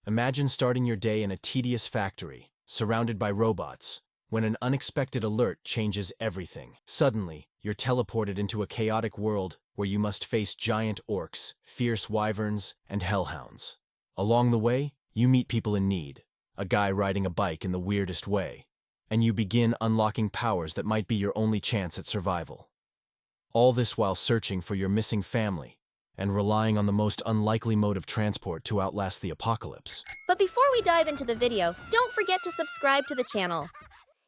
Imagine starting your day in a tedious factory, surrounded by robots, when an unexpected alert changes everything. Suddenly, you're teleported into a chaotic world where you must face giant orcs, fierce wyverns, and hellhounds. Along the way, you meet people in need, a guy riding a bike in the weirdest way, and you begin unlocking powers that might be your only chance at survival. All this while searching for your missing family and relying on the most unlikely mode of transport to outlast the apocalypse. But before we dive into the video, don't forget to subscribe to the channel.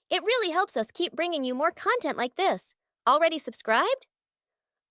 It really helps us keep bringing you more content like this. Already subscribed?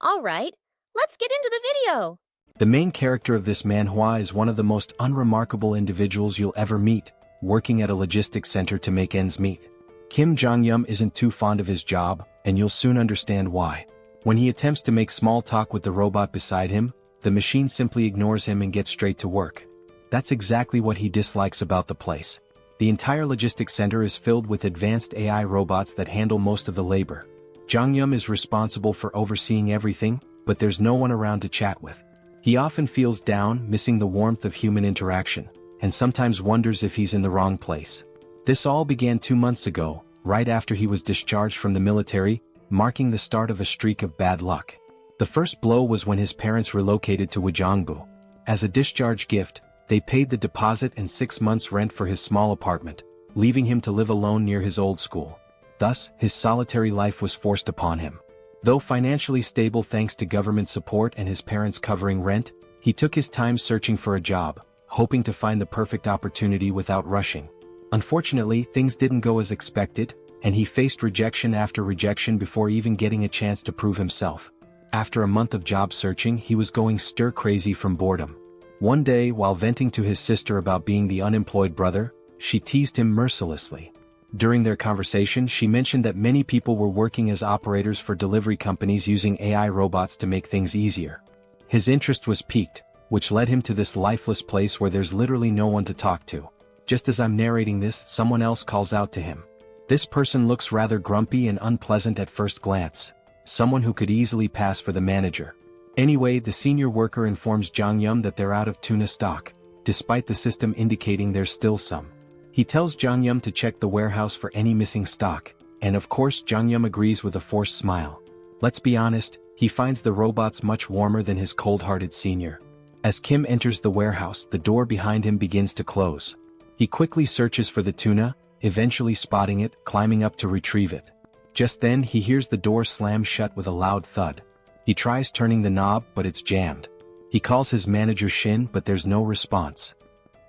Alright, let's get into the video! The main character of this manhwa is one of the most unremarkable individuals you'll ever meet, working at a logistics center to make ends meet. Kim Jong-yum isn't too fond of his job, and you'll soon understand why. When he attempts to make small talk with the robot beside him, the machine simply ignores him and gets straight to work. That's exactly what he dislikes about the place. The entire logistics center is filled with advanced AI robots that handle most of the labor. Jong-yum is responsible for overseeing everything, but there's no one around to chat with. He often feels down, missing the warmth of human interaction, and sometimes wonders if he's in the wrong place. This all began 2 months ago, right after he was discharged from the military, marking the start of a streak of bad luck. The first blow was when his parents relocated to Wajongbu. As a discharge gift, they paid the deposit and 6 months' rent for his small apartment, leaving him to live alone near his old school. Thus, his solitary life was forced upon him. Though financially stable thanks to government support and his parents covering rent, he took his time searching for a job, hoping to find the perfect opportunity without rushing. Unfortunately, things didn't go as expected, and he faced rejection after rejection before even getting a chance to prove himself. After a month of job searching, he was going stir-crazy from boredom. One day, while venting to his sister about being the unemployed brother, she teased him mercilessly. During their conversation, she mentioned that many people were working as operators for delivery companies using AI robots to make things easier. His interest was piqued, which led him to this lifeless place where there's literally no one to talk to. Just as I'm narrating this, someone else calls out to him. This person looks rather grumpy and unpleasant at first glance, someone who could easily pass for the manager. Anyway, the senior worker informs Jong-yum that they're out of tuna stock, despite the system indicating there's still some. He tells Jong-yum to check the warehouse for any missing stock, and of course Jong-yum agrees with a forced smile. Let's be honest, he finds the robots much warmer than his cold-hearted senior. As Kim enters the warehouse, the door behind him begins to close. He quickly searches for the tuna, eventually spotting it, climbing up to retrieve it. Just then he hears the door slam shut with a loud thud. He tries turning the knob, but it's jammed. He calls his manager Shin, but there's no response.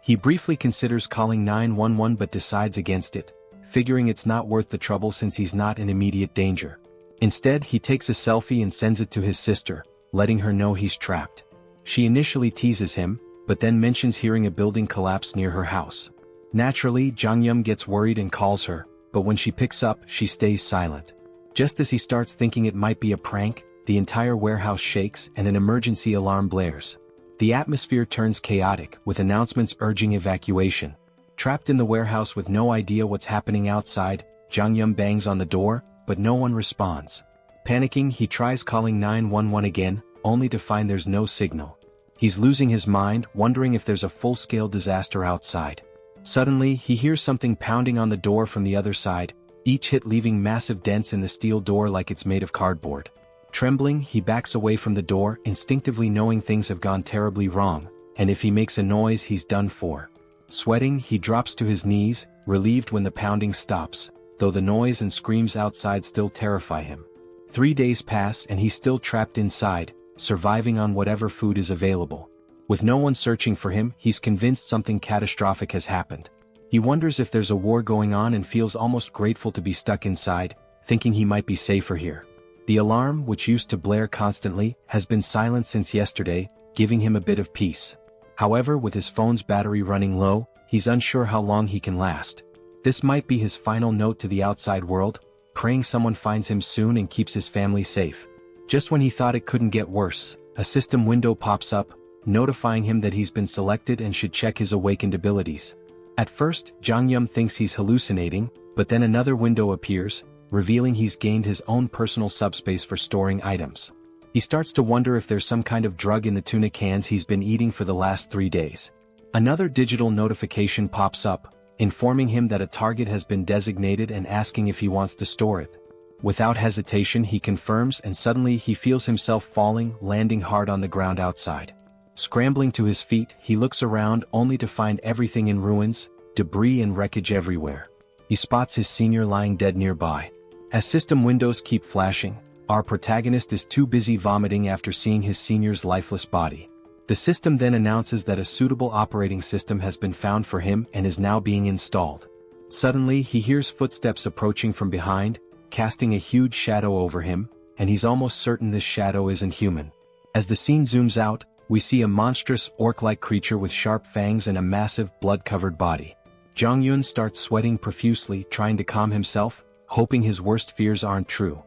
He briefly considers calling 911 but decides against it, figuring it's not worth the trouble since he's not in immediate danger. Instead, he takes a selfie and sends it to his sister, letting her know he's trapped. She initially teases him, but then mentions hearing a building collapse near her house. Naturally, Jong-yum gets worried and calls her, but when she picks up, she stays silent. Just as he starts thinking it might be a prank, the entire warehouse shakes and an emergency alarm blares. The atmosphere turns chaotic, with announcements urging evacuation. Trapped in the warehouse with no idea what's happening outside, Jong-yum bangs on the door, but no one responds. Panicking, he tries calling 911 again, only to find there's no signal. He's losing his mind, wondering if there's a full-scale disaster outside. Suddenly, he hears something pounding on the door from the other side, each hit leaving massive dents in the steel door like it's made of cardboard. Trembling, he backs away from the door, instinctively knowing things have gone terribly wrong, and if he makes a noise he's done for. Sweating, he drops to his knees, relieved when the pounding stops, though the noise and screams outside still terrify him. 3 days pass and he's still trapped inside, surviving on whatever food is available. With no one searching for him, he's convinced something catastrophic has happened. He wonders if there's a war going on and feels almost grateful to be stuck inside, thinking he might be safer here. The alarm, which used to blare constantly, has been silent since yesterday, giving him a bit of peace. However, with his phone's battery running low, he's unsure how long he can last. This might be his final note to the outside world, praying someone finds him soon and keeps his family safe. Just when he thought it couldn't get worse, a system window pops up, notifying him that he's been selected and should check his awakened abilities. At first, Jong-yum thinks he's hallucinating, but then another window appears, revealing he's gained his own personal subspace for storing items. He starts to wonder if there's some kind of drug in the tuna cans he's been eating for the last 3 days. Another digital notification pops up, informing him that a target has been designated and asking if he wants to store it. Without hesitation he confirms, and suddenly he feels himself falling, landing hard on the ground outside. Scrambling to his feet, he looks around only to find everything in ruins, debris and wreckage everywhere. He spots his senior lying dead nearby. As system windows keep flashing, our protagonist is too busy vomiting after seeing his senior's lifeless body. The system then announces that a suitable operating system has been found for him and is now being installed. Suddenly he hears footsteps approaching from behind, casting a huge shadow over him, and he's almost certain this shadow isn't human. As the scene zooms out, we see a monstrous orc-like creature with sharp fangs and a massive blood-covered body. Jong-yun starts sweating profusely, trying to calm himself, hoping his worst fears aren't true.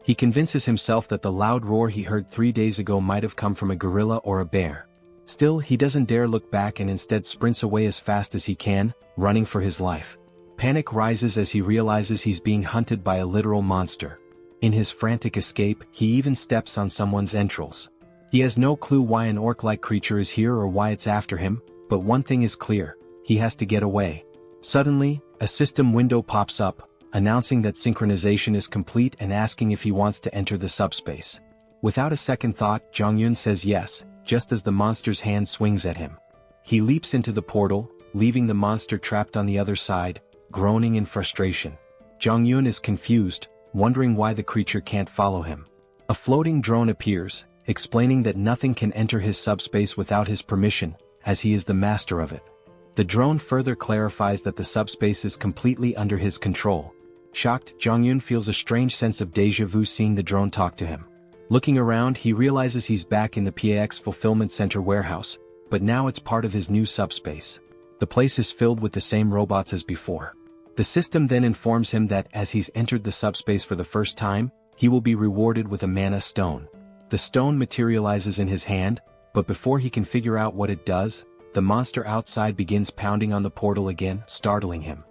He convinces himself that the loud roar he heard 3 days ago might have come from a gorilla or a bear. Still, he doesn't dare look back and instead sprints away as fast as he can, running for his life. Panic rises as he realizes he's being hunted by a literal monster. In his frantic escape, he even steps on someone's entrails. He has no clue why an orc-like creature is here or why it's after him, but one thing is clear: he has to get away. Suddenly, a system window pops up, announcing that synchronization is complete and asking if he wants to enter the subspace. Without a second thought, Jong-yun says yes, just as the monster's hand swings at him. He leaps into the portal, leaving the monster trapped on the other side, groaning in frustration. Jong-yun is confused, wondering why the creature can't follow him. A floating drone appears, explaining that nothing can enter his subspace without his permission, as he is the master of it. The drone further clarifies that the subspace is completely under his control. Shocked, Jong-yun feels a strange sense of déjà vu seeing the drone talk to him. Looking around, he realizes he's back in the PAX Fulfillment Center warehouse, but now it's part of his new subspace. The place is filled with the same robots as before. The system then informs him that as he's entered the subspace for the first time, he will be rewarded with a mana stone. The stone materializes in his hand, but before he can figure out what it does, the monster outside begins pounding on the portal again, startling him.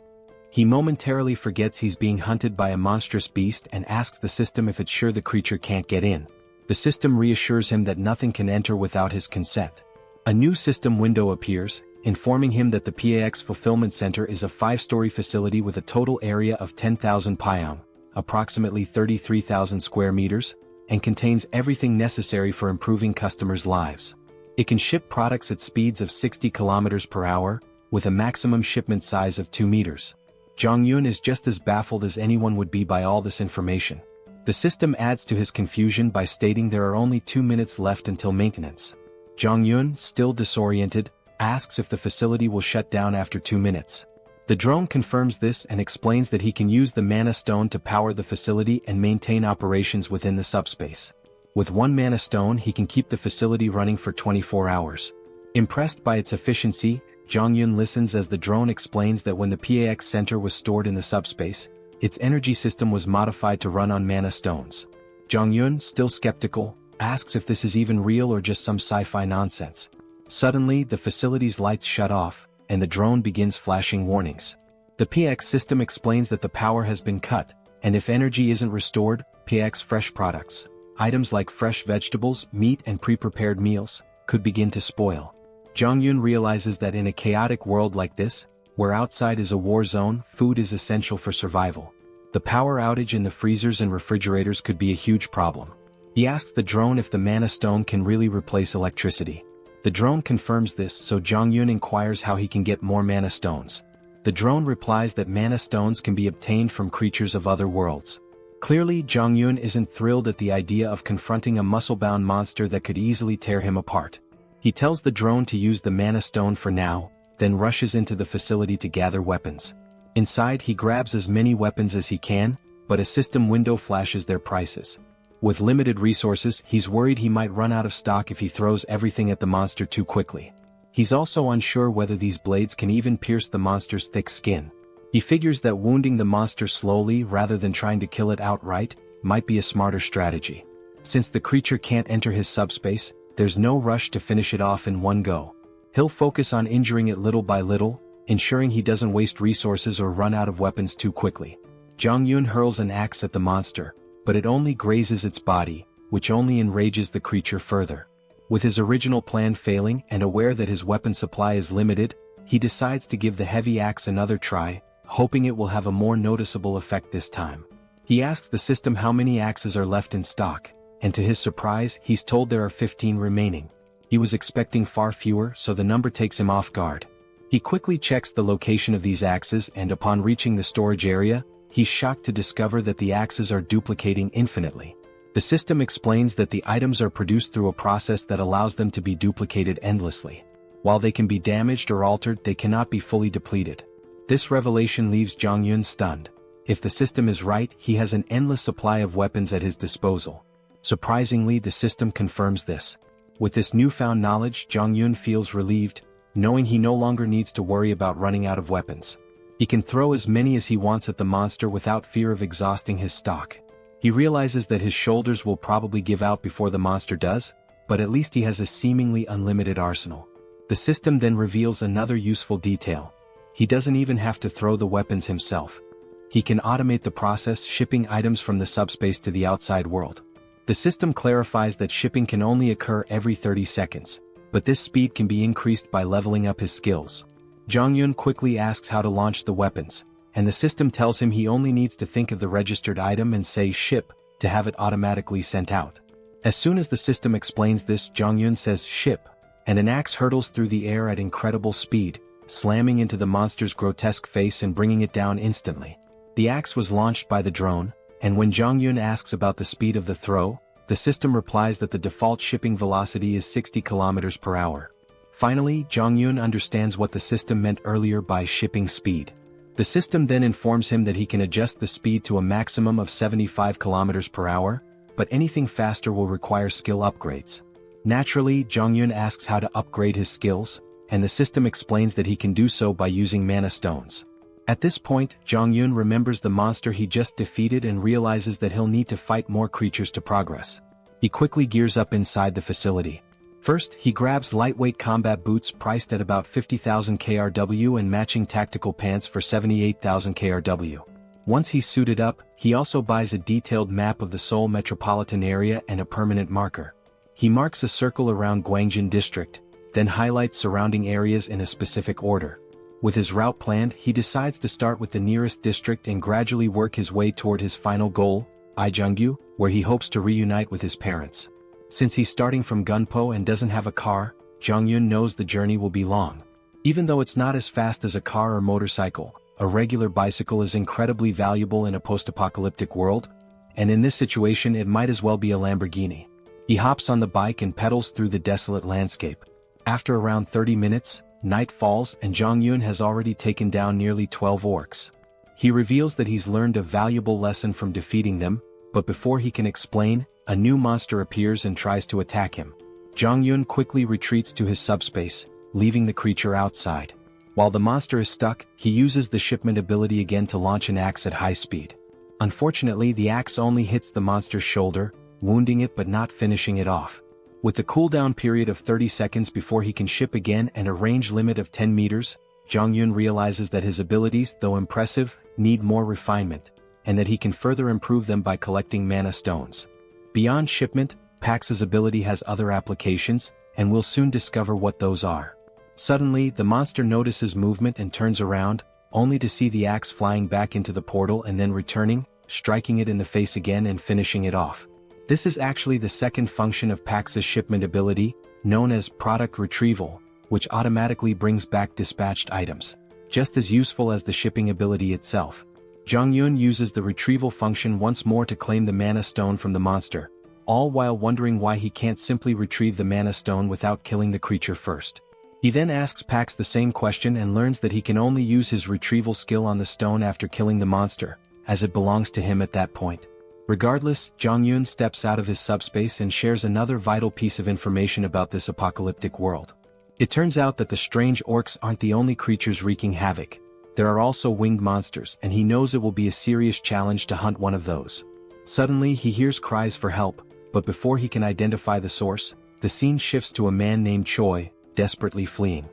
He momentarily forgets he's being hunted by a monstrous beast and asks the system if it's sure the creature can't get in. The system reassures him that nothing can enter without his consent. A new system window appears, informing him that the PAX Fulfillment Center is a 5-story facility with a total area of 10,000 pyeong, approximately 33,000 square meters, and contains everything necessary for improving customers' lives. It can ship products at speeds of 60 kilometers per hour, with a maximum shipment size of 2 meters. Jong-yun is just as baffled as anyone would be by all this information. The system adds to his confusion by stating there are only 2 minutes left until maintenance. Jong-yun, still disoriented, asks if the facility will shut down after 2 minutes. The drone confirms this and explains that he can use the mana stone to power the facility and maintain operations within the subspace. With 1 mana stone he can keep the facility running for 24 hours. Impressed by its efficiency, Jong-yun listens as the drone explains that when the PAX Center was stored in the subspace, its energy system was modified to run on mana stones. Jong-yun, still skeptical, asks if this is even real or just some sci-fi nonsense. Suddenly, the facility's lights shut off, and the drone begins flashing warnings. The PX system explains that the power has been cut, and if energy isn't restored, PX fresh products, items like fresh vegetables, meat and pre-prepared meals, could begin to spoil. Jong-yun realizes that in a chaotic world like this, where outside is a war zone, food is essential for survival. The power outage in the freezers and refrigerators could be a huge problem. He asks the drone if the mana stone can really replace electricity. The drone confirms this, so Jong-yun inquires how he can get more mana stones. The drone replies that mana stones can be obtained from creatures of other worlds. Clearly, Jong-yun isn't thrilled at the idea of confronting a muscle-bound monster that could easily tear him apart. He tells the drone to use the mana stone for now, then rushes into the facility to gather weapons. Inside he grabs as many weapons as he can, but a system window flashes their prices. With limited resources, he's worried he might run out of stock if he throws everything at the monster too quickly. He's also unsure whether these blades can even pierce the monster's thick skin. He figures that wounding the monster slowly rather than trying to kill it outright might be a smarter strategy. Since the creature can't enter his subspace, there's no rush to finish it off in one go. He'll focus on injuring it little by little, ensuring he doesn't waste resources or run out of weapons too quickly. Jong-yun hurls an axe at the monster, but it only grazes its body, which only enrages the creature further. With his original plan failing and aware that his weapon supply is limited, he decides to give the heavy axe another try, hoping it will have a more noticeable effect this time. He asks the system how many axes are left in stock, and to his surprise, he's told there are 15 remaining. He was expecting far fewer, so the number takes him off guard. He quickly checks the location of these axes, and upon reaching the storage area, he's shocked to discover that the axes are duplicating infinitely. The system explains that the items are produced through a process that allows them to be duplicated endlessly. While they can be damaged or altered, they cannot be fully depleted. This revelation leaves Jong-yun stunned. If the system is right, he has an endless supply of weapons at his disposal. Surprisingly, the system confirms this. With this newfound knowledge, Jong-yun feels relieved, knowing he no longer needs to worry about running out of weapons. He can throw as many as he wants at the monster without fear of exhausting his stock. He realizes that his shoulders will probably give out before the monster does, but at least he has a seemingly unlimited arsenal. The system then reveals another useful detail. He doesn't even have to throw the weapons himself. He can automate the process, shipping items from the subspace to the outside world. The system clarifies that shipping can only occur every 30 seconds, but this speed can be increased by leveling up his skills. Jong-yun quickly asks how to launch the weapons, and the system tells him he only needs to think of the registered item and say ship to have it automatically sent out. As soon as the system explains this, Jong-yun says ship, and an axe hurtles through the air at incredible speed, slamming into the monster's grotesque face and bringing it down instantly. The axe was launched by the drone, and when Jong-yun asks about the speed of the throw, the system replies that the default shipping velocity is 60 km per hour. Finally, Jong-yun understands what the system meant earlier by shipping speed. The system then informs him that he can adjust the speed to a maximum of 75 km per hour, but anything faster will require skill upgrades. Naturally, Jong-yun asks how to upgrade his skills, and the system explains that he can do so by using mana stones. At this point, Jong-yun remembers the monster he just defeated and realizes that he'll need to fight more creatures to progress. He quickly gears up inside the facility. First, he grabs lightweight combat boots priced at about 50,000 KRW and matching tactical pants for 78,000 KRW. Once he's suited up, he also buys a detailed map of the Seoul metropolitan area and a permanent marker. He marks a circle around Gwangjin district, then highlights surrounding areas in a specific order. With his route planned, he decides to start with the nearest district and gradually work his way toward his final goal, Ijeonggu, where he hopes to reunite with his parents. Since he's starting from Gunpo and doesn't have a car, Jong-yun knows the journey will be long. Even though it's not as fast as a car or motorcycle, a regular bicycle is incredibly valuable in a post-apocalyptic world, and in this situation it might as well be a Lamborghini. He hops on the bike and pedals through the desolate landscape. After around 30 minutes, night falls and Jong-yun has already taken down nearly 12 orcs. He reveals that he's learned a valuable lesson from defeating them, but before he can explain, a new monster appears and tries to attack him. Jong-yun quickly retreats to his subspace, leaving the creature outside. While the monster is stuck, he uses the shipment ability again to launch an axe at high speed. Unfortunately, the axe only hits the monster's shoulder, wounding it but not finishing it off. With the cooldown period of 30 seconds before he can ship again and a range limit of 10 meters, Jong-yun realizes that his abilities, though impressive, need more refinement, and that he can further improve them by collecting mana stones. Beyond shipment, Pax's ability has other applications, and we'll soon discover what those are. Suddenly, the monster notices movement and turns around, only to see the axe flying back into the portal and then returning, striking it in the face again and finishing it off. This is actually the second function of Pax's shipment ability, known as product retrieval, which automatically brings back dispatched items, just as useful as the shipping ability itself. Jong-yun uses the retrieval function once more to claim the mana stone from the monster, all while wondering why he can't simply retrieve the mana stone without killing the creature first. He then asks Pax the same question and learns that he can only use his retrieval skill on the stone after killing the monster, as it belongs to him at that point. Regardless, Jong-yun steps out of his subspace and shares another vital piece of information about this apocalyptic world. It turns out that the strange orcs aren't the only creatures wreaking havoc. There are also winged monsters, and he knows it will be a serious challenge to hunt one of those. Suddenly, he hears cries for help, but before he can identify the source, the scene shifts to a man named Choi, desperately fleeing.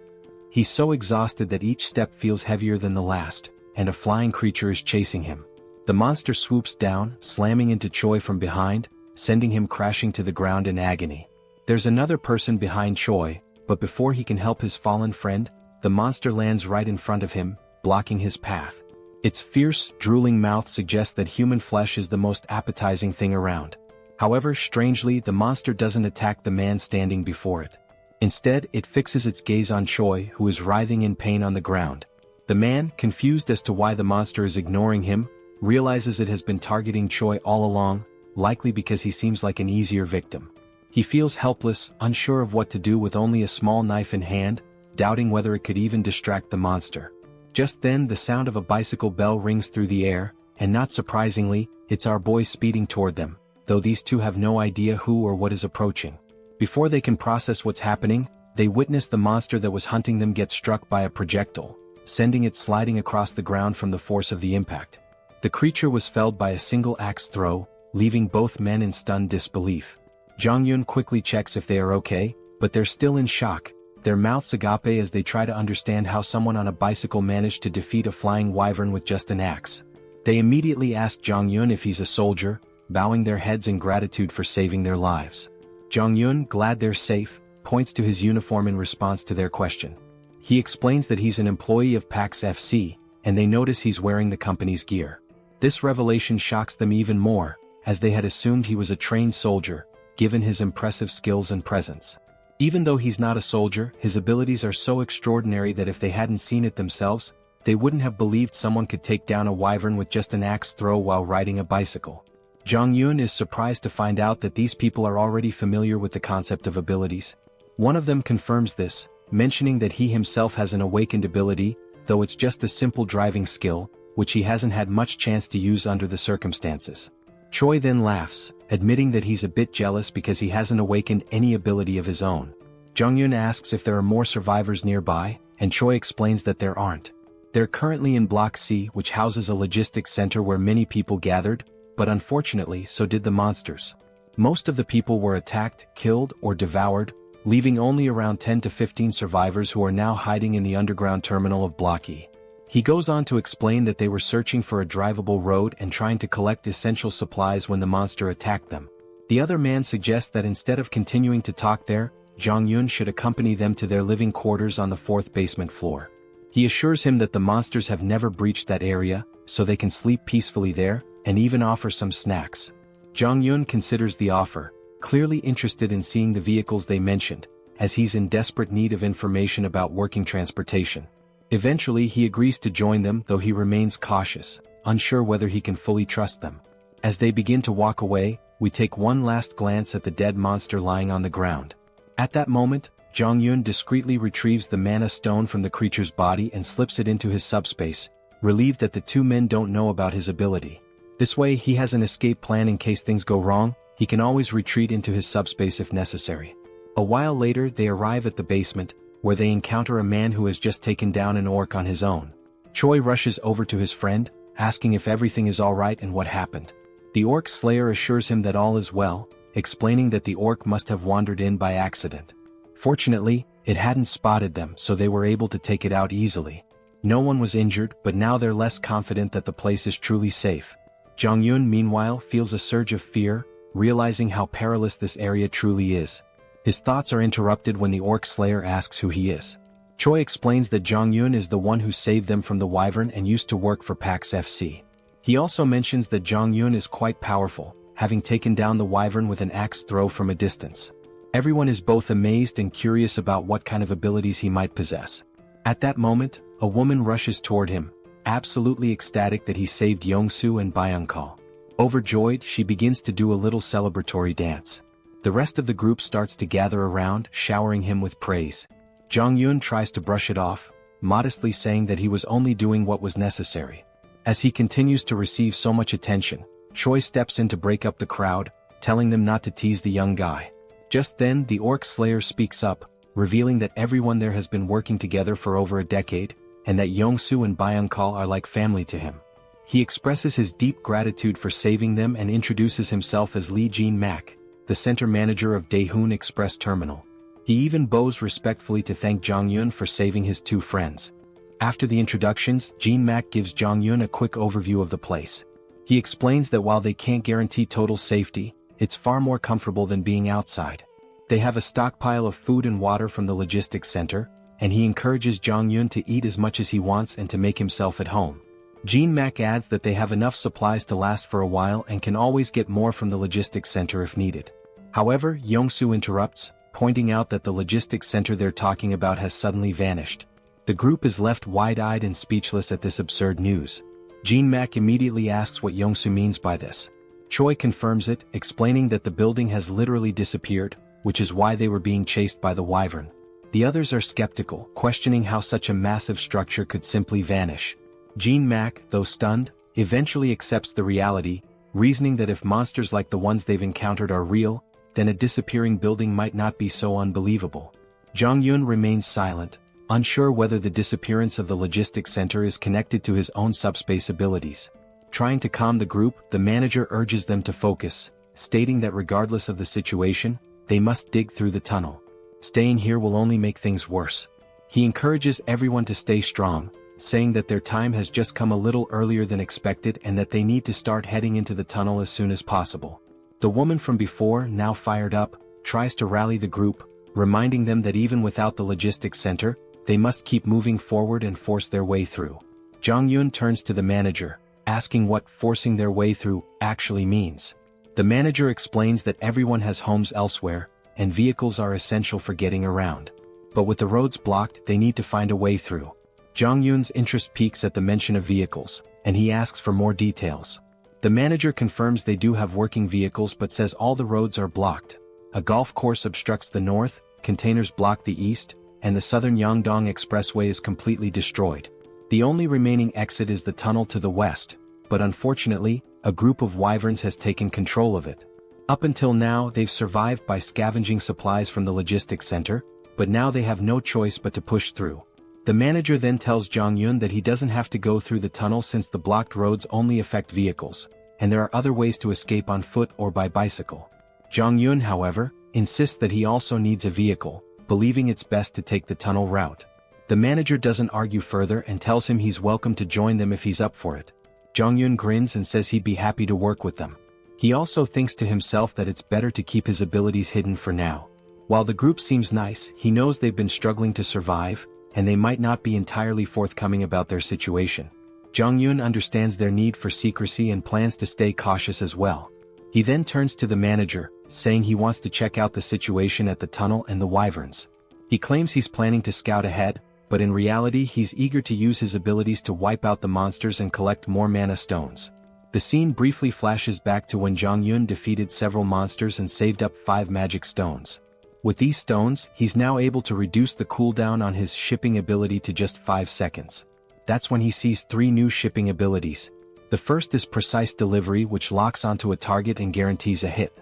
He's so exhausted that each step feels heavier than the last, and a flying creature is chasing him. The monster swoops down, slamming into Choi from behind, sending him crashing to the ground in agony. There's another person behind Choi, but before he can help his fallen friend, the monster lands right in front of him, blocking his path. Its fierce, drooling mouth suggests that human flesh is the most appetizing thing around. However, strangely, the monster doesn't attack the man standing before it. Instead, it fixes its gaze on Choi, who is writhing in pain on the ground. The man, confused as to why the monster is ignoring him, realizes it has been targeting Choi all along, likely because he seems like an easier victim. He feels helpless, unsure of what to do with only a small knife in hand, doubting whether it could even distract the monster. Just then, the sound of a bicycle bell rings through the air, and not surprisingly, it's our boy speeding toward them, though these two have no idea who or what is approaching. Before they can process what's happening, they witness the monster that was hunting them get struck by a projectile, sending it sliding across the ground from the force of the impact. The creature was felled by a single axe throw, leaving both men in stunned disbelief. Jong-yun quickly checks if they are okay, but they're still in shock, their mouths agape as they try to understand how someone on a bicycle managed to defeat a flying wyvern with just an axe. They immediately ask Jong-yun if he's a soldier, bowing their heads in gratitude for saving their lives. Jong-yun, glad they're safe, points to his uniform in response to their question. He explains that he's an employee of PAX FC, and they notice he's wearing the company's gear. This revelation shocks them even more, as they had assumed he was a trained soldier, given his impressive skills and presence. Even though he's not a soldier, his abilities are so extraordinary that if they hadn't seen it themselves, they wouldn't have believed someone could take down a wyvern with just an axe throw while riding a bicycle. Jong-yun is surprised to find out that these people are already familiar with the concept of abilities. One of them confirms this, mentioning that he himself has an awakened ability, though it's just a simple driving skill, which he hasn't had much chance to use under the circumstances. Choi then laughs, admitting that he's a bit jealous because he hasn't awakened any ability of his own. Jong-yun asks if there are more survivors nearby, and Choi explains that there aren't. They're currently in Block C, which houses a logistics center where many people gathered, but unfortunately so did the monsters. Most of the people were attacked, killed, or devoured, leaving only around 10 to 15 survivors who are now hiding in the underground terminal of Block E. He goes on to explain that they were searching for a drivable road and trying to collect essential supplies when the monster attacked them. The other man suggests that instead of continuing to talk there, Jong-yun should accompany them to their living quarters on the 4th basement floor. He assures him that the monsters have never breached that area, so they can sleep peacefully there, and even offer some snacks. Jong-yun considers the offer, clearly interested in seeing the vehicles they mentioned, as he's in desperate need of information about working transportation. Eventually he agrees to join them, though he remains cautious, unsure whether he can fully trust them. As they begin to walk away, we take one last glance at the dead monster lying on the ground. At that moment, Jong-yun discreetly retrieves the mana stone from the creature's body and slips it into his subspace, relieved that the two men don't know about his ability. This way he has an escape plan in case things go wrong. He can always retreat into his subspace if necessary. A while later they arrive at the basement, where they encounter a man who has just taken down an orc on his own. Choi rushes over to his friend, asking if everything is alright and what happened. The orc slayer assures him that all is well, explaining that the orc must have wandered in by accident. Fortunately, it hadn't spotted them, so they were able to take it out easily. No one was injured, but now they're less confident that the place is truly safe. Jong-yun meanwhile feels a surge of fear, realizing how perilous this area truly is. His thoughts are interrupted when the orc slayer asks who he is. Choi explains that Jong-yun is the one who saved them from the wyvern and used to work for PAX FC. He also mentions that Jong-yun is quite powerful, having taken down the wyvern with an axe throw from a distance. Everyone is both amazed and curious about what kind of abilities he might possess. At that moment, a woman rushes toward him, absolutely ecstatic that he saved Yongsu and Byung-kal. Overjoyed, she begins to do a little celebratory dance. The rest of the group starts to gather around, showering him with praise. Jong-yun tries to brush it off, modestly saying that he was only doing what was necessary. As he continues to receive so much attention, Choi steps in to break up the crowd, telling them not to tease the young guy. Just then, the orc slayer speaks up, revealing that everyone there has been working together for over a decade, and that Yongsu and Byung-kal are like family to him. He expresses his deep gratitude for saving them and introduces himself as Lee Jin-mak, the center manager of Daehoon Express Terminal. He even bows respectfully to thank Jong-yun for saving his two friends. After the introductions, Jin-mak gives Jong-yun a quick overview of the place. He explains that while they can't guarantee total safety, it's far more comfortable than being outside. They have a stockpile of food and water from the logistics center, and he encourages Jong-yun to eat as much as he wants and to make himself at home. Jean-mak adds that they have enough supplies to last for a while and can always get more from the logistics center if needed. However, Yong-soo interrupts, pointing out that the logistics center they're talking about has suddenly vanished. The group is left wide-eyed and speechless at this absurd news. Jean-mak immediately asks what Yong-soo means by this. Choi confirms it, explaining that the building has literally disappeared, which is why they were being chased by the wyvern. The others are skeptical, questioning how such a massive structure could simply vanish. Jean-mak, though stunned, eventually accepts the reality, reasoning that if monsters like the ones they've encountered are real, then a disappearing building might not be so unbelievable. Jong-yun remains silent, unsure whether the disappearance of the logistics center is connected to his own subspace abilities. Trying to calm the group, the manager urges them to focus, stating that regardless of the situation, they must dig through the tunnel. Staying here will only make things worse. He encourages everyone to stay strong, saying that their time has just come a little earlier than expected and that they need to start heading into the tunnel as soon as possible. The woman from before, now fired up, tries to rally the group, reminding them that even without the logistics center, they must keep moving forward and force their way through. Jong-yun turns to the manager, asking what forcing their way through actually means. The manager explains that everyone has homes elsewhere, and vehicles are essential for getting around. But with the roads blocked, they need to find a way through. Jong-yun's interest peaks at the mention of vehicles, and he asks for more details. The manager confirms they do have working vehicles but says all the roads are blocked. A golf course obstructs the north, containers block the east, and the southern Yangdong Expressway is completely destroyed. The only remaining exit is the tunnel to the west, but unfortunately, a group of wyverns has taken control of it. Up until now, they've survived by scavenging supplies from the logistics center, but now they have no choice but to push through. The manager then tells Jong-yun that he doesn't have to go through the tunnel since the blocked roads only affect vehicles, and there are other ways to escape on foot or by bicycle. Jong-yun, however, insists that he also needs a vehicle, believing it's best to take the tunnel route. The manager doesn't argue further and tells him he's welcome to join them if he's up for it. Jong-yun grins and says he'd be happy to work with them. He also thinks to himself that it's better to keep his abilities hidden for now. While the group seems nice, he knows they've been struggling to survive, and they might not be entirely forthcoming about their situation. Jong-yun understands their need for secrecy and plans to stay cautious as well. He then turns to the manager, saying he wants to check out the situation at the tunnel and the wyverns. He claims he's planning to scout ahead, but in reality he's eager to use his abilities to wipe out the monsters and collect more mana stones. The scene briefly flashes back to when Jong-yun defeated several monsters and saved up 5 magic stones. With these stones, he's now able to reduce the cooldown on his shipping ability to just 5 seconds. That's when he sees 3 new shipping abilities. The first is Precise Delivery, which locks onto a target and guarantees a hit.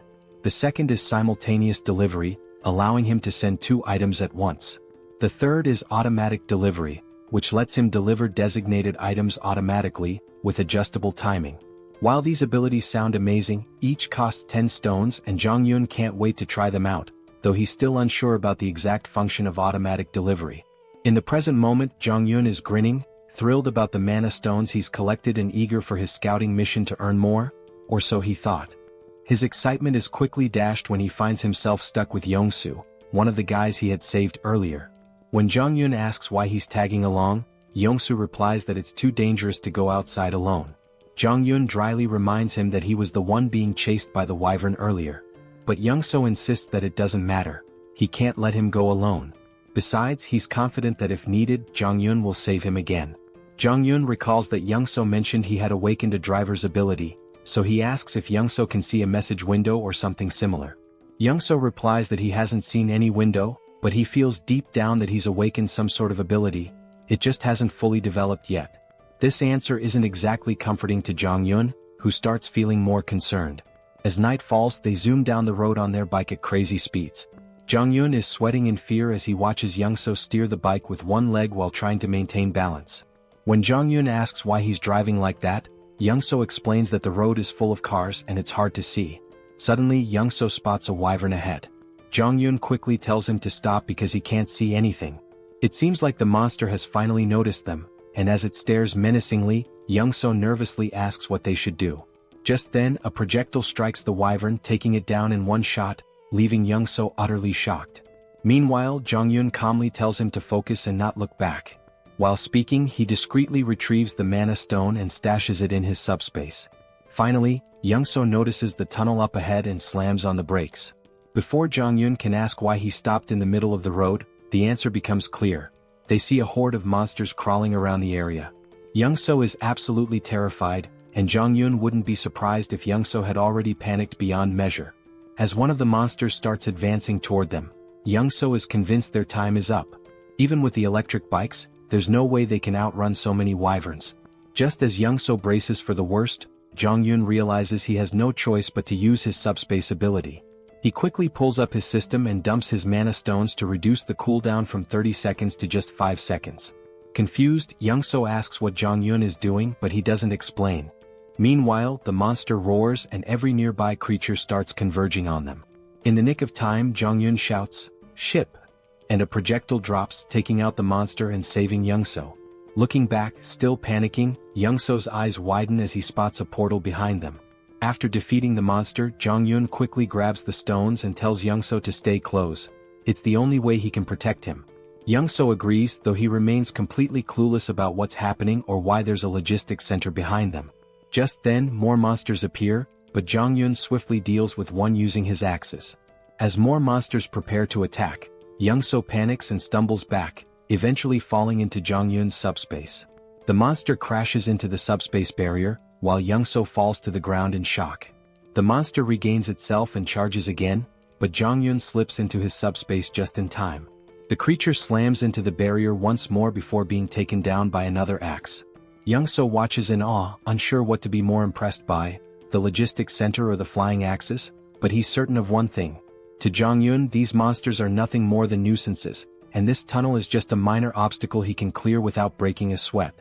The second is Simultaneous Delivery, allowing him to send 2 items at once. The third is Automatic Delivery, which lets him deliver designated items automatically, with adjustable timing. While these abilities sound amazing, each costs 10 stones and Jong-yun can't wait to try them out, though he's still unsure about the exact function of automatic delivery. In the present moment, Jong-yun is grinning, thrilled about the mana stones he's collected and eager for his scouting mission to earn more, or so he thought. His excitement is quickly dashed when he finds himself stuck with Yong-soo, one of the guys he had saved earlier. When Jong-yun asks why he's tagging along, Yong-soo replies that it's too dangerous to go outside alone. Jong-yun dryly reminds him that he was the one being chased by the wyvern earlier. But Yong-soo insists that it doesn't matter. He can't let him go alone. Besides, he's confident that if needed, Jong-yun will save him again. Jong-yun recalls that Yong-soo mentioned he had awakened a driver's ability, so he asks if Yong-soo can see a message window or something similar. Yong-soo replies that he hasn't seen any window, but he feels deep down that he's awakened some sort of ability. It just hasn't fully developed yet. This answer isn't exactly comforting to Jong-yun, who starts feeling more concerned. As night falls, they zoom down the road on their bike at crazy speeds. Jong-yun is sweating in fear as he watches Yong-soo steer the bike with one leg while trying to maintain balance. When Jong-yun asks why he's driving like that, Yong-soo explains that the road is full of cars and it's hard to see. Suddenly, Yong-soo spots a wyvern ahead. Jong-yun quickly tells him to stop because he can't see anything. It seems like the monster has finally noticed them, and as it stares menacingly, Yong-soo nervously asks what they should do. Just then, a projectile strikes the wyvern, taking it down in one shot, leaving Young-so utterly shocked. Meanwhile, Jong-yun calmly tells him to focus and not look back. While speaking, he discreetly retrieves the mana stone and stashes it in his subspace. Finally, Young-so notices the tunnel up ahead and slams on the brakes. Before Jong-yun can ask why he stopped in the middle of the road, the answer becomes clear. They see a horde of monsters crawling around the area. Young-so is absolutely terrified, and Jong-yun wouldn't be surprised if Young-so had already panicked beyond measure. As one of the monsters starts advancing toward them, Young-so is convinced their time is up. Even with the electric bikes, there's no way they can outrun so many wyverns. Just as Young-so braces for the worst, Jong-yun realizes he has no choice but to use his subspace ability. He quickly pulls up his system and dumps his mana stones to reduce the cooldown from 30 seconds to just 5 seconds. Confused, Young-so asks what Jong-yun is doing, but he doesn't explain. Meanwhile, the monster roars and every nearby creature starts converging on them. In the nick of time, Jong-yun shouts, "Ship!" and a projectile drops, taking out the monster and saving Young-so. Looking back, still panicking, Young-so's eyes widen as he spots a portal behind them. After defeating the monster, Jong-yun quickly grabs the stones and tells Young-so to stay close. It's the only way he can protect him. Young-so agrees, though he remains completely clueless about what's happening or why there's a logistics center behind them. Just then, more monsters appear, but Jong-yun swiftly deals with one using his axes. As more monsters prepare to attack, Young-so panics and stumbles back, eventually falling into Jong-yun's subspace. The monster crashes into the subspace barrier, while Young-so falls to the ground in shock. The monster regains itself and charges again, but Jong-yun slips into his subspace just in time. The creature slams into the barrier once more before being taken down by another axe. Young-so watches in awe, unsure what to be more impressed by, the logistics center or the flying axes, but he's certain of one thing. To Jong-yun, these monsters are nothing more than nuisances, and this tunnel is just a minor obstacle he can clear without breaking a sweat.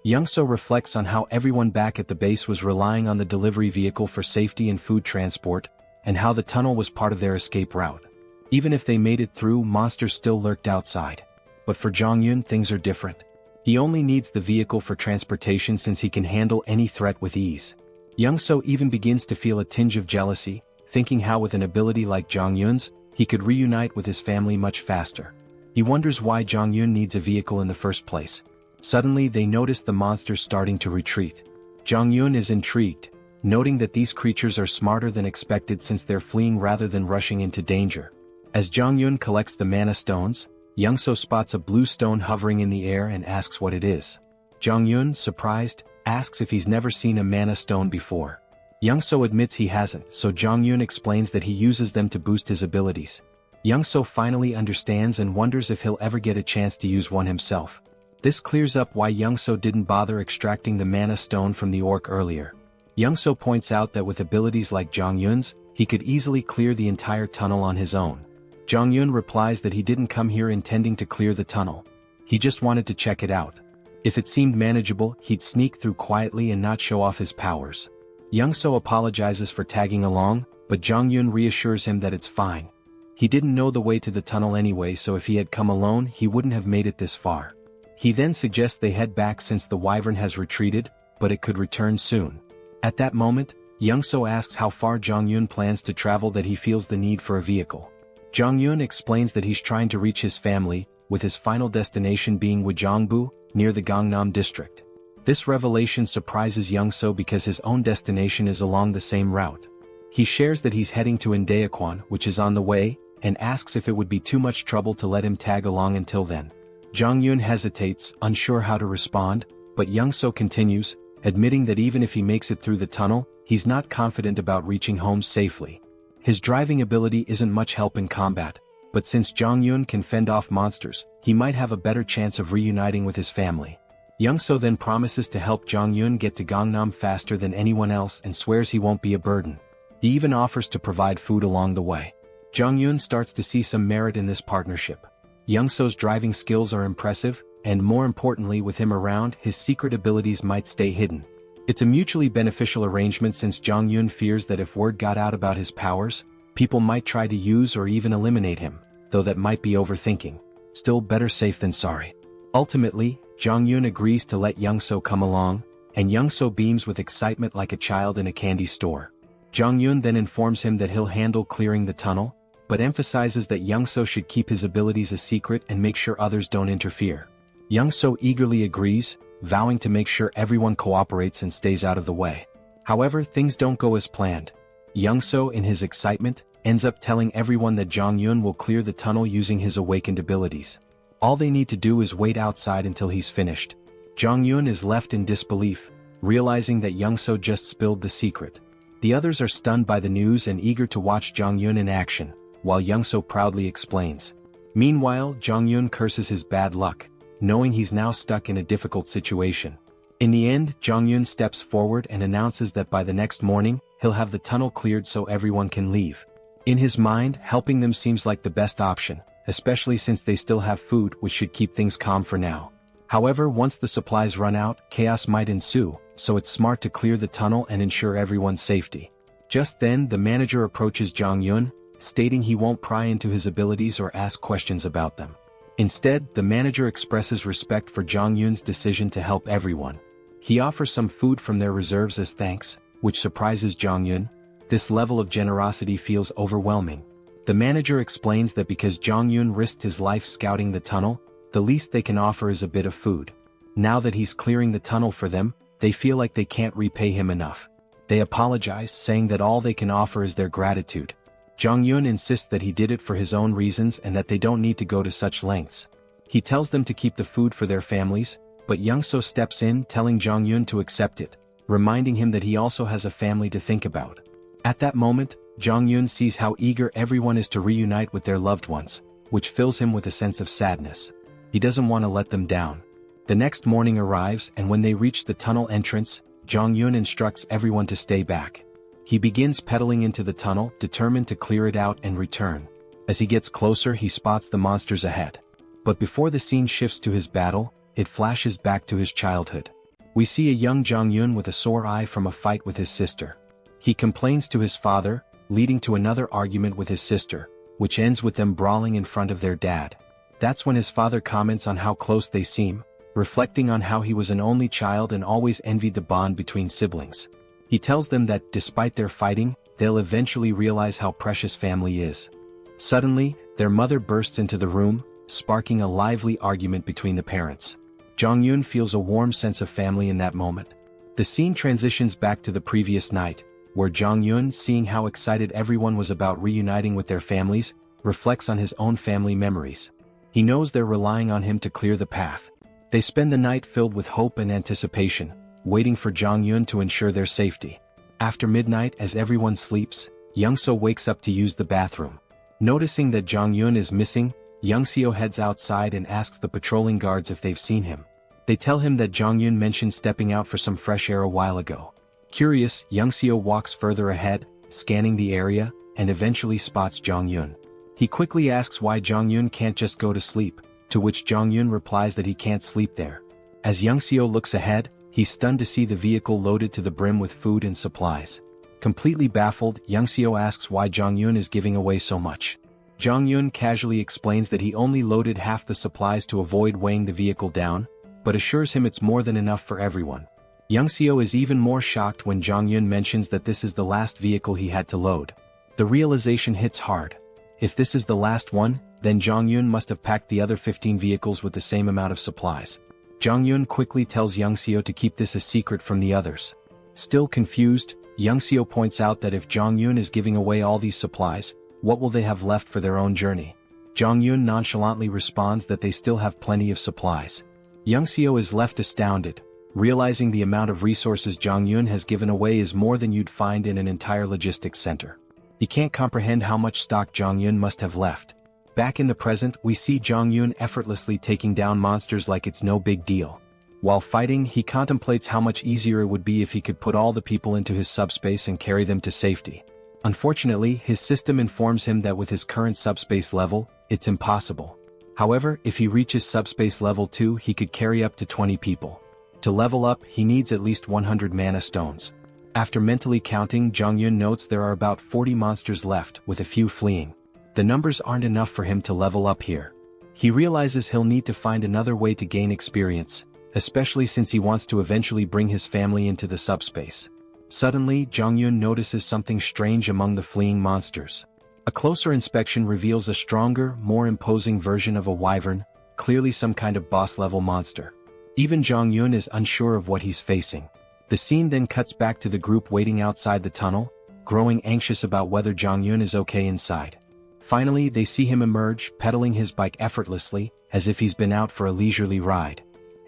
Young-so reflects on how everyone back at the base was relying on the delivery vehicle for safety and food transport, and how the tunnel was part of their escape route. Even if they made it through, monsters still lurked outside. But for Jong-yun, things are different. He only needs the vehicle for transportation since he can handle any threat with ease. Young-so even begins to feel a tinge of jealousy, thinking how with an ability like Jong-yun's, he could reunite with his family much faster. He wonders why Jong-yun needs a vehicle in the first place. Suddenly they notice the monsters starting to retreat. Jong-yun is intrigued, noting that these creatures are smarter than expected since they're fleeing rather than rushing into danger. As Jong-yun collects the mana stones, Young-so spots a blue stone hovering in the air and asks what it is. Jong-yun, surprised, asks if he's never seen a mana stone before. Young-so admits he hasn't, so Jong-yun explains that he uses them to boost his abilities. Young-so finally understands and wonders if he'll ever get a chance to use one himself. This clears up why Young-so didn't bother extracting the mana stone from the orc earlier. Young-so points out that with abilities like Jong-yun's, he could easily clear the entire tunnel on his own. Jong-yun replies that he didn't come here intending to clear the tunnel. He just wanted to check it out. If it seemed manageable, he'd sneak through quietly and not show off his powers. Young-so apologizes for tagging along, but Jong-yun reassures him that it's fine. He didn't know the way to the tunnel anyway, so if he had come alone, he wouldn't have made it this far. He then suggests they head back since the wyvern has retreated, but it could return soon. At that moment, Young-so asks how far Jong-yun plans to travel that he feels the need for a vehicle. Jong-yun explains that he's trying to reach his family, with his final destination being Wajongbu, near the Gangnam district. This revelation surprises Young-so because his own destination is along the same route. He shares that he's heading to Indaekwon, which is on the way, and asks if it would be too much trouble to let him tag along until then. Jong-yun hesitates, unsure how to respond, but Young-so continues, admitting that even if he makes it through the tunnel, he's not confident about reaching home safely. His driving ability isn't much help in combat, but since Jong-yun can fend off monsters, he might have a better chance of reuniting with his family. Young-so then promises to help Jong-yun get to Gangnam faster than anyone else and swears he won't be a burden. He even offers to provide food along the way. Jong-yun starts to see some merit in this partnership. Young-so's driving skills are impressive, and more importantly, with him around, his secret abilities might stay hidden. It's a mutually beneficial arrangement since Jong-yun fears that if word got out about his powers, people might try to use or even eliminate him, though that might be overthinking. Still, better safe than sorry. Ultimately, Jong-yun agrees to let Young-so come along, and Young-so beams with excitement like a child in a candy store. Jong-yun then informs him that he'll handle clearing the tunnel, but emphasizes that Young-so should keep his abilities a secret and make sure others don't interfere. Young-so eagerly agrees, vowing to make sure everyone cooperates and stays out of the way. However, things don't go as planned. Young-so, in his excitement, ends up telling everyone that Jong-yun will clear the tunnel using his awakened abilities. All they need to do is wait outside until he's finished. Jong-yun is left in disbelief, realizing that Young-so just spilled the secret. The others are stunned by the news and eager to watch Jong-yun in action, while Young-so proudly explains. Meanwhile, Jong-yun curses his bad luck, knowing he's now stuck in a difficult situation. In the end, Jong-yun steps forward and announces that by the next morning, he'll have the tunnel cleared so everyone can leave. In his mind, helping them seems like the best option, especially since they still have food, which should keep things calm for now. However, once the supplies run out, chaos might ensue, so it's smart to clear the tunnel and ensure everyone's safety. Just then, the manager approaches Jong-yun, stating he won't pry into his abilities or ask questions about them. Instead, the manager expresses respect for Jong-yun's decision to help everyone. He offers some food from their reserves as thanks, which surprises Jong-yun. This level of generosity feels overwhelming. The manager explains that because Jong-yun risked his life scouting the tunnel, the least they can offer is a bit of food. Now that he's clearing the tunnel for them, they feel like they can't repay him enough. They apologize, saying that all they can offer is their gratitude. Jong-yun insists that he did it for his own reasons and that they don't need to go to such lengths. He tells them to keep the food for their families, but Young-so steps in, telling Jong-yun to accept it, reminding him that he also has a family to think about. At that moment, Jong-yun sees how eager everyone is to reunite with their loved ones, which fills him with a sense of sadness. He doesn't want to let them down. The next morning arrives, and when they reach the tunnel entrance, Jong-yun instructs everyone to stay back. He begins pedaling into the tunnel, determined to clear it out and return. As he gets closer, he spots the monsters ahead. But before the scene shifts to his battle, it flashes back to his childhood. We see a young Jong-yun with a sore eye from a fight with his sister. He complains to his father, leading to another argument with his sister, which ends with them brawling in front of their dad. That's when his father comments on how close they seem, reflecting on how he was an only child and always envied the bond between siblings. He tells them that, despite their fighting, they'll eventually realize how precious family is. Suddenly, their mother bursts into the room, sparking a lively argument between the parents. Jong-yun feels a warm sense of family in that moment. The scene transitions back to the previous night, where Jong-yun, seeing how excited everyone was about reuniting with their families, reflects on his own family memories. He knows they're relying on him to clear the path. They spend the night filled with hope and anticipation, waiting for Jong-yun to ensure their safety. After midnight, as everyone sleeps, Young-so wakes up to use the bathroom. Noticing that Jong-yun is missing, Young-seo heads outside and asks the patrolling guards if they've seen him. They tell him that Jong-yun mentioned stepping out for some fresh air a while ago. Curious, Young-seo walks further ahead, scanning the area, and eventually spots Jong-yun. He quickly asks why Jong-yun can't just go to sleep, to which Jong-yun replies that he can't sleep there. As Young-seo looks ahead, he's stunned to see the vehicle loaded to the brim with food and supplies. Completely baffled, Young-seo asks why Jong-yun is giving away so much. Jong-yun casually explains that he only loaded half the supplies to avoid weighing the vehicle down, but assures him it's more than enough for everyone. Young-seo is even more shocked when Jong-yun mentions that this is the last vehicle he had to load. The realization hits hard. If this is the last one, then Jong-yun must have packed the other 15 vehicles with the same amount of supplies. Jong-yun quickly tells Young-seo to keep this a secret from the others. Still confused, Young-seo points out that if Jong-yun is giving away all these supplies, what will they have left for their own journey? Jong-yun nonchalantly responds that they still have plenty of supplies. Young-seo is left astounded, realizing the amount of resources Jong-yun has given away is more than you'd find in an entire logistics center. He can't comprehend how much stock Jong-yun must have left. Back in the present, we see Jong-yun effortlessly taking down monsters like it's no big deal. While fighting, he contemplates how much easier it would be if he could put all the people into his subspace and carry them to safety. Unfortunately, his system informs him that with his current subspace level, it's impossible. However, if he reaches subspace level 2, he could carry up to 20 people. To level up, he needs at least 100 mana stones. After mentally counting, Jong-yun notes there are about 40 monsters left, with a few fleeing. The numbers aren't enough for him to level up here. He realizes he'll need to find another way to gain experience, especially since he wants to eventually bring his family into the subspace. Suddenly, Jong-yun notices something strange among the fleeing monsters. A closer inspection reveals a stronger, more imposing version of a wyvern, clearly some kind of boss-level monster. Even Jong-yun is unsure of what he's facing. The scene then cuts back to the group waiting outside the tunnel, growing anxious about whether Jong-yun is okay inside. Finally, they see him emerge, pedaling his bike effortlessly, as if he's been out for a leisurely ride.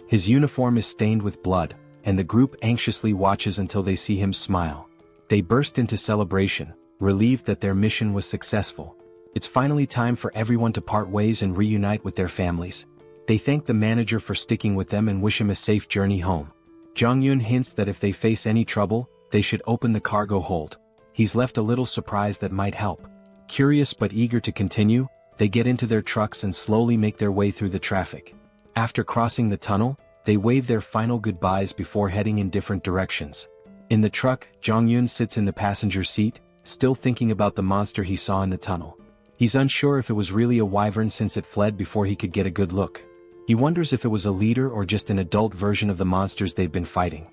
His uniform is stained with blood, and the group anxiously watches until they see him smile. They burst into celebration, relieved that their mission was successful. It's finally time for everyone to part ways and reunite with their families. They thank the manager for sticking with them and wish him a safe journey home. Jong-yun hints that if they face any trouble, they should open the cargo hold. He's left a little surprise that might help. Curious but eager to continue, they get into their trucks and slowly make their way through the traffic. After crossing the tunnel, they wave their final goodbyes before heading in different directions. In the truck, Jong-yun sits in the passenger seat, still thinking about the monster he saw in the tunnel. He's unsure if it was really a wyvern since it fled before he could get a good look. He wonders if it was a leader or just an adult version of the monsters they've been fighting.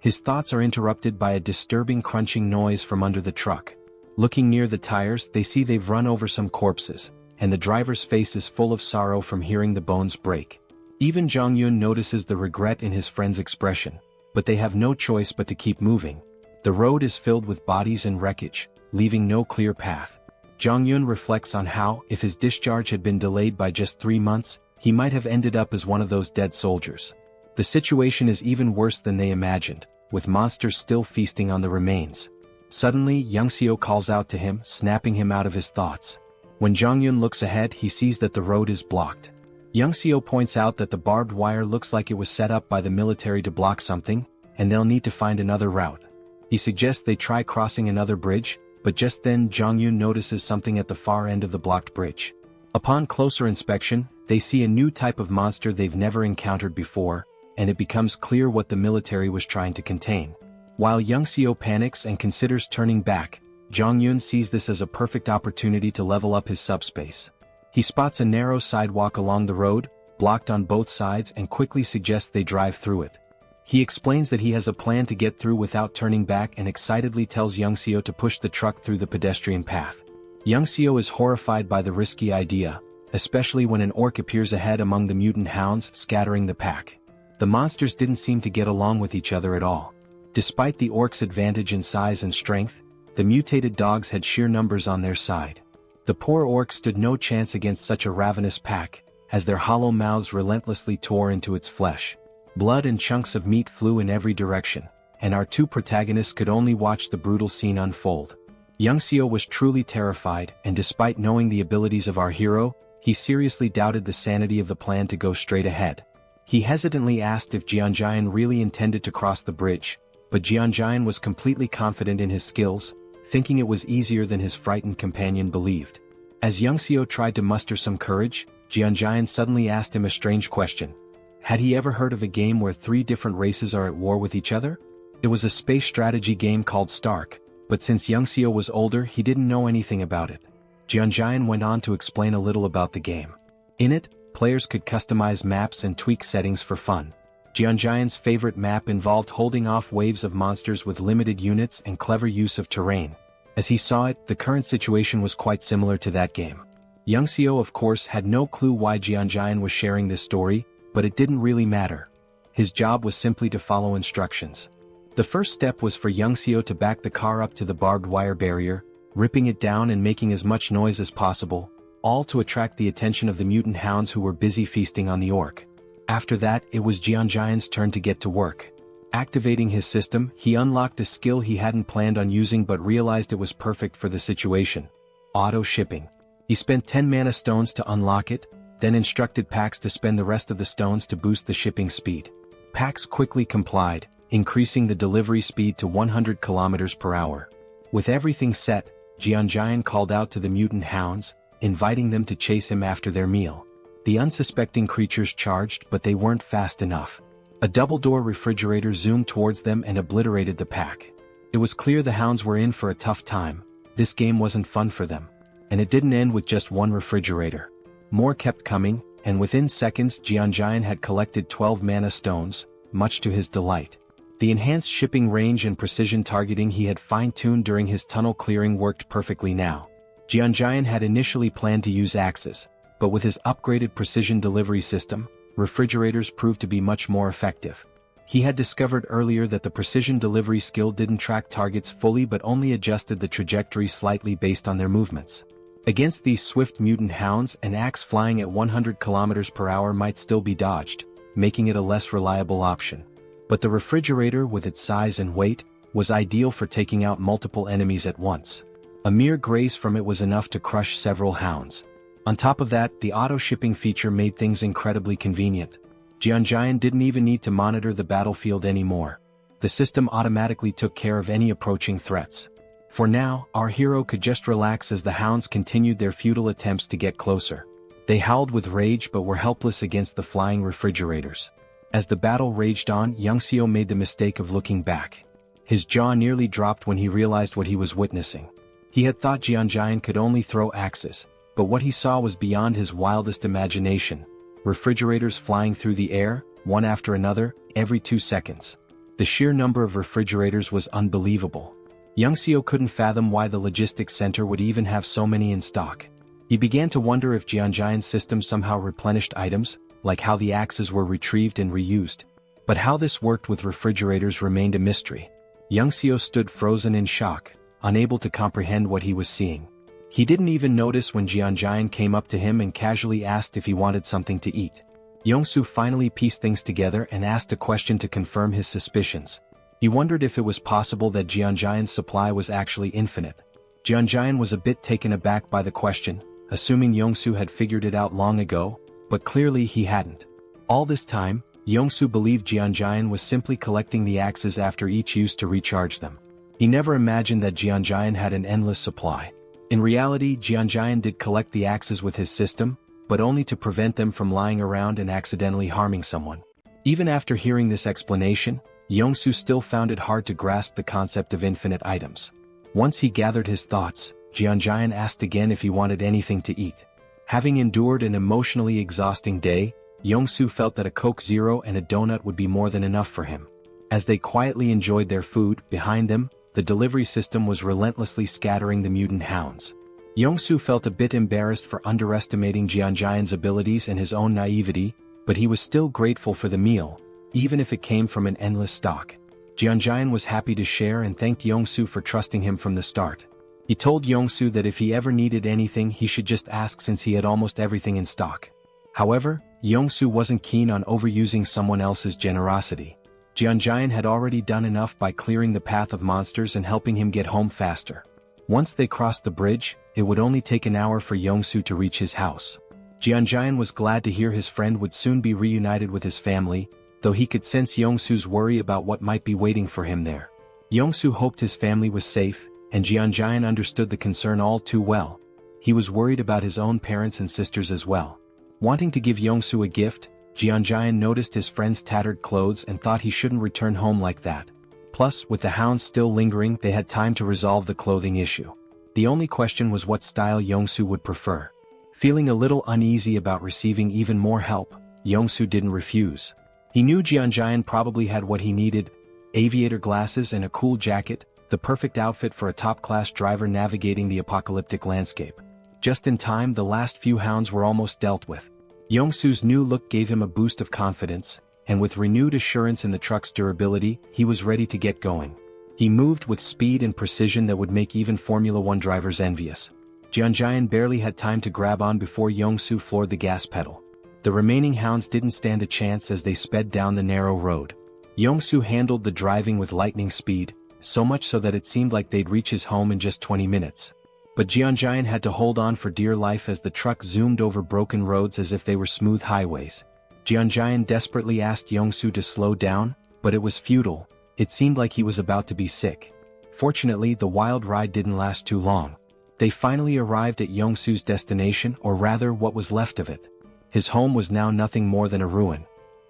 His thoughts are interrupted by a disturbing crunching noise from under the truck. Looking near the tires, they see they've run over some corpses, and the driver's face is full of sorrow from hearing the bones break. Even Jong-yun notices the regret in his friend's expression, but they have no choice but to keep moving. The road is filled with bodies and wreckage, leaving no clear path. Jong-yun reflects on how, if his discharge had been delayed by just 3 months, he might have ended up as one of those dead soldiers. The situation is even worse than they imagined, with monsters still feasting on the remains. Suddenly, Young-seo calls out to him, snapping him out of his thoughts. When Jong-yun looks ahead, he sees that the road is blocked. Young-seo points out that the barbed wire looks like it was set up by the military to block something, and they'll need to find another route. He suggests they try crossing another bridge, but just then Jong-yun notices something at the far end of the blocked bridge. Upon closer inspection, they see a new type of monster they've never encountered before, and it becomes clear what the military was trying to contain. While Young-seo panics and considers turning back, Jong-yun sees this as a perfect opportunity to level up his subspace. He spots a narrow sidewalk along the road, blocked on both sides, and quickly suggests they drive through it. He explains that he has a plan to get through without turning back and excitedly tells Young-seo to push the truck through the pedestrian path. Young-seo is horrified by the risky idea, especially when an orc appears ahead among the mutant hounds, scattering the pack. The monsters didn't seem to get along with each other at all. Despite the orcs' advantage in size and strength, the mutated dogs had sheer numbers on their side. The poor orcs stood no chance against such a ravenous pack, as their hollow mouths relentlessly tore into its flesh. Blood and chunks of meat flew in every direction, and our two protagonists could only watch the brutal scene unfold. Young-seo was truly terrified, and despite knowing the abilities of our hero, he seriously doubted the sanity of the plan to go straight ahead. He hesitantly asked if Jeonjaen really intended to cross the bridge, but Jeonjaen was completely confident in his skills, thinking it was easier than his frightened companion believed. As Young-seo tried to muster some courage, Jeonjaen suddenly asked him a strange question. Had he ever heard of a game where 3 different races are at war with each other? It was a space strategy game called Stark, but since Young-seo was older, he didn't know anything about it. Jeonjaen went on to explain a little about the game. In it, players could customize maps and tweak settings for fun. Jeonjaen's favorite map involved holding off waves of monsters with limited units and clever use of terrain. As he saw it, the current situation was quite similar to that game. Young-seo of course had no clue why Jeonjaen was sharing this story, but it didn't really matter. His job was simply to follow instructions. The first step was for Young-seo to back the car up to the barbed wire barrier, ripping it down and making as much noise as possible, all to attract the attention of the mutant hounds who were busy feasting on the orc. After that, it was Jeonjaen's turn to get to work. Activating his system, he unlocked a skill he hadn't planned on using but realized it was perfect for the situation. Auto shipping. He spent 10 mana stones to unlock it, then instructed Pax to spend the rest of the stones to boost the shipping speed. Pax quickly complied, increasing the delivery speed to 100 km per hour. With everything set, Jeonjaen called out to the mutant hounds, inviting them to chase him after their meal. The unsuspecting creatures charged, but they weren't fast enough. A double-door refrigerator zoomed towards them and obliterated the pack. It was clear the hounds were in for a tough time. This game wasn't fun for them. And it didn't end with just one refrigerator. More kept coming, and within seconds Jeonjaen had collected 12 mana stones, much to his delight. The enhanced shipping range and precision targeting he had fine-tuned during his tunnel clearing worked perfectly now. Jianjian had initially planned to use axes, but with his upgraded precision delivery system, refrigerators proved to be much more effective. He had discovered earlier that the precision delivery skill didn't track targets fully but only adjusted the trajectory slightly based on their movements. Against these swift mutant hounds, an axe flying at 100 km per hour might still be dodged, making it a less reliable option. But the refrigerator, with its size and weight, was ideal for taking out multiple enemies at once. A mere graze from it was enough to crush several hounds. On top of that, the auto-shipping feature made things incredibly convenient. Jianjian didn't even need to monitor the battlefield anymore. The system automatically took care of any approaching threats. For now, our hero could just relax as the hounds continued their futile attempts to get closer. They howled with rage but were helpless against the flying refrigerators. As the battle raged on, Youngseo made the mistake of looking back. His jaw nearly dropped when he realized what he was witnessing. He had thought Jianjian could only throw axes, but what he saw was beyond his wildest imagination. Refrigerators flying through the air, one after another, every 2 seconds. The sheer number of refrigerators was unbelievable. Youngseo couldn't fathom why the logistics center would even have so many in stock. He began to wonder if Jianjian's system somehow replenished items, like how the axes were retrieved and reused. But how this worked with refrigerators remained a mystery. Youngseo stood frozen in shock, unable to comprehend what he was seeing. He didn't even notice when Jianjian came up to him and casually asked if he wanted something to eat. Yongsoo finally pieced things together and asked a question to confirm his suspicions. He wondered if it was possible that Jianjian's supply was actually infinite. Jianjian was a bit taken aback by the question, assuming Yongsoo had figured it out long ago, but clearly he hadn't. All this time, Yongsoo believed Jianjian was simply collecting the axes after each use to recharge them. He never imagined that Jianjian had an endless supply. In reality, Jianjian did collect the axes with his system, but only to prevent them from lying around and accidentally harming someone. Even after hearing this explanation, Yongsoo still found it hard to grasp the concept of infinite items. Once he gathered his thoughts, Jianjian asked again if he wanted anything to eat. Having endured an emotionally exhausting day, Yongsoo felt that a Coke Zero and a donut would be more than enough for him. As they quietly enjoyed their food, behind them, the delivery system was relentlessly scattering the mutant hounds. Yongsoo felt a bit embarrassed for underestimating Jianjian's abilities and his own naivety, but he was still grateful for the meal, even if it came from an endless stock. Jianjian was happy to share and thanked Yongsoo for trusting him from the start. He told Yongsoo that if he ever needed anything he should just ask since he had almost everything in stock. However, Yongsoo wasn't keen on overusing someone else's generosity. Jianjian had already done enough by clearing the path of monsters and helping him get home faster. Once they crossed the bridge, it would only take an hour for Yongsoo to reach his house. Jianjian was glad to hear his friend would soon be reunited with his family, though he could sense Yongsoo's worry about what might be waiting for him there. Yongsoo hoped his family was safe, and Jianjian understood the concern all too well. He was worried about his own parents and sisters as well. Wanting to give Yongsoo a gift, Jianjian noticed his friend's tattered clothes and thought he shouldn't return home like that. Plus, with the hounds still lingering, they had time to resolve the clothing issue. The only question was what style Yongsoo would prefer. Feeling a little uneasy about receiving even more help, Yongsoo didn't refuse. He knew Jianjian probably had what he needed: aviator glasses and a cool jacket, the perfect outfit for a top-class driver navigating the apocalyptic landscape. Just in time, the last few hounds were almost dealt with. Yongsoo's new look gave him a boost of confidence, and with renewed assurance in the truck's durability, he was ready to get going. He moved with speed and precision that would make even Formula One drivers envious. Jianjian barely had time to grab on before Yongsoo floored the gas pedal. The remaining hounds didn't stand a chance as they sped down the narrow road. Yongsoo handled the driving with lightning speed, so much so that it seemed like they'd reach his home in just 20 minutes. But Jianjian had to hold on for dear life as the truck zoomed over broken roads as if they were smooth highways. Jianjian desperately asked Yongsoo to slow down, but it was futile. It seemed like he was about to be sick. Fortunately, the wild ride didn't last too long. They finally arrived at Yongsoo's destination, or rather what was left of it. His home was now nothing more than a ruin.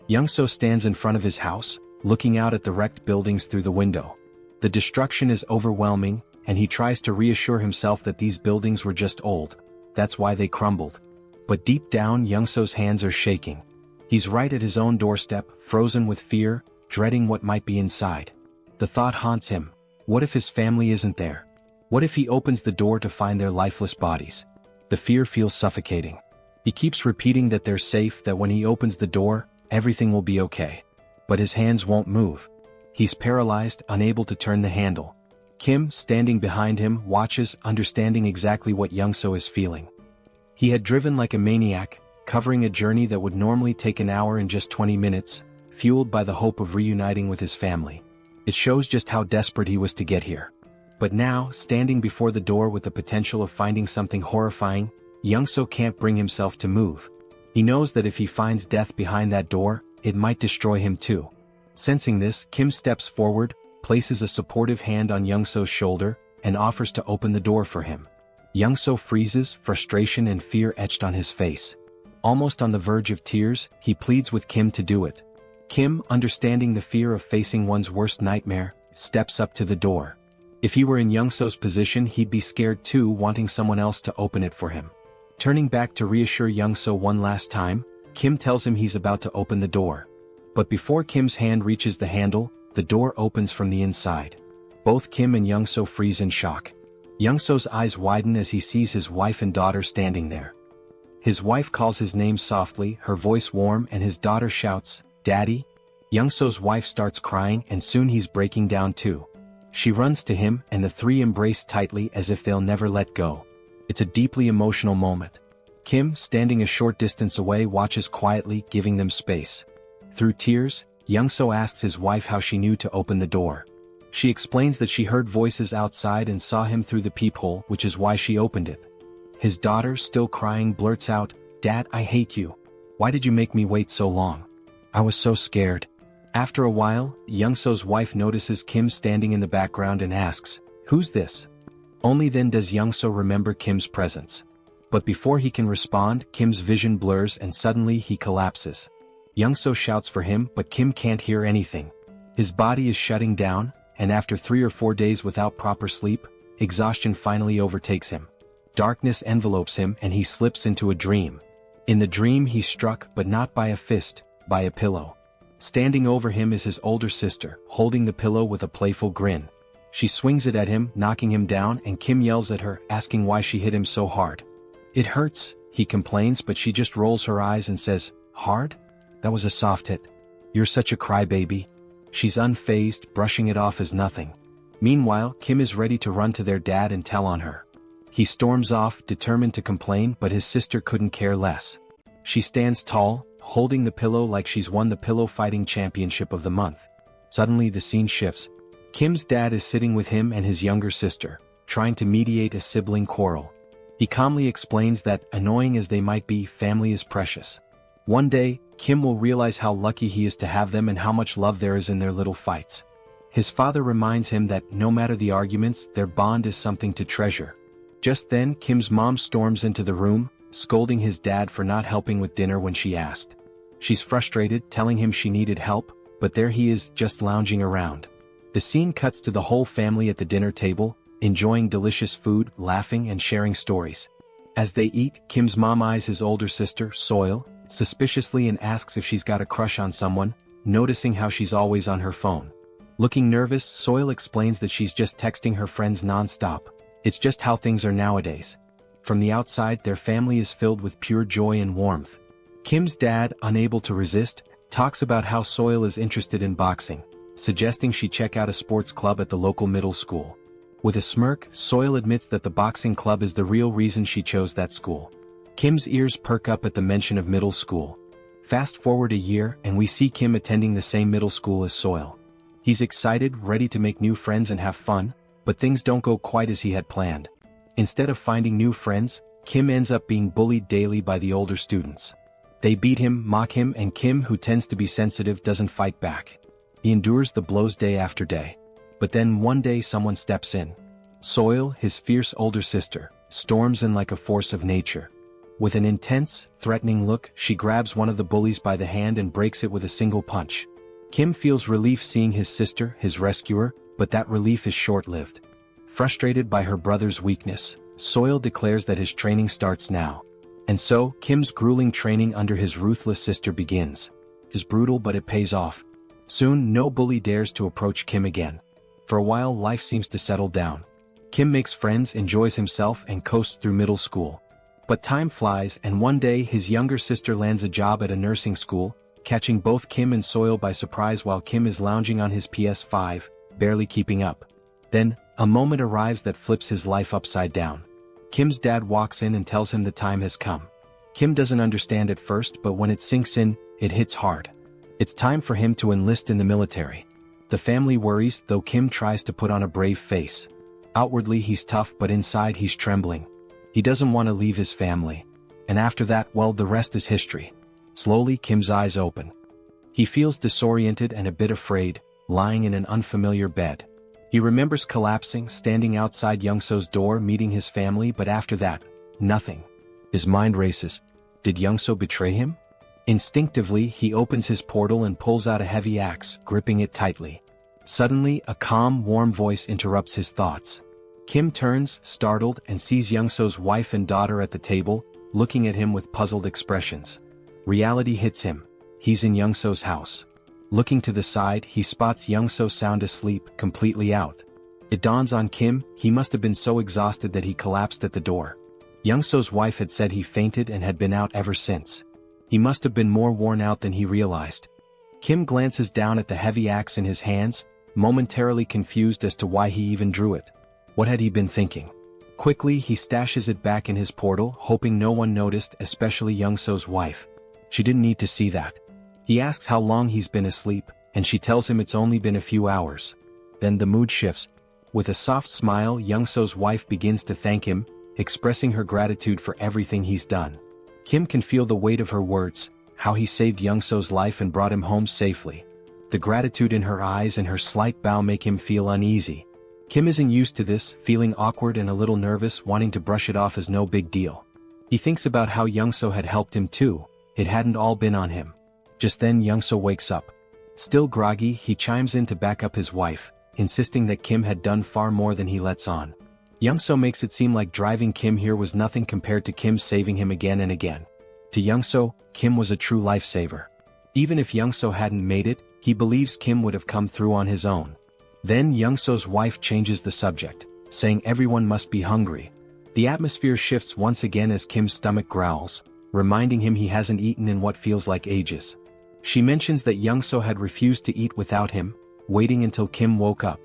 Yongsoo stands in front of his house, looking out at the wrecked buildings through the window. The destruction is overwhelming, and he tries to reassure himself that these buildings were just old. That's why they crumbled. But deep down, Yongsoo's hands are shaking. He's right at his own doorstep, frozen with fear, dreading what might be inside. The thought haunts him: what if his family isn't there? What if he opens the door to find their lifeless bodies? The fear feels suffocating. He keeps repeating that they're safe, that when he opens the door, everything will be okay. But his hands won't move. He's paralyzed, unable to turn the handle. Kim, standing behind him, watches, understanding exactly what Youngso is feeling. He had driven like a maniac, covering a journey that would normally take an hour in just 20 minutes, fueled by the hope of reuniting with his family. It shows just how desperate he was to get here. But now, standing before the door with the potential of finding something horrifying, Youngso can't bring himself to move. He knows that if he finds death behind that door, it might destroy him too. Sensing this, Kim steps forward, places a supportive hand on Youngso's shoulder, and offers to open the door for him. Youngso freezes, frustration and fear etched on his face. Almost on the verge of tears, he pleads with Kim to do it. Kim, understanding the fear of facing one's worst nightmare, steps up to the door. If he were in Youngso's position, he'd be scared too, wanting someone else to open it for him. Turning back to reassure Youngso one last time, Kim tells him he's about to open the door. But before Kim's hand reaches the handle, the door opens from the inside. Both Kim and Youngso freeze in shock. Youngso's eyes widen as he sees his wife and daughter standing there. His wife calls his name softly, her voice warm, and his daughter shouts, "Daddy?" Youngso's wife starts crying, and soon he's breaking down too. She runs to him, and the three embrace tightly as if they'll never let go. It's a deeply emotional moment. Kim, standing a short distance away, watches quietly, giving them space. Through tears, Youngso asks his wife how she knew to open the door. She explains that she heard voices outside and saw him through the peephole, which is why she opened it. His daughter, still crying, blurts out, "Dad, I hate you. Why did you make me wait so long? I was so scared." After a while, Youngso's wife notices Kim standing in the background and asks, "Who's this?" Only then does Youngso remember Kim's presence. But before he can respond, Kim's vision blurs and suddenly he collapses. Youngso shouts for him, but Kim can't hear anything. His body is shutting down, and after 3 or 4 days without proper sleep, exhaustion finally overtakes him. Darkness envelopes him and he slips into a dream. In the dream he's struck, but not by a fist, by a pillow. Standing over him is his older sister, holding the pillow with a playful grin. She swings it at him, knocking him down, and Kim yells at her, asking why she hit him so hard. "It hurts," he complains, but she just rolls her eyes and says, "Hard? That was a soft hit. You're such a crybaby." She's unfazed, brushing it off as nothing. Meanwhile, Kim is ready to run to their dad and tell on her. He storms off, determined to complain, but his sister couldn't care less. She stands tall, holding the pillow like she's won the pillow fighting championship of the month. Suddenly the scene shifts. Kim's dad is sitting with him and his younger sister, trying to mediate a sibling quarrel. He calmly explains that, annoying as they might be, family is precious. One day, Kim will realize how lucky he is to have them and how much love there is in their little fights. His father reminds him that, no matter the arguments, their bond is something to treasure. Just then, Kim's mom storms into the room, scolding his dad for not helping with dinner when she asked. She's frustrated, telling him she needed help, but there he is, just lounging around. The scene cuts to the whole family at the dinner table, enjoying delicious food, laughing and sharing stories. As they eat, Kim's mom eyes his older sister, Soil, suspiciously and asks if she's got a crush on someone, noticing how she's always on her phone. Looking nervous, Soil explains that she's just texting her friends non-stop. It's just how things are nowadays. From the outside, their family is filled with pure joy and warmth. Kim's dad, unable to resist, talks about how Soil is interested in boxing, suggesting she check out a sports club at the local middle school. With a smirk, Soil admits that the boxing club is the real reason she chose that school. Kim's ears perk up at the mention of middle school. Fast forward a year, and we see Kim attending the same middle school as Soil. He's excited, ready to make new friends and have fun, but things don't go quite as he had planned. Instead of finding new friends, Kim ends up being bullied daily by the older students. They beat him, mock him, and Kim, who tends to be sensitive, doesn't fight back. He endures the blows day after day. But then one day someone steps in. Soil, his fierce older sister, storms in like a force of nature. With an intense, threatening look, she grabs one of the bullies by the hand and breaks it with a single punch. Kim feels relief seeing his sister, his rescuer, but that relief is short-lived. Frustrated by her brother's weakness, Soil declares that his training starts now. And so, Kim's grueling training under his ruthless sister begins. It's brutal, but it pays off. Soon, no bully dares to approach Kim again. For a while, life seems to settle down. Kim makes friends, enjoys himself, and coasts through middle school. But time flies, and one day his younger sister lands a job at a nursing school, catching both Kim and Soil by surprise while Kim is lounging on his PS5, barely keeping up. Then, a moment arrives that flips his life upside down. Kim's dad walks in and tells him the time has come. Kim doesn't understand at first, but when it sinks in, it hits hard. It's time for him to enlist in the military. The family worries, though Kim tries to put on a brave face. Outwardly he's tough, but inside he's trembling. He doesn't want to leave his family. And after that, well, the rest is history. Slowly, Kim's eyes open. He feels disoriented and a bit afraid, lying in an unfamiliar bed. He remembers collapsing, standing outside Youngso's door, meeting his family, but after that, nothing. His mind races. Did Youngso betray him? Instinctively, he opens his portal and pulls out a heavy axe, gripping it tightly. Suddenly, a calm, warm voice interrupts his thoughts. Kim turns, startled, and sees Youngso's wife and daughter at the table, looking at him with puzzled expressions. Reality hits him. He's in Youngso's house. Looking to the side, he spots Youngso sound asleep, completely out. It dawns on Kim, he must have been so exhausted that he collapsed at the door. Youngso's wife had said he fainted and had been out ever since. He must have been more worn out than he realized. Kim glances down at the heavy axe in his hands, momentarily confused as to why he even drew it. What had he been thinking? Quickly, he stashes it back in his portal, hoping no one noticed, especially Youngso's wife. She didn't need to see that. He asks how long he's been asleep, and she tells him it's only been a few hours. Then the mood shifts. With a soft smile, Youngso's wife begins to thank him, expressing her gratitude for everything he's done. Kim can feel the weight of her words, how he saved Youngso's life and brought him home safely. The gratitude in her eyes and her slight bow make him feel uneasy. Kim isn't used to this, feeling awkward and a little nervous, wanting to brush it off as no big deal. He thinks about how Youngso had helped him too. It hadn't all been on him. Just then Youngso wakes up. Still groggy, he chimes in to back up his wife, insisting that Kim had done far more than he lets on. Youngso makes it seem like driving Kim here was nothing compared to Kim saving him again and again. To Youngso, Kim was a true lifesaver. Even if Youngso hadn't made it, he believes Kim would have come through on his own. Then Youngso's wife changes the subject, saying everyone must be hungry. The atmosphere shifts once again as Kim's stomach growls, reminding him he hasn't eaten in what feels like ages. She mentions that Youngso had refused to eat without him, waiting until Kim woke up.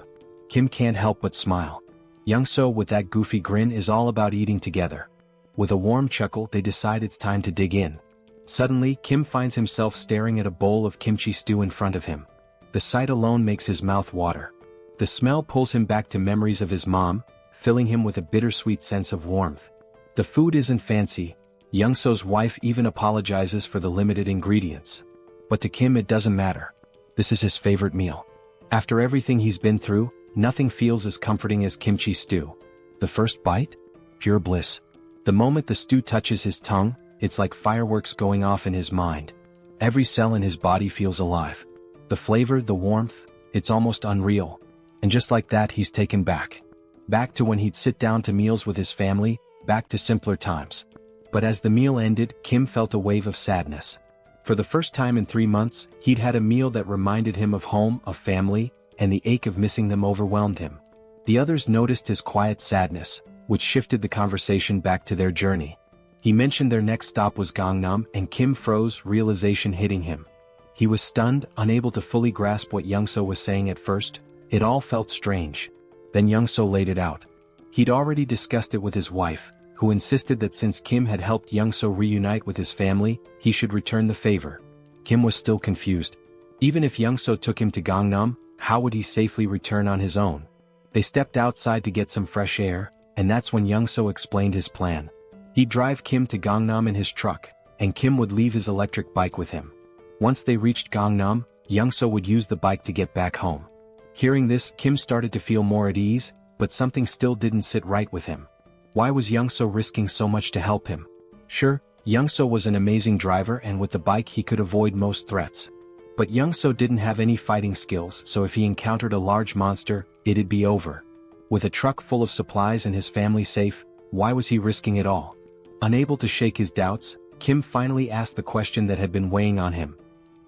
Kim can't help but smile. Youngso, with that goofy grin, is all about eating together. With a warm chuckle, they decide it's time to dig in. Suddenly, Kim finds himself staring at a bowl of kimchi stew in front of him. The sight alone makes his mouth water. The smell pulls him back to memories of his mom, filling him with a bittersweet sense of warmth. The food isn't fancy. Youngso's wife even apologizes for the limited ingredients. But to Kim it doesn't matter. This is his favorite meal. After everything he's been through, nothing feels as comforting as kimchi stew. The first bite? Pure bliss. The moment the stew touches his tongue, it's like fireworks going off in his mind. Every cell in his body feels alive. The flavor, the warmth, it's almost unreal. And just like that, he's taken back. Back to when he'd sit down to meals with his family, back to simpler times. But as the meal ended, Kim felt a wave of sadness. For the first time in 3 months, he'd had a meal that reminded him of home, of family, and the ache of missing them overwhelmed him. The others noticed his quiet sadness, which shifted the conversation back to their journey. He mentioned their next stop was Gangnam, and Kim froze, realization hitting him. He was stunned, unable to fully grasp what Youngso was saying at first. It all felt strange. Then Youngso laid it out. He'd already discussed it with his wife, who insisted that since Kim had helped Youngso reunite with his family, he should return the favor. Kim was still confused. Even if Youngso took him to Gangnam, how would he safely return on his own? They stepped outside to get some fresh air, and that's when Youngso explained his plan. He'd drive Kim to Gangnam in his truck, and Kim would leave his electric bike with him. Once they reached Gangnam, Youngso would use the bike to get back home. Hearing this, Kim started to feel more at ease, but something still didn't sit right with him. Why was Youngso risking so much to help him? Sure, Youngso was an amazing driver, and with the bike he could avoid most threats. But Youngso didn't have any fighting skills, so if he encountered a large monster, it'd be over. With a truck full of supplies and his family safe, why was he risking it all? Unable to shake his doubts, Kim finally asked the question that had been weighing on him.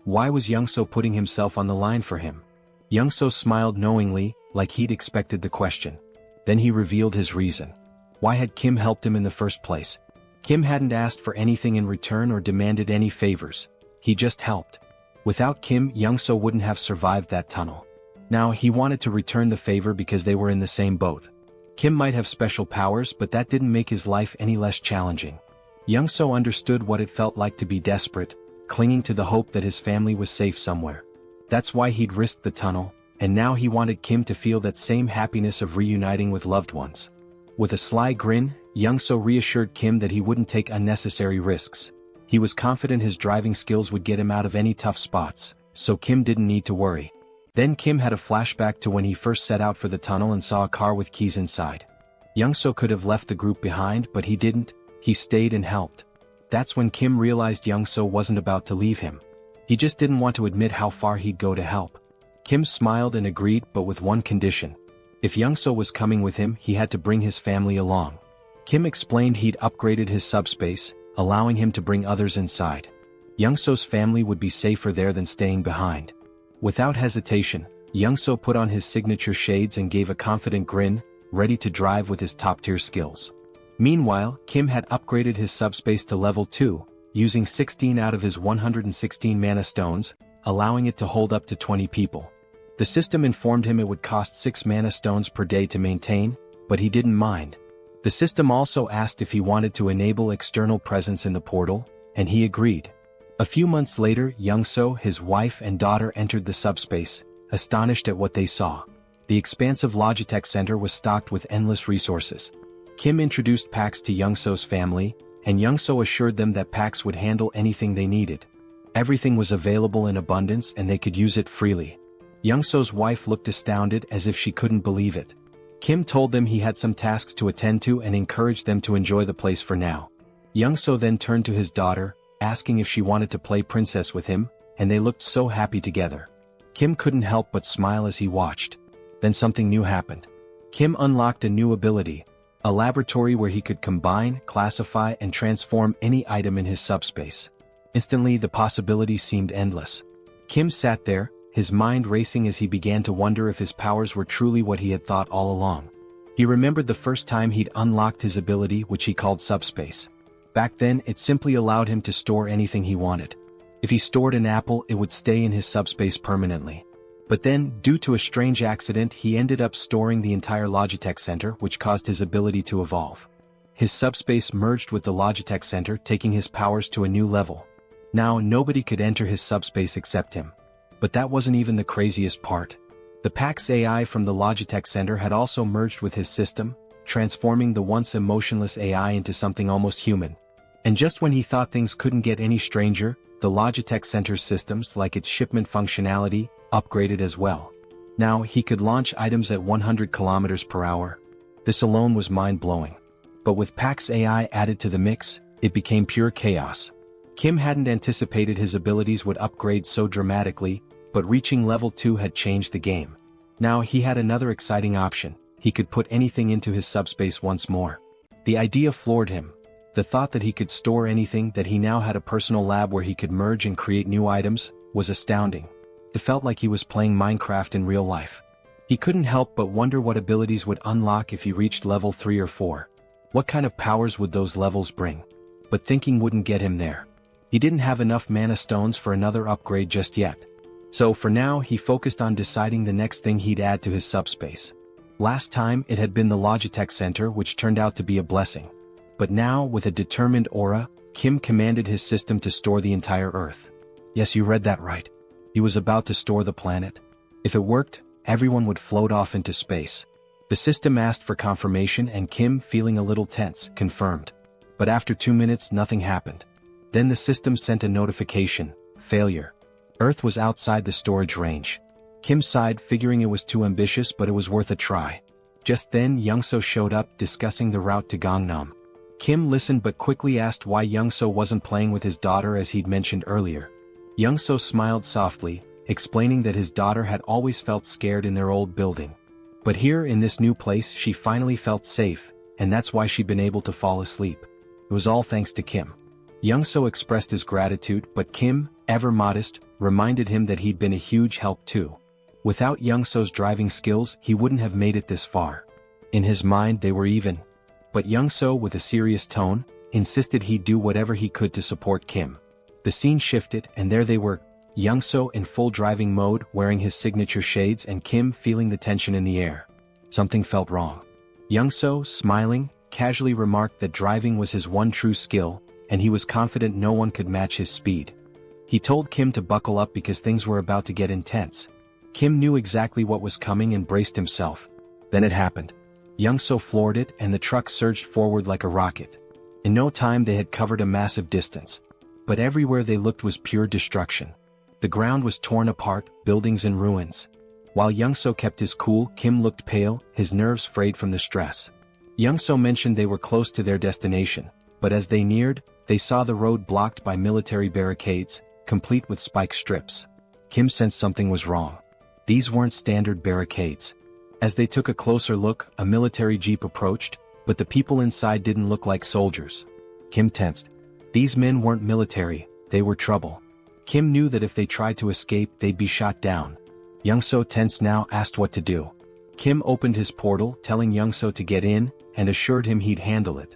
Why was Youngso putting himself on the line for him? Youngso smiled knowingly, like he'd expected the question. Then he revealed his reason. Why had Kim helped him in the first place? Kim hadn't asked for anything in return or demanded any favors. He just helped. Without Kim, Youngso wouldn't have survived that tunnel. Now, he wanted to return the favor because they were in the same boat. Kim might have special powers, but that didn't make his life any less challenging. Youngso understood what it felt like to be desperate, clinging to the hope that his family was safe somewhere. That's why he'd risked the tunnel, and now he wanted Kim to feel that same happiness of reuniting with loved ones. With a sly grin, Youngso reassured Kim that he wouldn't take unnecessary risks. He was confident his driving skills would get him out of any tough spots, so Kim didn't need to worry. Then Kim had a flashback to when he first set out for the tunnel and saw a car with keys inside. Youngso could have left the group behind, but he didn't. He stayed and helped. That's when Kim realized Youngso wasn't about to leave him. He just didn't want to admit how far he'd go to help. Kim smiled and agreed, but with one condition. If Youngso was coming with him, he had to bring his family along. Kim explained he'd upgraded his subspace, allowing him to bring others inside. Youngso's family would be safer there than staying behind. Without hesitation, Youngso put on his signature shades and gave a confident grin, ready to drive with his top-tier skills. Meanwhile, Kim had upgraded his subspace to level 2, using 16 out of his 116 mana stones, allowing it to hold up to 20 people. The system informed him it would cost 6 mana stones per day to maintain, but he didn't mind. The system also asked if he wanted to enable external presence in the portal, and he agreed. A few months later, Youngso, his wife and daughter entered the subspace, astonished at what they saw. The expansive Logitech Center was stocked with endless resources. Kim introduced PAX to Youngso's family, and Youngso assured them that PAX would handle anything they needed. Everything was available in abundance and they could use it freely. Youngso's wife looked astounded as if she couldn't believe it. Kim told them he had some tasks to attend to and encouraged them to enjoy the place for now. Youngso then turned to his daughter, asking if she wanted to play princess with him, and they looked so happy together. Kim couldn't help but smile as he watched. Then something new happened. Kim unlocked a new ability, a laboratory where he could combine, classify, and transform any item in his subspace. Instantly, the possibilities seemed endless. Kim sat there, his mind racing as he began to wonder if his powers were truly what he had thought all along. He remembered the first time he'd unlocked his ability, which he called Subspace. Back then, it simply allowed him to store anything he wanted. If he stored an apple, it would stay in his subspace permanently. But then, due to a strange accident, he ended up storing the entire Logitech Center, which caused his ability to evolve. His subspace merged with the Logitech Center, taking his powers to a new level. Now, nobody could enter his subspace except him. But that wasn't even the craziest part. The PAX AI from the Logitech Center had also merged with his system, transforming the once emotionless AI into something almost human. And just when he thought things couldn't get any stranger, the Logitech Center's systems, like its shipment functionality, upgraded as well. Now, he could launch items at 100 kilometers per hour. This alone was mind-blowing. But with PAX AI added to the mix, it became pure chaos. Kim hadn't anticipated his abilities would upgrade so dramatically, but reaching level 2 had changed the game. Now he had another exciting option. He could put anything into his subspace once more. The idea floored him. The thought that he could store anything, that he now had a personal lab where he could merge and create new items, was astounding. It felt like he was playing Minecraft in real life. He couldn't help but wonder what abilities would unlock if he reached level 3 or 4. What kind of powers would those levels bring? But thinking wouldn't get him there. He didn't have enough mana stones for another upgrade just yet. So for now, he focused on deciding the next thing he'd add to his subspace. Last time, it had been the Logitech Center, which turned out to be a blessing. But now, with a determined aura, Kim commanded his system to store the entire Earth. Yes, you read that right. He was about to store the planet. If it worked, everyone would float off into space. The system asked for confirmation and Kim, feeling a little tense, confirmed. But after 2 minutes, nothing happened. Then the system sent a notification: failure. Earth was outside the storage range. Kim sighed, figuring it was too ambitious, but it was worth a try. Just then, Youngso showed up, discussing the route to Gangnam. Kim listened but quickly asked why Youngso wasn't playing with his daughter as he'd mentioned earlier. Youngso smiled softly, explaining that his daughter had always felt scared in their old building. But here in this new place she finally felt safe, and that's why she'd been able to fall asleep. It was all thanks to Kim. Youngso expressed his gratitude, but Kim, ever modest, reminded him that he'd been a huge help too. Without Youngso's driving skills, he wouldn't have made it this far. In his mind they were even. But Young-so, with a serious tone, insisted he'd do whatever he could to support Kim. The scene shifted, and there they were, Young-so in full driving mode wearing his signature shades and Kim feeling the tension in the air. Something felt wrong. Young-so, smiling, casually remarked that driving was his one true skill, and he was confident no one could match his speed. He told Kim to buckle up because things were about to get intense. Kim knew exactly what was coming and braced himself. Then it happened. Young-so floored it and the truck surged forward like a rocket. In no time they had covered a massive distance. But everywhere they looked was pure destruction. The ground was torn apart, buildings in ruins. While Young-so kept his cool, Kim looked pale, his nerves frayed from the stress. Young-so mentioned they were close to their destination, but as they neared, they saw the road blocked by military barricades, complete with spike strips. Kim sensed something was wrong. These weren't standard barricades. As they took a closer look, a military jeep approached, but the people inside didn't look like soldiers. Kim tensed. These men weren't military, they were trouble. Kim knew that if they tried to escape they'd be shot down. Young-so, tense now, asked what to do. Kim opened his portal, telling Young-so to get in, and assured him he'd handle it.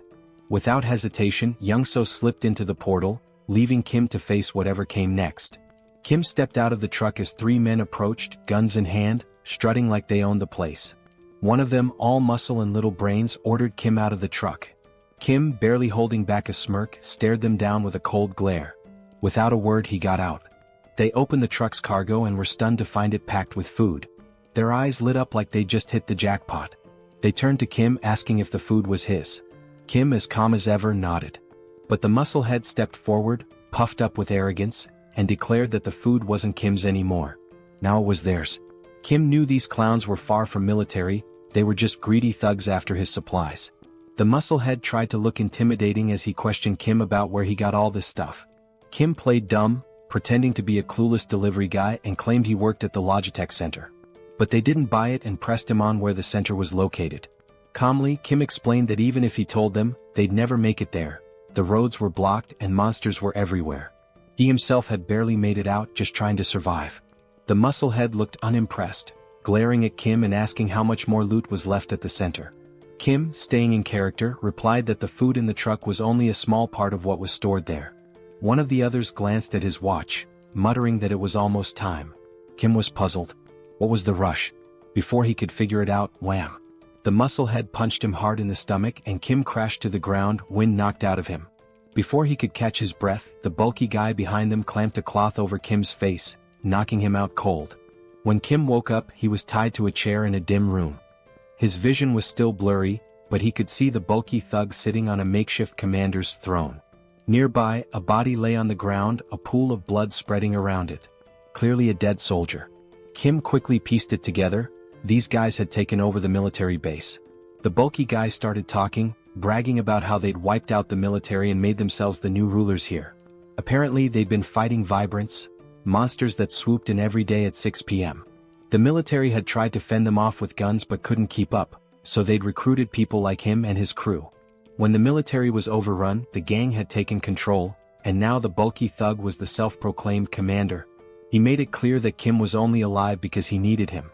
Without hesitation, Young-so slipped into the portal, leaving Kim to face whatever came next. Kim stepped out of the truck as three men approached, guns in hand, strutting like they owned the place. One of them, all muscle and little brains, ordered Kim out of the truck. Kim, barely holding back a smirk, stared them down with a cold glare. Without a word he got out. They opened the truck's cargo and were stunned to find it packed with food. Their eyes lit up like they'd just hit the jackpot. They turned to Kim asking if the food was his. Kim, as calm as ever, nodded. But the musclehead stepped forward, puffed up with arrogance, and declared that the food wasn't Kim's anymore. Now it was theirs. Kim knew these clowns were far from military, they were just greedy thugs after his supplies. The musclehead tried to look intimidating as he questioned Kim about where he got all this stuff. Kim played dumb, pretending to be a clueless delivery guy and claimed he worked at the Logitech Center. But they didn't buy it and pressed him on where the center was located. Calmly, Kim explained that even if he told them, they'd never make it there. The roads were blocked and monsters were everywhere. He himself had barely made it out, just trying to survive. The musclehead looked unimpressed, glaring at Kim and asking how much more loot was left at the center. Kim, staying in character, replied that the food in the truck was only a small part of what was stored there. One of the others glanced at his watch, muttering that it was almost time. Kim was puzzled. What was the rush? Before he could figure it out, wham! The musclehead punched him hard in the stomach and Kim crashed to the ground, wind knocked out of him. Before he could catch his breath, the bulky guy behind them clamped a cloth over Kim's face, knocking him out cold. When Kim woke up, he was tied to a chair in a dim room. His vision was still blurry, but he could see the bulky thug sitting on a makeshift commander's throne. Nearby, a body lay on the ground, a pool of blood spreading around it. Clearly a dead soldier. Kim quickly pieced it together. These guys had taken over the military base. The bulky guy started talking, bragging about how they'd wiped out the military and made themselves the new rulers here. Apparently they'd been fighting Vibrants, monsters that swooped in every day at 6 p.m. The military had tried to fend them off with guns but couldn't keep up, so they'd recruited people like him and his crew. When the military was overrun, the gang had taken control, and now the bulky thug was the self-proclaimed commander. He made it clear that Kim was only alive because he needed him.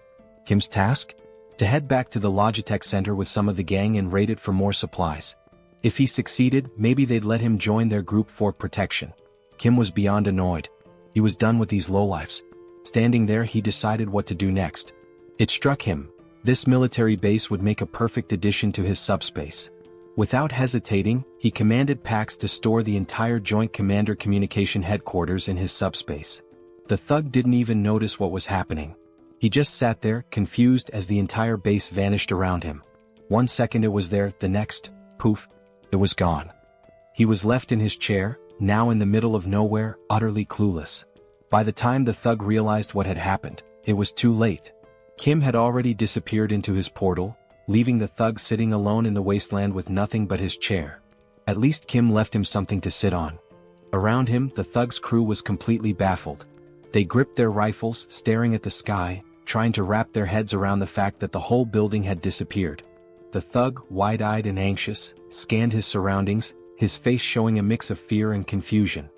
Kim's task? To head back to the Logitech Center with some of the gang and raid it for more supplies. If he succeeded, maybe they'd let him join their group for protection. Kim was beyond annoyed. He was done with these lowlifes. Standing there, he decided what to do next. It struck him. This military base would make a perfect addition to his subspace. Without hesitating, he commanded Pax to store the entire Joint Commander Communication Headquarters in his subspace. The thug didn't even notice what was happening. He just sat there, confused as the entire base vanished around him. 1 second it was there, the next, poof, it was gone. He was left in his chair, now in the middle of nowhere, utterly clueless. By the time the thug realized what had happened, it was too late. Kim had already disappeared into his portal, leaving the thug sitting alone in the wasteland with nothing but his chair. At least Kim left him something to sit on. Around him, the thug's crew was completely baffled. They gripped their rifles, staring at the sky, trying to wrap their heads around the fact that the whole building had disappeared. The thug, wide-eyed and anxious, scanned his surroundings, his face showing a mix of fear and confusion.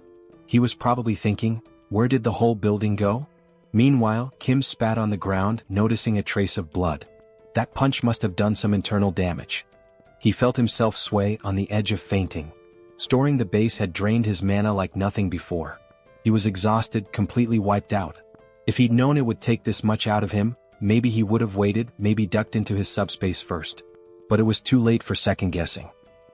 He was probably thinking, where did the whole building go? Meanwhile, Kim spat on the ground, noticing a trace of blood. That punch must have done some internal damage. He felt himself sway on the edge of fainting. Storing the base had drained his mana like nothing before. He was exhausted, completely wiped out. If he'd known it would take this much out of him, maybe he would have waited, maybe ducked into his subspace first. But it was too late for second-guessing.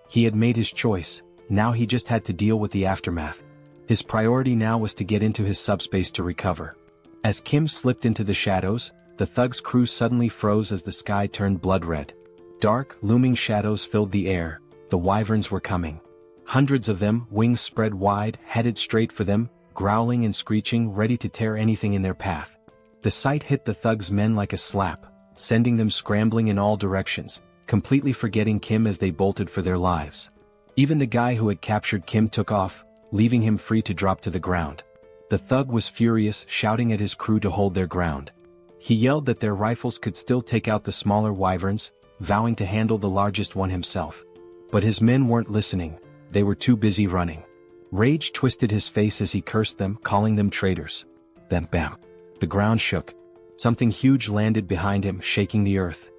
He had made his choice, now he just had to deal with the aftermath. His priority now was to get into his subspace to recover. As Kim slipped into the shadows, the thug's crew suddenly froze as the sky turned blood-red. Dark, looming shadows filled the air. The wyverns were coming. Hundreds of them, wings spread wide, headed straight for them, growling and screeching, ready to tear anything in their path. The sight hit the thug's men like a slap, sending them scrambling in all directions, completely forgetting Kim as they bolted for their lives. Even the guy who had captured Kim took off, leaving him free to drop to the ground. The thug was furious, shouting at his crew to hold their ground. He yelled that their rifles could still take out the smaller wyverns, vowing to handle the largest one himself. But his men weren't listening, they were too busy running. Rage twisted his face as he cursed them, calling them traitors. Then bam! The ground shook. Something huge landed behind him, shaking the earth.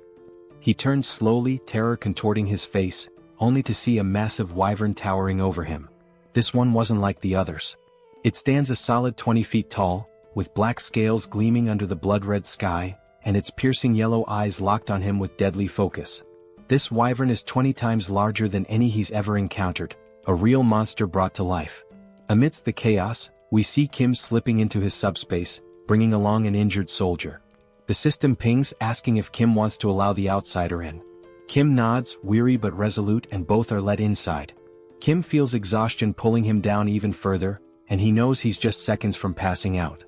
He turned slowly, terror contorting his face, only to see a massive wyvern towering over him. This one wasn't like the others. It stands a solid 20 feet tall, with black scales gleaming under the blood-red sky, and its piercing yellow eyes locked on him with deadly focus. This wyvern is 20 times larger than any he's ever encountered, a real monster brought to life. Amidst the chaos, we see Kim slipping into his subspace, bringing along an injured soldier. The system pings asking if Kim wants to allow the outsider in. Kim nods, weary but resolute, and both are let inside. Kim feels exhaustion pulling him down even further, and he knows he's just seconds from passing out.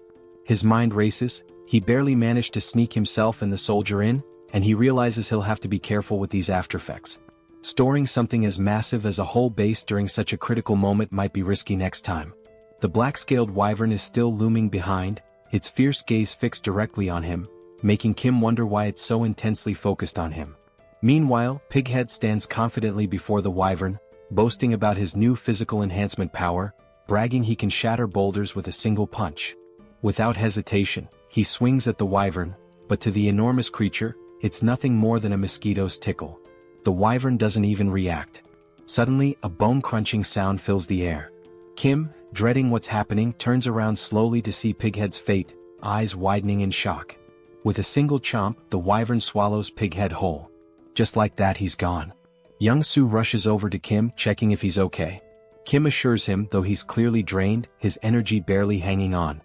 His mind races, he barely managed to sneak himself and the soldier in, and he realizes he'll have to be careful with these aftereffects. Storing something as massive as a whole base during such a critical moment might be risky next time. The black-scaled wyvern is still looming behind, its fierce gaze fixed directly on him, making Kim wonder why it's so intensely focused on him. Meanwhile, Pighead stands confidently before the wyvern, boasting about his new physical enhancement power, bragging he can shatter boulders with a single punch. Without hesitation, he swings at the wyvern, but to the enormous creature, it's nothing more than a mosquito's tickle. The wyvern doesn't even react. Suddenly, a bone-crunching sound fills the air. Kim, dreading what's happening, turns around slowly to see Pighead's fate, eyes widening in shock. With a single chomp, the wyvern swallows Pighead whole. Just like that, he's gone. Young-soo rushes over to Kim, checking if he's okay. Kim assures him, though he's clearly drained, his energy barely hanging on.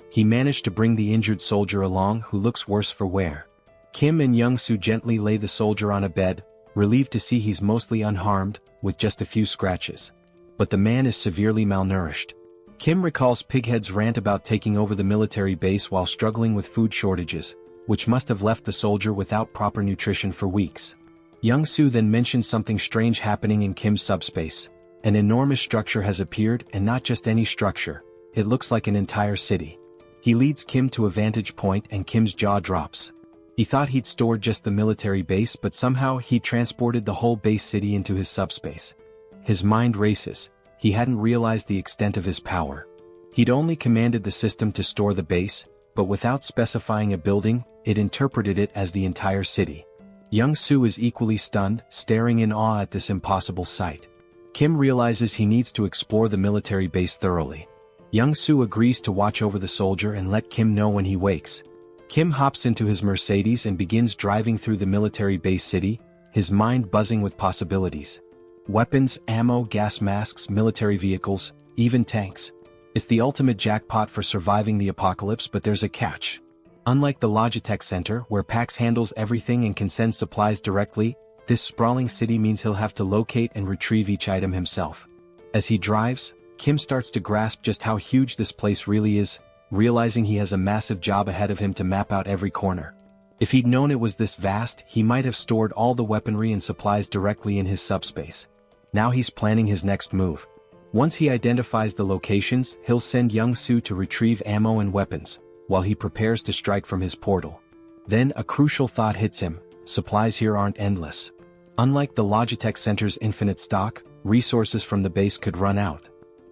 He managed to bring the injured soldier along, who looks worse for wear. Kim and Young-soo gently lay the soldier on a bed, relieved to see he's mostly unharmed, with just a few scratches. But the man is severely malnourished. Kim recalls Pighead's rant about taking over the military base while struggling with food shortages, which must have left the soldier without proper nutrition for weeks. Young-soo then mentions something strange happening in Kim's subspace. An enormous structure has appeared, and not just any structure, it looks like an entire city. He leads Kim to a vantage point and Kim's jaw drops. He thought he'd stored just the military base, but somehow he transported the whole base city into his subspace. His mind races, he hadn't realized the extent of his power. He'd only commanded the system to store the base, but without specifying a building, it interpreted it as the entire city. Young-soo is equally stunned, staring in awe at this impossible sight. Kim realizes he needs to explore the military base thoroughly. Young-soo agrees to watch over the soldier and let Kim know when he wakes. Kim hops into his Mercedes and begins driving through the military base city, his mind buzzing with possibilities. Weapons, ammo, gas masks, military vehicles, even tanks. It's the ultimate jackpot for surviving the apocalypse, but there's a catch. Unlike the Logitech Center, where PAX handles everything and can send supplies directly, this sprawling city means he'll have to locate and retrieve each item himself. As he drives, Kim starts to grasp just how huge this place really is, realizing he has a massive job ahead of him to map out every corner. If he'd known it was this vast, he might have stored all the weaponry and supplies directly in his subspace. Now he's planning his next move. Once he identifies the locations, he'll send Young-soo to retrieve ammo and weapons, while he prepares to strike from his portal. Then a crucial thought hits him: supplies here aren't endless. Unlike the Logitech Center's infinite stock, resources from the base could run out.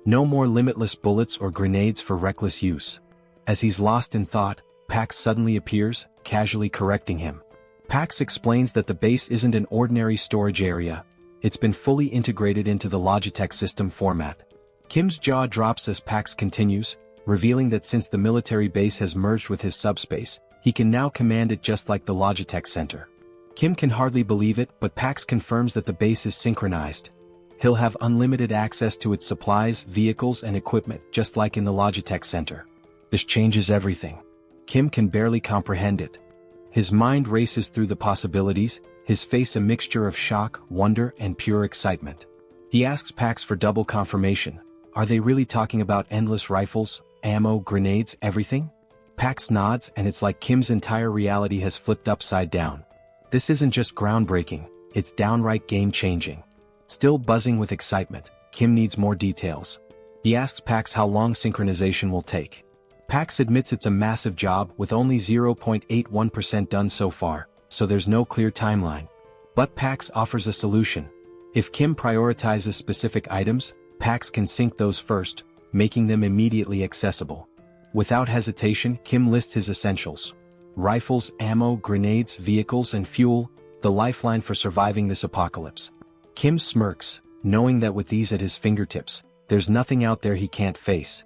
No more limitless bullets or grenades for reckless use. As he's lost in thought, Pax suddenly appears, casually correcting him. Pax explains that the base isn't an ordinary storage area. It's been fully integrated into the Logitech system format. Kim's jaw drops as Pax continues, revealing that since the military base has merged with his subspace, he can now command it just like the Logitech center. Kim can hardly believe it, but Pax confirms that the base is synchronized. He'll have unlimited access to its supplies, vehicles, and equipment, just like in the Logitech center. This changes everything. Kim can barely comprehend it. His mind races through the possibilities, his face a mixture of shock, wonder, and pure excitement. He asks Pax for double confirmation. Are they really talking about endless rifles, ammo, grenades, everything? Pax nods, and it's like Kim's entire reality has flipped upside down. This isn't just groundbreaking, it's downright game-changing. Still buzzing with excitement, Kim needs more details. He asks Pax how long synchronization will take. Pax admits it's a massive job with only 0.81% done so far, so there's no clear timeline. But Pax offers a solution. If Kim prioritizes specific items, Pax can sync those first, making them immediately accessible. Without hesitation, Kim lists his essentials. Rifles, ammo, grenades, vehicles, and fuel, the lifeline for surviving this apocalypse. Kim smirks, knowing that with these at his fingertips, there's nothing out there he can't face.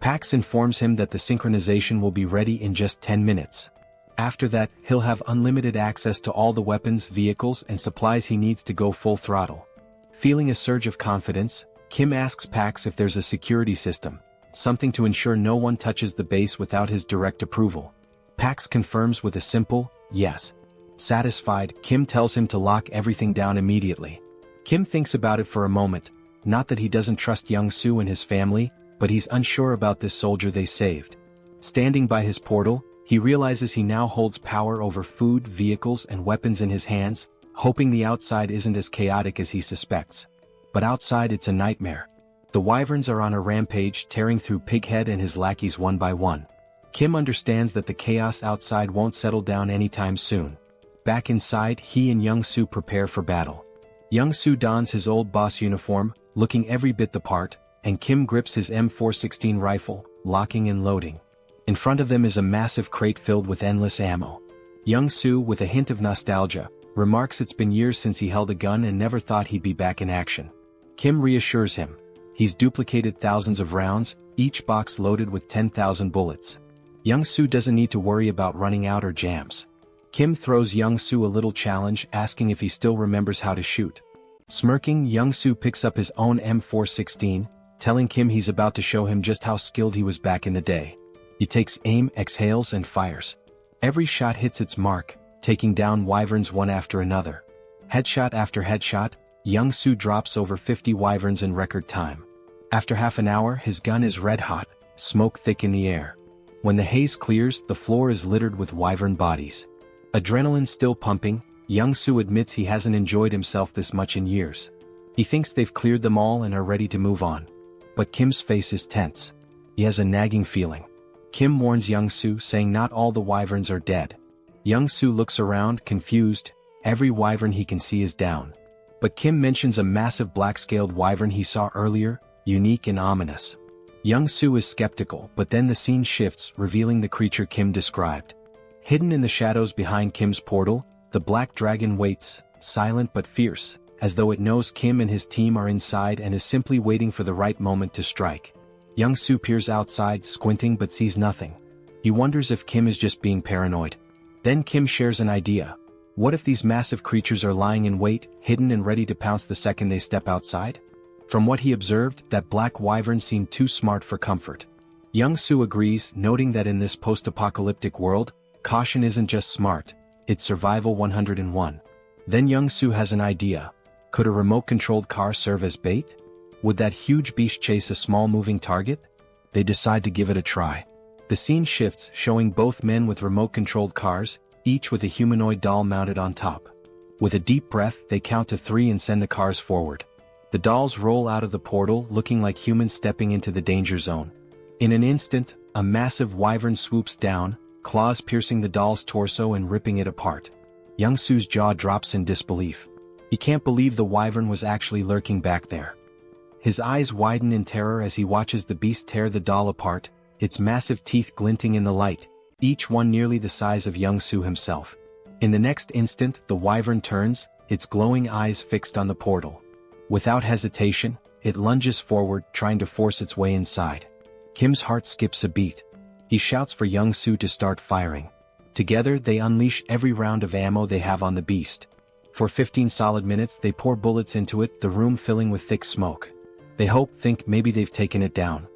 Pax informs him that the synchronization will be ready in just 10 minutes. After that, he'll have unlimited access to all the weapons, vehicles, and supplies he needs to go full throttle. Feeling a surge of confidence, Kim asks Pax if there's a security system, something to ensure no one touches the base without his direct approval. Pax confirms with a simple, yes. Satisfied, Kim tells him to lock everything down immediately. Kim thinks about it for a moment, not that he doesn't trust Young-soo and his family, but he's unsure about this soldier they saved. Standing by his portal, he realizes he now holds power over food, vehicles, and weapons in his hands, hoping the outside isn't as chaotic as he suspects. But outside it's a nightmare. The wyverns are on a rampage, tearing through Pighead and his lackeys one by one. Kim understands that the chaos outside won't settle down anytime soon. Back inside, he and Young-soo prepare for battle. Young-soo dons his old boss uniform, looking every bit the part, and Kim grips his M416 rifle, locking and loading. In front of them is a massive crate filled with endless ammo. Young-soo, with a hint of nostalgia, remarks it's been years since he held a gun and never thought he'd be back in action. Kim reassures him. He's duplicated thousands of rounds, each box loaded with 10,000 bullets. Young-soo doesn't need to worry about running out or jams. Kim throws Young-soo a little challenge, asking if he still remembers how to shoot. Smirking, Young-soo picks up his own M416, telling Kim he's about to show him just how skilled he was back in the day. He takes aim, exhales, and fires. Every shot hits its mark, taking down wyverns one after another. Headshot after headshot, Young-soo drops over 50 wyverns in record time. After half an hour, his gun is red hot, smoke thick in the air. When the haze clears, the floor is littered with wyvern bodies. Adrenaline still pumping, Young-soo admits he hasn't enjoyed himself this much in years. He thinks they've cleared them all and are ready to move on. But Kim's face is tense. He has a nagging feeling. Kim warns Young-soo, saying not all the wyverns are dead. Young-soo looks around, confused. Every wyvern he can see is down. But Kim mentions a massive black-scaled wyvern he saw earlier, unique and ominous. Young-soo is skeptical, but then the scene shifts, revealing the creature Kim described. Hidden in the shadows behind Kim's portal, the black dragon waits, silent but fierce, as though it knows Kim and his team are inside and is simply waiting for the right moment to strike. Young-soo peers outside, squinting but sees nothing. He wonders if Kim is just being paranoid. Then Kim shares an idea. What if these massive creatures are lying in wait, hidden and ready to pounce the second they step outside? From what he observed, that black wyvern seemed too smart for comfort. Young-soo agrees, noting that in this post-apocalyptic world, caution isn't just smart, it's survival 101. Then Young-soo has an idea. Could a remote-controlled car serve as bait? Would that huge beast chase a small moving target? They decide to give it a try. The scene shifts, showing both men with remote-controlled cars, each with a humanoid doll mounted on top. With a deep breath, they count to 3 and send the cars forward. The dolls roll out of the portal, looking like humans stepping into the danger zone. In an instant, a massive wyvern swoops down, claws piercing the doll's torso and ripping it apart. Young-soo's jaw drops in disbelief. He can't believe the wyvern was actually lurking back there. His eyes widen in terror as he watches the beast tear the doll apart, its massive teeth glinting in the light, each one nearly the size of Young-soo himself. In the next instant, the wyvern turns, its glowing eyes fixed on the portal. Without hesitation, it lunges forward, trying to force its way inside. Kim's heart skips a beat. He shouts for Young-soo to start firing. Together, they unleash every round of ammo they have on the beast. For 15 solid minutes, they pour bullets into it, the room filling with thick smoke. They think maybe they've taken it down.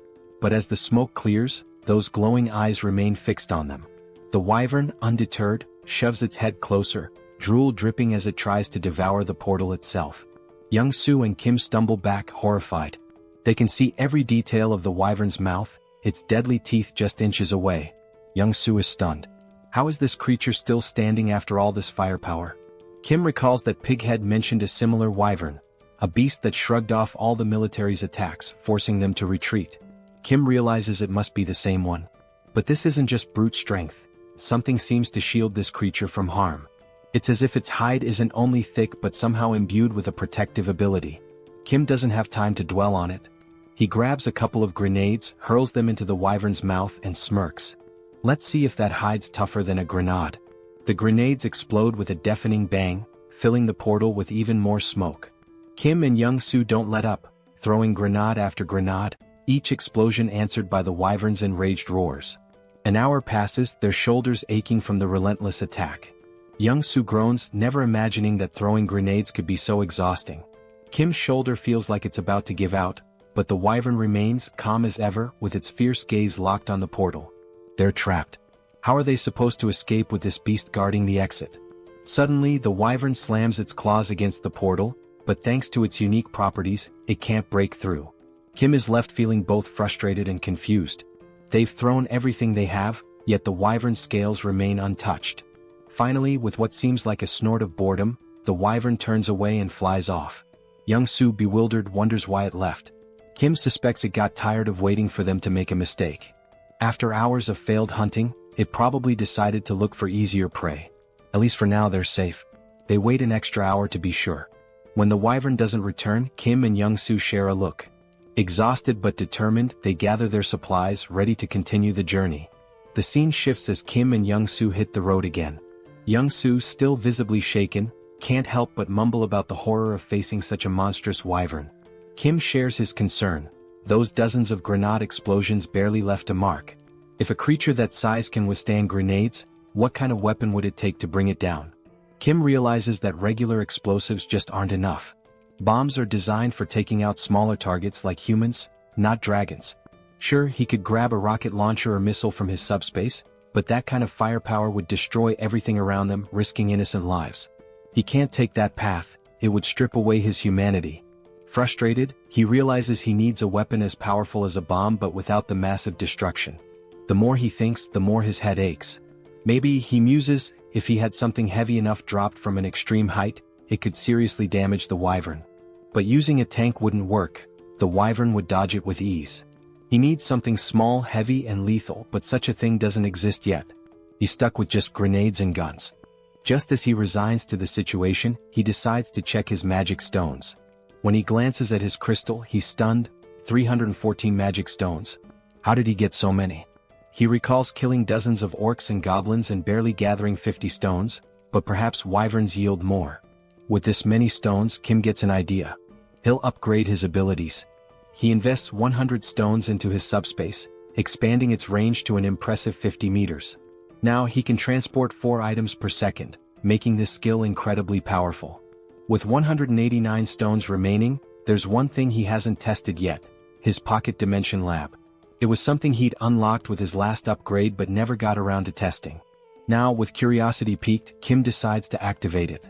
But as the smoke clears, those glowing eyes remain fixed on them. The wyvern, undeterred, shoves its head closer, drool dripping as it tries to devour the portal itself. Young-soo and Kim stumble back, horrified. They can see every detail of the wyvern's mouth, its deadly teeth just inches away. Young-soo is stunned. How is this creature still standing after all this firepower? Kim recalls that Pighead mentioned a similar wyvern, a beast that shrugged off all the military's attacks, forcing them to retreat. Kim realizes it must be the same one. But this isn't just brute strength. Something seems to shield this creature from harm. It's as if its hide isn't only thick but somehow imbued with a protective ability. Kim doesn't have time to dwell on it. He grabs a couple of grenades, hurls them into the wyvern's mouth and smirks. Let's see if that hide's tougher than a grenade. The grenades explode with a deafening bang, filling the portal with even more smoke. Kim and Young-soo don't let up, throwing grenade after grenade, each explosion answered by the wyvern's enraged roars. An hour passes, their shoulders aching from the relentless attack. Young-soo groans, never imagining that throwing grenades could be so exhausting. Kim's shoulder feels like it's about to give out, but the wyvern remains calm as ever, with its fierce gaze locked on the portal. They're trapped. How are they supposed to escape with this beast guarding the exit? Suddenly, the wyvern slams its claws against the portal, but thanks to its unique properties, it can't break through. Kim is left feeling both frustrated and confused. They've thrown everything they have, yet the wyvern's scales remain untouched. Finally, with what seems like a snort of boredom, the wyvern turns away and flies off. Young-soo, bewildered, wonders why it left. Kim suspects it got tired of waiting for them to make a mistake. After hours of failed hunting, it probably decided to look for easier prey. At least for now they're safe. They wait an extra hour to be sure. When the wyvern doesn't return, Kim and Young-soo share a look. Exhausted but determined, they gather their supplies, ready to continue the journey. The scene shifts as Kim and Young-soo hit the road again. Young-soo, still visibly shaken, can't help but mumble about the horror of facing such a monstrous wyvern. Kim shares his concern. Those dozens of grenade explosions barely left a mark. If a creature that size can withstand grenades, what kind of weapon would it take to bring it down? Kim realizes that regular explosives just aren't enough. Bombs are designed for taking out smaller targets like humans, not dragons. Sure, he could grab a rocket launcher or missile from his subspace, but that kind of firepower would destroy everything around them, risking innocent lives. He can't take that path, it would strip away his humanity. Frustrated, he realizes he needs a weapon as powerful as a bomb but without the massive destruction. The more he thinks, the more his head aches. Maybe, he muses, if he had something heavy enough dropped from an extreme height, it could seriously damage the wyvern. But using a tank wouldn't work, the wyvern would dodge it with ease. He needs something small, heavy and lethal, but such a thing doesn't exist yet. He's stuck with just grenades and guns. Just as he resigns to the situation, he decides to check his magic stones. When he glances at his crystal, he's stunned. 314 magic stones. How did he get so many? He recalls killing dozens of orcs and goblins and barely gathering 50 stones, but perhaps wyverns yield more. With this many stones, Kim gets an idea. He'll upgrade his abilities. He invests 100 stones into his subspace, expanding its range to an impressive 50 meters. Now he can transport 4 items per second, making this skill incredibly powerful. With 189 stones remaining, there's one thing he hasn't tested yet: his pocket dimension lab. It was something he'd unlocked with his last upgrade but never got around to testing. Now, with curiosity piqued, Kim decides to activate it.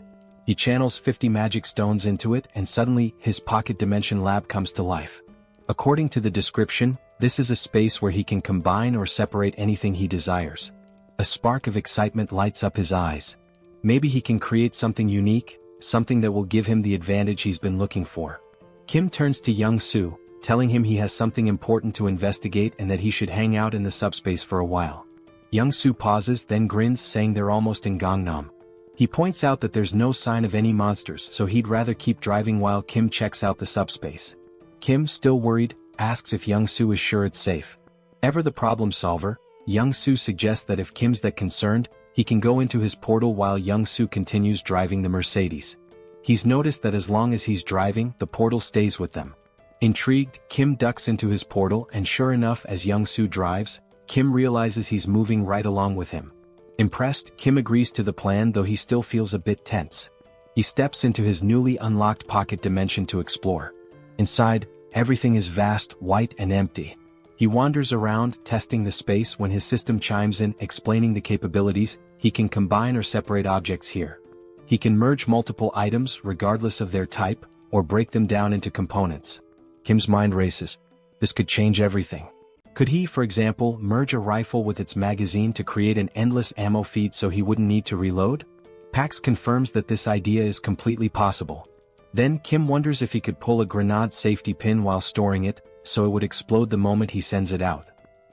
He channels 50 magic stones into it and suddenly, his pocket dimension lab comes to life. According to the description, this is a space where he can combine or separate anything he desires. A spark of excitement lights up his eyes. Maybe he can create something unique, something that will give him the advantage he's been looking for. Kim turns to Young-soo, telling him he has something important to investigate and that he should hang out in the subspace for a while. Young-soo pauses, then grins, saying they're almost in Gangnam. He points out that there's no sign of any monsters, so he'd rather keep driving while Kim checks out the subspace. Kim, still worried, asks if Young-soo is sure it's safe. Ever the problem solver, Young-soo suggests that if Kim's that concerned, He can go into his portal while Young-soo continues driving the Mercedes. He's noticed that as long as he's driving, the portal stays with them. Intrigued, Kim ducks into his portal and sure enough, as Young-soo drives, Kim realizes he's moving right along with him. Impressed, Kim agrees to the plan, though he still feels a bit tense. He steps into his newly unlocked pocket dimension to explore. Inside, everything is vast, white and empty. He wanders around, testing the space, when his system chimes in, explaining the capabilities. He can combine or separate objects here. He can merge multiple items, regardless of their type, or break them down into components. Kim's mind races. This could change everything. Could he, for example, merge a rifle with its magazine to create an endless ammo feed so he wouldn't need to reload? Pax confirms that this idea is completely possible. Then Kim wonders if he could pull a grenade safety pin while storing it, so it would explode the moment he sends it out.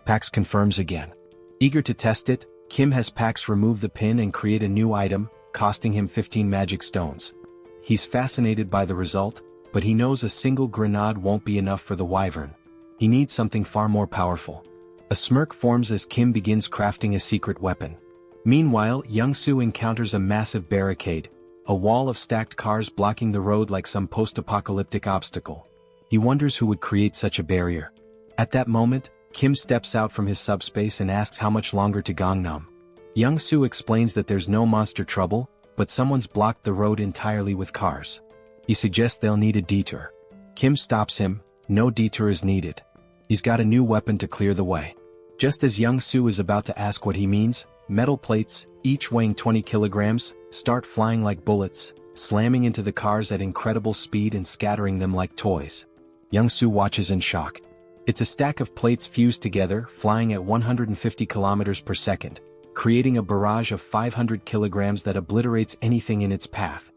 Pax confirms again. Eager to test it, Kim has Pax remove the pin and create a new item, costing him 15 magic stones. He's fascinated by the result, but he knows a single grenade won't be enough for the wyvern. He needs something far more powerful. A smirk forms as Kim begins crafting a secret weapon. Meanwhile, Young-soo encounters a massive barricade, a wall of stacked cars blocking the road like some post-apocalyptic obstacle. He wonders who would create such a barrier. At that moment, Kim steps out from his subspace and asks how much longer to Gangnam. Young-soo explains that there's no monster trouble, but someone's blocked the road entirely with cars. He suggests they'll need a detour. Kim stops him. No detour is needed. He's got a new weapon to clear the way. Just as Young-soo is about to ask what he means, metal plates, each weighing 20 kilograms, start flying like bullets, slamming into the cars at incredible speed and scattering them like toys. Young-soo watches in shock. It's a stack of plates fused together, flying at 150 kilometers per second, creating a barrage of 500 kilograms that obliterates anything in its path.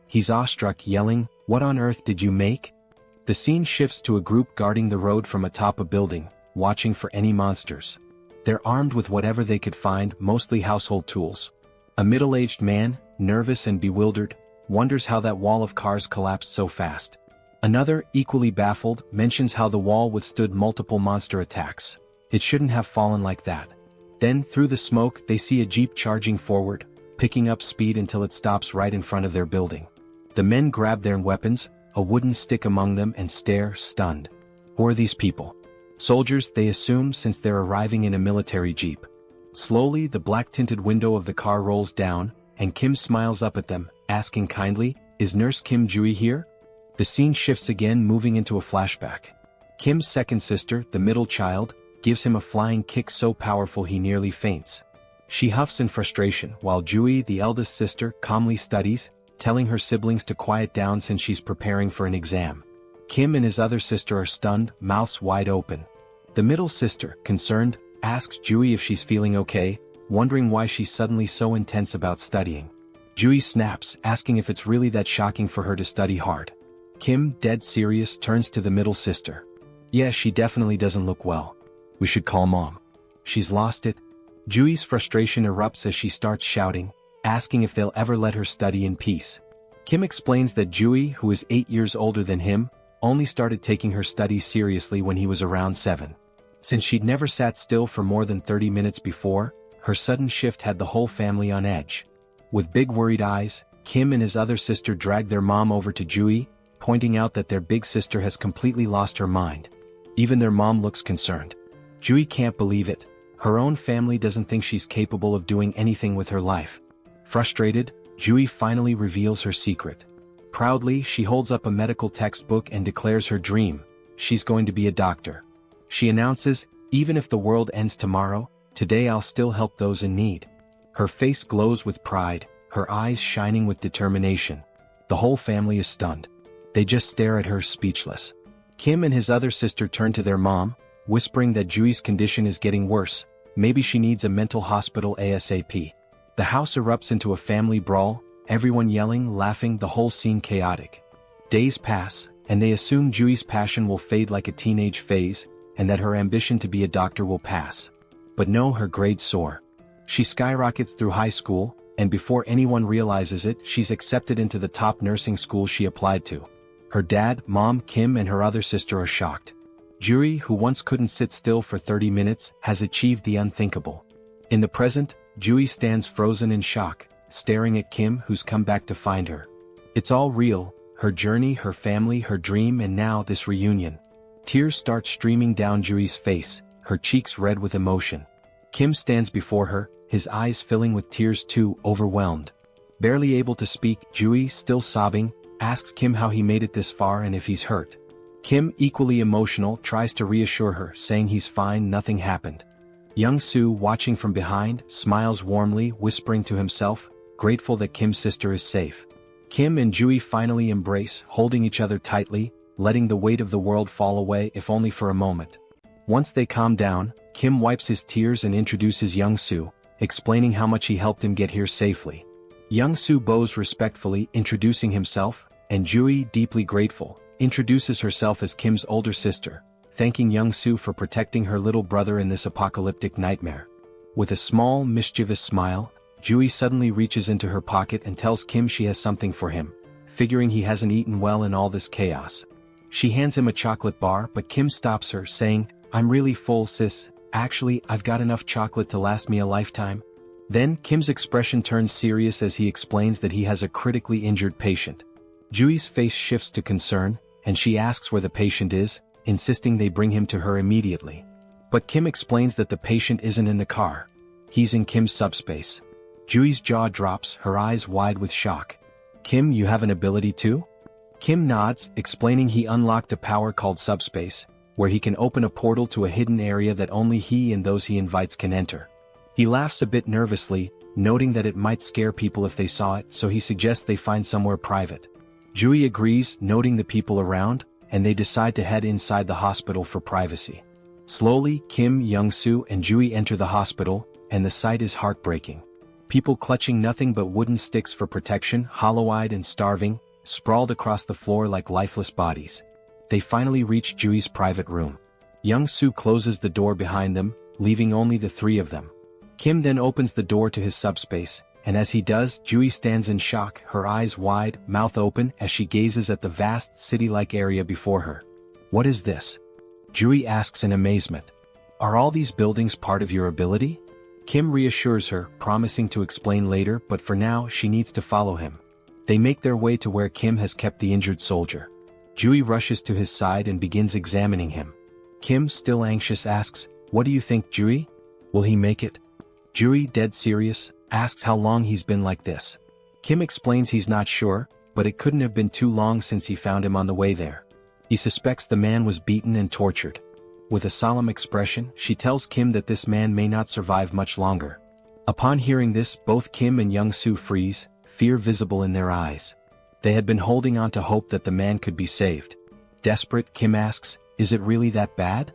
He's awestruck, yelling, "What on earth did you make?" The scene shifts to a group guarding the road from atop a building, watching for any monsters. They're armed with whatever they could find, mostly household tools. A middle-aged man, nervous and bewildered, wonders how that wall of cars collapsed so fast. Another, equally baffled, mentions how the wall withstood multiple monster attacks. It shouldn't have fallen like that. Then, through the smoke, they see a jeep charging forward, picking up speed until it stops right in front of their building. The men grab their weapons, a wooden stick among them, and stare, stunned. Who are these people? Soldiers, they assume, since they're arriving in a military jeep. Slowly, the black-tinted window of the car rolls down, and Kim smiles up at them, asking kindly, "Is Nurse Kim Jui here?" The scene shifts again, moving into a flashback. Kim's second sister, the middle child, gives him a flying kick so powerful he nearly faints. She huffs in frustration, while Jui, the eldest sister, calmly studies, telling her siblings to quiet down since she's preparing for an exam. Kim and his other sister are stunned, mouths wide open. The middle sister, concerned, asks Jui if she's feeling okay, wondering why she's suddenly so intense about studying. Jui snaps, asking if it's really that shocking for her to study hard. Kim, dead serious, turns to the middle sister. "Yeah, she definitely doesn't look well. We should call Mom. She's lost it." Jui's frustration erupts as she starts shouting, asking if they'll ever let her study in peace. Kim explains that Jui, who is 8 years older than him, only started taking her studies seriously when he was around 7. Since she'd never sat still for more than 30 minutes before, her sudden shift had the whole family on edge. With big worried eyes, Kim and his other sister drag their mom over to Jui, pointing out that their big sister has completely lost her mind. Even their mom looks concerned. Jui can't believe it. Her own family doesn't think she's capable of doing anything with her life. Frustrated, Jui finally reveals her secret. Proudly, she holds up a medical textbook and declares her dream: she's going to be a doctor. She announces, "Even if the world ends tomorrow, today I'll still help those in need." Her face glows with pride, her eyes shining with determination. The whole family is stunned. They just stare at her, speechless. Kim and his other sister turn to their mom, whispering that Jui's condition is getting worse. Maybe she needs a mental hospital ASAP. The house erupts into a family brawl, everyone yelling, laughing, the whole scene chaotic. Days pass, and they assume Jui's passion will fade like a teenage phase, and that her ambition to be a doctor will pass. But no, her grades soar. She skyrockets through high school, and before anyone realizes it, she's accepted into the top nursing school she applied to. Her dad, mom, Kim, and her other sister are shocked. Juri, who once couldn't sit still for 30 minutes, has achieved the unthinkable. In the present, Jui stands frozen in shock, staring at Kim, who's come back to find her. It's all real, her journey, her family, her dream, and now this reunion. Tears start streaming down Jui's face, her cheeks red with emotion. Kim stands before her, his eyes filling with tears too, overwhelmed. Barely able to speak, Jui, still sobbing, asks Kim how he made it this far and if he's hurt. Kim, equally emotional, tries to reassure her, saying he's fine, nothing happened. Young-soo, watching from behind, smiles warmly, whispering to himself, grateful that Kim's sister is safe. Kim and Jui finally embrace, holding each other tightly, letting the weight of the world fall away, if only for a moment. Once they calm down, Kim wipes his tears and introduces Young-soo, explaining how much he helped him get here safely. Young-soo bows respectfully, introducing himself, and Jui, deeply grateful, introduces herself as Kim's older sister, thanking Young-soo for protecting her little brother in this apocalyptic nightmare. With a small, mischievous smile, Jui suddenly reaches into her pocket and tells Kim she has something for him, figuring he hasn't eaten well in all this chaos. She hands him a chocolate bar, but Kim stops her, saying, "I'm really full, sis. Actually, I've got enough chocolate to last me a lifetime." Then, Kim's expression turns serious as he explains that he has a critically injured patient. Jui's face shifts to concern, and she asks where the patient is, insisting they bring him to her immediately. But Kim explains that the patient isn't in the car. He's in Kim's subspace. Jui's jaw drops, her eyes wide with shock. "Kim, you have an ability too?" Kim nods, explaining he unlocked a power called SUBSPACE, where he can open a portal to a hidden area that only he and those he invites can enter. He laughs a bit nervously, noting that it might scare people if they saw it, so he suggests they find somewhere private. Jui agrees, noting the people around, and they decide to head inside the hospital for privacy. Slowly, Kim, Young-soo, and Jui enter the hospital, and the sight is heartbreaking. People clutching nothing but wooden sticks for protection, hollow-eyed and starving, sprawled across the floor like lifeless bodies. They finally reach Jui's private room. Young-soo closes the door behind them, leaving only the three of them. Kim then opens the door to his subspace, and as he does, Jui stands in shock, her eyes wide, mouth open, as she gazes at the vast, city-like area before her. "What is this?" Jui asks in amazement. "Are all these buildings part of your ability?" Kim reassures her, promising to explain later, but for now she needs to follow him. They make their way to where Kim has kept the injured soldier. Jui rushes to his side and begins examining him. Kim, still anxious, asks, "What do you think, Jui? Will he make it?" Jui, dead serious, asks how long he's been like this. Kim explains he's not sure, but it couldn't have been too long since he found him on the way there. He suspects the man was beaten and tortured. With a solemn expression, she tells Kim that this man may not survive much longer. Upon hearing this, both Kim and Young-soo freeze, fear visible in their eyes. They had been holding on to hope that the man could be saved. Desperate, Kim asks, "Is it really that bad?"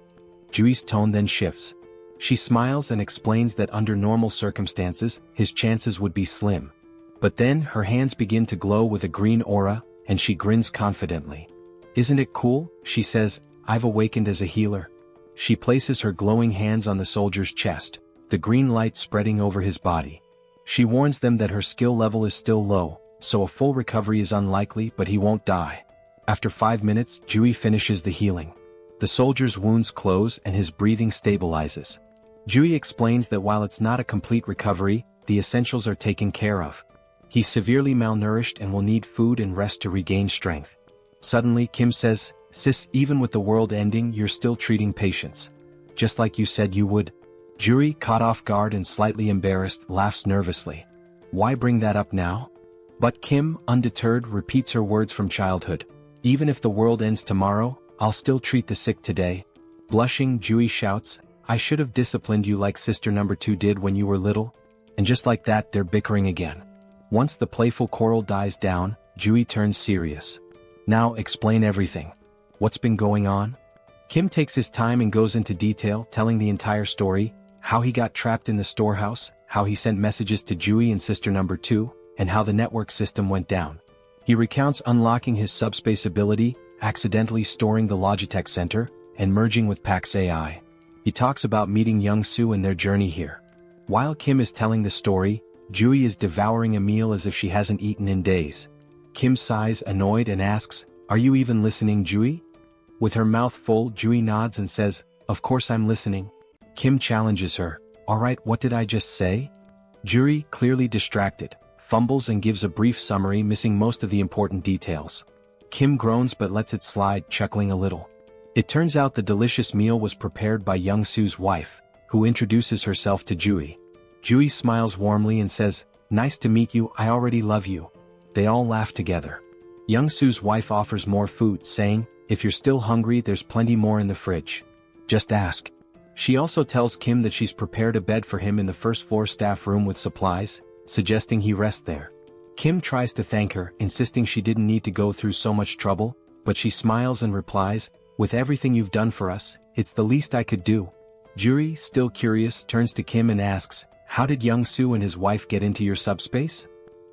Jui's tone then shifts. She smiles and explains that under normal circumstances, his chances would be slim. But then, her hands begin to glow with a green aura, and she grins confidently. "Isn't it cool?" she says, "I've awakened as a healer." She places her glowing hands on the soldier's chest, the green light spreading over his body. She warns them that her skill level is still low, so a full recovery is unlikely, but he won't die. After 5 minutes, Jui finishes the healing. The soldier's wounds close and his breathing stabilizes. Jui explains that while it's not a complete recovery, the essentials are taken care of. He's severely malnourished and will need food and rest to regain strength. Suddenly, Kim says, "Sis, even with the world ending, you're still treating patients. Just like you said you would." Jui, caught off guard and slightly embarrassed, laughs nervously. "Why bring that up now?" But Kim, undeterred, repeats her words from childhood. "Even if the world ends tomorrow, I'll still treat the sick today." Blushing, Jui shouts, "I should have disciplined you like sister number 2 did when you were little." And just like that, they're bickering again. Once the playful quarrel dies down, Jui turns serious. "Now, explain everything. What's been going on?" Kim takes his time and goes into detail, telling the entire story, how he got trapped in the storehouse, how he sent messages to Jui and sister number 2, and how the network system went down. He recounts unlocking his subspace ability, accidentally storing the Logitech Center, and merging with Pax AI. He talks about meeting Young-soo and their journey here. While Kim is telling the story, Jui is devouring a meal as if she hasn't eaten in days. Kim sighs, annoyed, and asks, "Are you even listening, Jui?" With her mouth full, Jui nods and says, "Of course I'm listening." Kim challenges her, "Alright, what did I just say?" Juri, clearly distracted, fumbles and gives a brief summary missing most of the important details. Kim groans but lets it slide, chuckling a little. It turns out the delicious meal was prepared by Young-soo's wife, who introduces herself to Juri. Juri smiles warmly and says, "Nice to meet you, I already love you." They all laugh together. Young-soo's wife offers more food, saying, "If you're still hungry, there's plenty more in the fridge. Just ask." She also tells Kim that she's prepared a bed for him in the first-floor staff room with supplies, suggesting he rest there. Kim tries to thank her, insisting she didn't need to go through so much trouble, but she smiles and replies, "With everything you've done for us, it's the least I could do." Juri, still curious, turns to Kim and asks, "How did Young-soo and his wife get into your subspace?"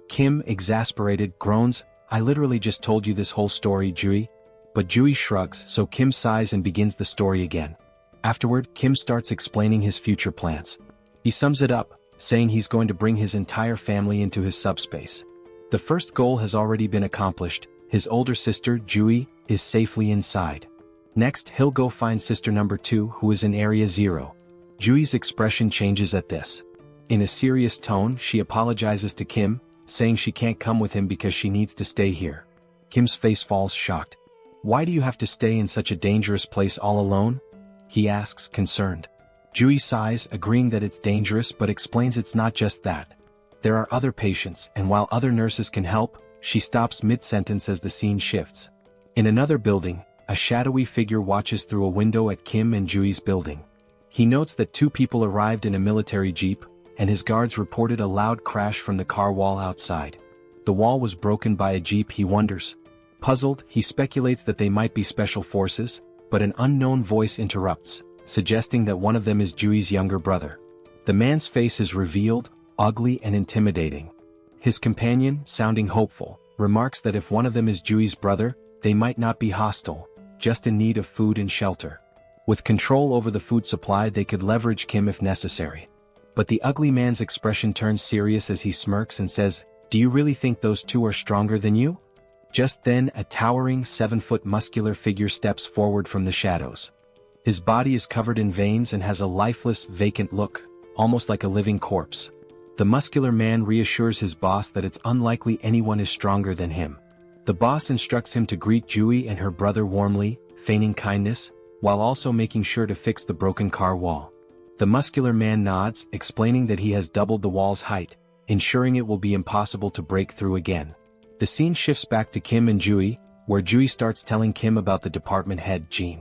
Kim, exasperated, groans, "I literally just told you this whole story, Juri." But Juri shrugs, so Kim sighs and begins the story again. Afterward, Kim starts explaining his future plans. He sums it up, saying he's going to bring his entire family into his subspace. The first goal has already been accomplished. His older sister, Jui, is safely inside. Next, he'll go find sister number 2, who is in Area 0. Jui's expression changes at this. In a serious tone, she apologizes to Kim, saying she can't come with him because she needs to stay here. Kim's face falls, shocked. "Why do you have to stay in such a dangerous place all alone?" he asks, concerned. Jui sighs, agreeing that it's dangerous, but explains it's not just that. There are other patients, and while other nurses can help, she stops mid-sentence as the scene shifts. In another building, a shadowy figure watches through a window at Kim and Jui's building. He notes that 2 people arrived in a military jeep, and his guards reported a loud crash from the car wall outside. The wall was broken by a jeep, he wonders. Puzzled, he speculates that they might be special forces, but an unknown voice interrupts, suggesting that one of them is Jui's younger brother. The man's face is revealed, ugly and intimidating. His companion, sounding hopeful, remarks that if one of them is Jui's brother, they might not be hostile, just in need of food and shelter. With control over the food supply, they could leverage Kim if necessary. But the ugly man's expression turns serious as he smirks and says, "Do you really think those 2 are stronger than you?" Just then, a towering 7-foot muscular figure steps forward from the shadows. His body is covered in veins and has a lifeless, vacant look, almost like a living corpse. The muscular man reassures his boss that it's unlikely anyone is stronger than him. The boss instructs him to greet Jui and her brother warmly, feigning kindness, while also making sure to fix the broken car wall. The muscular man nods, explaining that he has doubled the wall's height, ensuring it will be impossible to break through again. The scene shifts back to Kim and Jui, where Jui starts telling Kim about the department head, Jean.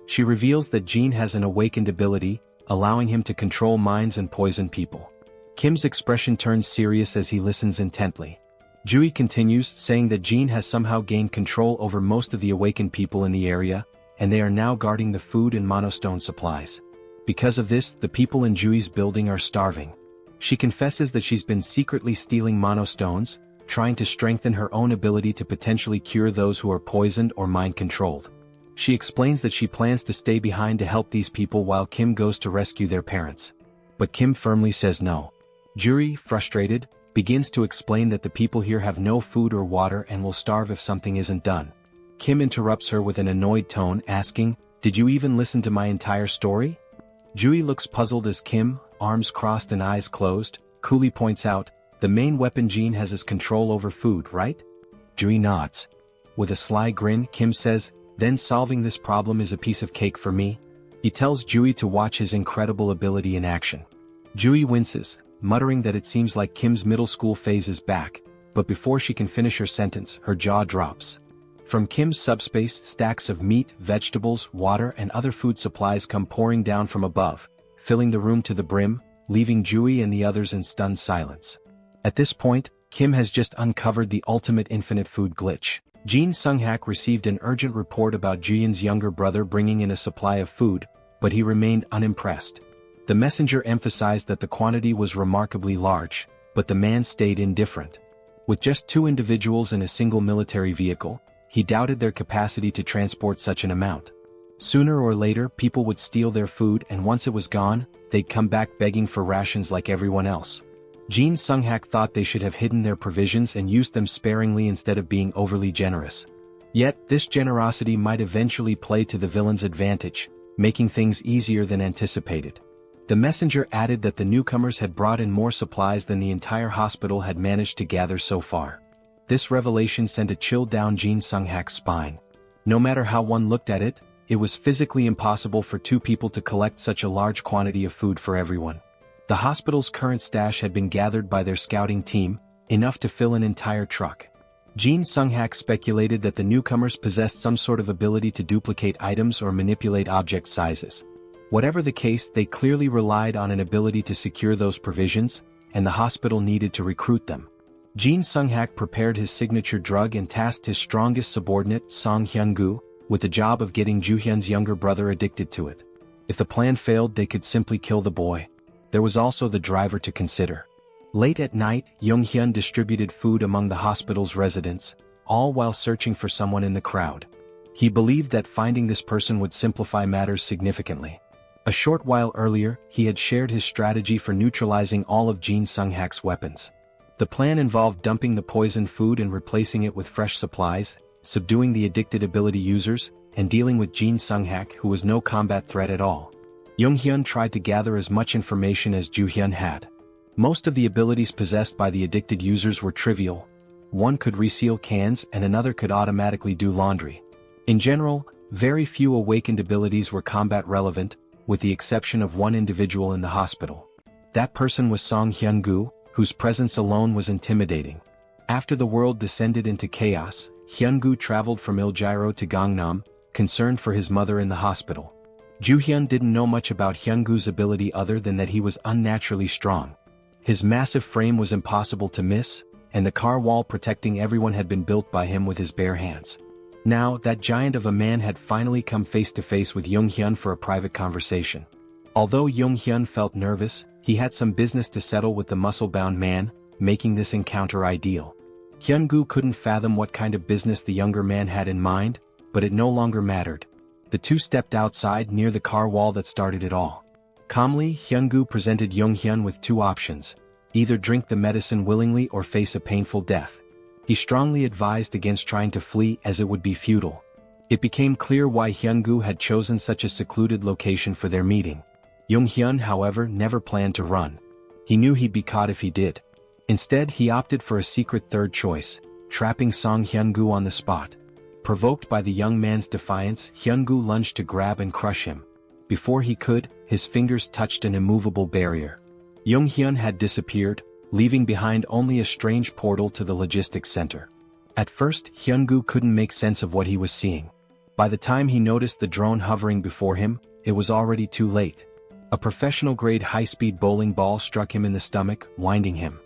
She reveals that Jean has an awakened ability, allowing him to control minds and poison people. Kim's expression turns serious as he listens intently. Jui continues, saying that Jean has somehow gained control over most of the awakened people in the area, and they are now guarding the food and monostone supplies. Because of this, the people in Jui's building are starving. She confesses that she's been secretly stealing monostones, trying to strengthen her own ability to potentially cure those who are poisoned or mind-controlled. She explains that she plans to stay behind to help these people while Kim goes to rescue their parents. But Kim firmly says no. Juri, frustrated, begins to explain that the people here have no food or water and will starve if something isn't done. Kim interrupts her with an annoyed tone, asking, "Did you even listen to my entire story?" Juri looks puzzled as Kim, arms crossed and eyes closed, coolly points out, "The main weapon Jean has is control over food, right?" Juri nods. With a sly grin, Kim says, "Then solving this problem is a piece of cake for me." He tells Jui to watch his incredible ability in action. Jui winces, muttering that it seems like Kim's middle school phase is back, but before she can finish her sentence, her jaw drops. From Kim's subspace, stacks of meat, vegetables, water and other food supplies come pouring down from above, filling the room to the brim, leaving Jui and the others in stunned silence. At this point, Kim has just uncovered the ultimate infinite food glitch. Jean Sung-hak received an urgent report about Jian's younger brother bringing in a supply of food, but he remained unimpressed. The messenger emphasized that the quantity was remarkably large, but the man stayed indifferent. With just 2 individuals in a single military vehicle, he doubted their capacity to transport such an amount. Sooner or later, people would steal their food, and once it was gone, they'd come back begging for rations like everyone else. Jean Sung-hak thought they should have hidden their provisions and used them sparingly instead of being overly generous. Yet, this generosity might eventually play to the villain's advantage, making things easier than anticipated. The messenger added that the newcomers had brought in more supplies than the entire hospital had managed to gather so far. This revelation sent a chill down Jin Sung-hak's spine. No matter how one looked at it, it was physically impossible for two people to collect such a large quantity of food for everyone. The hospital's current stash had been gathered by their scouting team, enough to fill an entire truck. Jin Sung-hak speculated that the newcomers possessed some sort of ability to duplicate items or manipulate object sizes. Whatever the case, they clearly relied on an ability to secure those provisions, and the hospital needed to recruit them. Jin Sung-hak prepared his signature drug and tasked his strongest subordinate, Song Hyun-gu, with the job of getting Ju-hyun's younger brother addicted to it. If the plan failed, they could simply kill the boy. There was also the driver to consider. Late at night, Jung-hyun distributed food among the hospital's residents, all while searching for someone in the crowd. He believed that finding this person would simplify matters significantly. A short while earlier, he had shared his strategy for neutralizing all of Jin Sung-hak's weapons. The plan involved dumping the poisoned food and replacing it with fresh supplies, subduing the addicted ability users, and dealing with Jin Sung-hak, who was no combat threat at all. Jung-hyun tried to gather as much information as Ju-hyun had. Most of the abilities possessed by the addicted users were trivial. One could reseal cans and another could automatically do laundry. In general, very few awakened abilities were combat relevant, with the exception of one individual in the hospital. That person was Song Hyun-gu, whose presence alone was intimidating. After the world descended into chaos, Hyun-gu traveled from Iljiro to Gangnam, concerned for his mother in the hospital. Ju-hyun didn't know much about Hyun-gu's ability other than that he was unnaturally strong. His massive frame was impossible to miss, and the car wall protecting everyone had been built by him with his bare hands. Now, that giant of a man had finally come face to face with Jung-hyun for a private conversation. Although Jung-hyun felt nervous, he had some business to settle with the muscle-bound man, making this encounter ideal. Hyun-gu couldn't fathom what kind of business the younger man had in mind, but it no longer mattered. The two stepped outside near the car wall that started it all. Calmly, Hyun-gu presented Jung-hyun with two options: either drink the medicine willingly or face a painful death. He strongly advised against trying to flee as it would be futile. It became clear why Hyun-gu had chosen such a secluded location for their meeting. Jung-hyun, however, never planned to run. He knew he'd be caught if he did. Instead, he opted for a secret third choice, trapping Song Hyun-gu on the spot. Provoked by the young man's defiance, Hyun-gu lunged to grab and crush him. Before he could, his fingers touched an immovable barrier. Jung-hyun had disappeared, leaving behind only a strange portal to the logistics center. At first, Hyun-gu couldn't make sense of what he was seeing. By the time he noticed the drone hovering before him, it was already too late. A professional-grade high-speed bowling ball struck him in the stomach, winding him.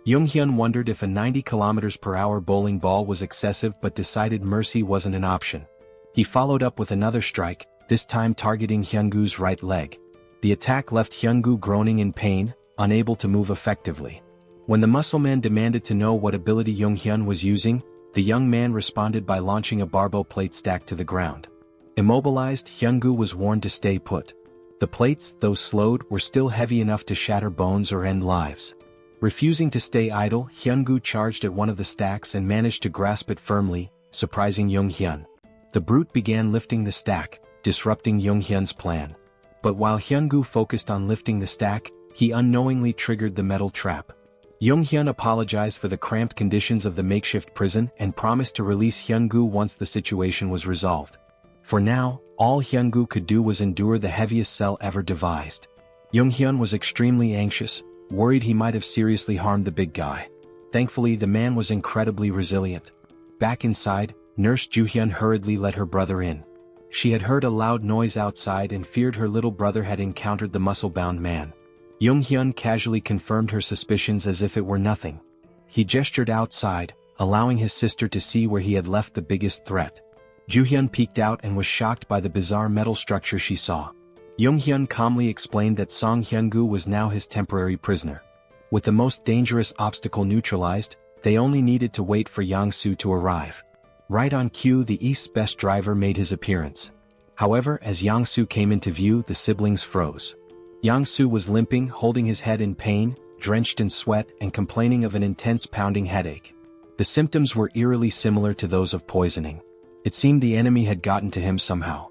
Jung-hyun wondered if a 90 km/h bowling ball was excessive but decided mercy wasn't an option. He followed up with another strike, this time targeting Hyun-gu's right leg. The attack left Hyun-gu groaning in pain, unable to move effectively. When the muscleman demanded to know what ability Jung-hyun was using, the young man responded by launching a barbell plate stack to the ground. Immobilized, Hyun-gu was warned to stay put. The plates, though slowed, were still heavy enough to shatter bones or end lives. Refusing to stay idle, Hyun-gu charged at one of the stacks and managed to grasp it firmly, surprising Jung-hyun. The brute began lifting the stack, disrupting Jung-hyun's plan. But while Hyun-gu focused on lifting the stack, he unknowingly triggered the metal trap. Jung-hyun apologized for the cramped conditions of the makeshift prison and promised to release Hyun-gu once the situation was resolved. For now, all Hyun-gu could do was endure the heaviest cell ever devised. Jung-hyun was extremely anxious, worried he might have seriously harmed the big guy. Thankfully, the man was incredibly resilient. Back inside, Nurse Ju-hyun hurriedly let her brother in. She had heard a loud noise outside and feared her little brother had encountered the muscle-bound man. Jung-hyun casually confirmed her suspicions as if it were nothing. He gestured outside, allowing his sister to see where he had left the biggest threat. Ju-hyun peeked out and was shocked by the bizarre metal structure she saw. Jung-hyun calmly explained that Song Hyun-gu was now his temporary prisoner. With the most dangerous obstacle neutralized, they only needed to wait for Yang-soo to arrive. Right on cue, the East's best driver made his appearance. However, as Yang-soo came into view, the siblings froze. Yang-soo was limping, holding his head in pain, drenched in sweat, and complaining of an intense pounding headache. The symptoms were eerily similar to those of poisoning. It seemed the enemy had gotten to him somehow.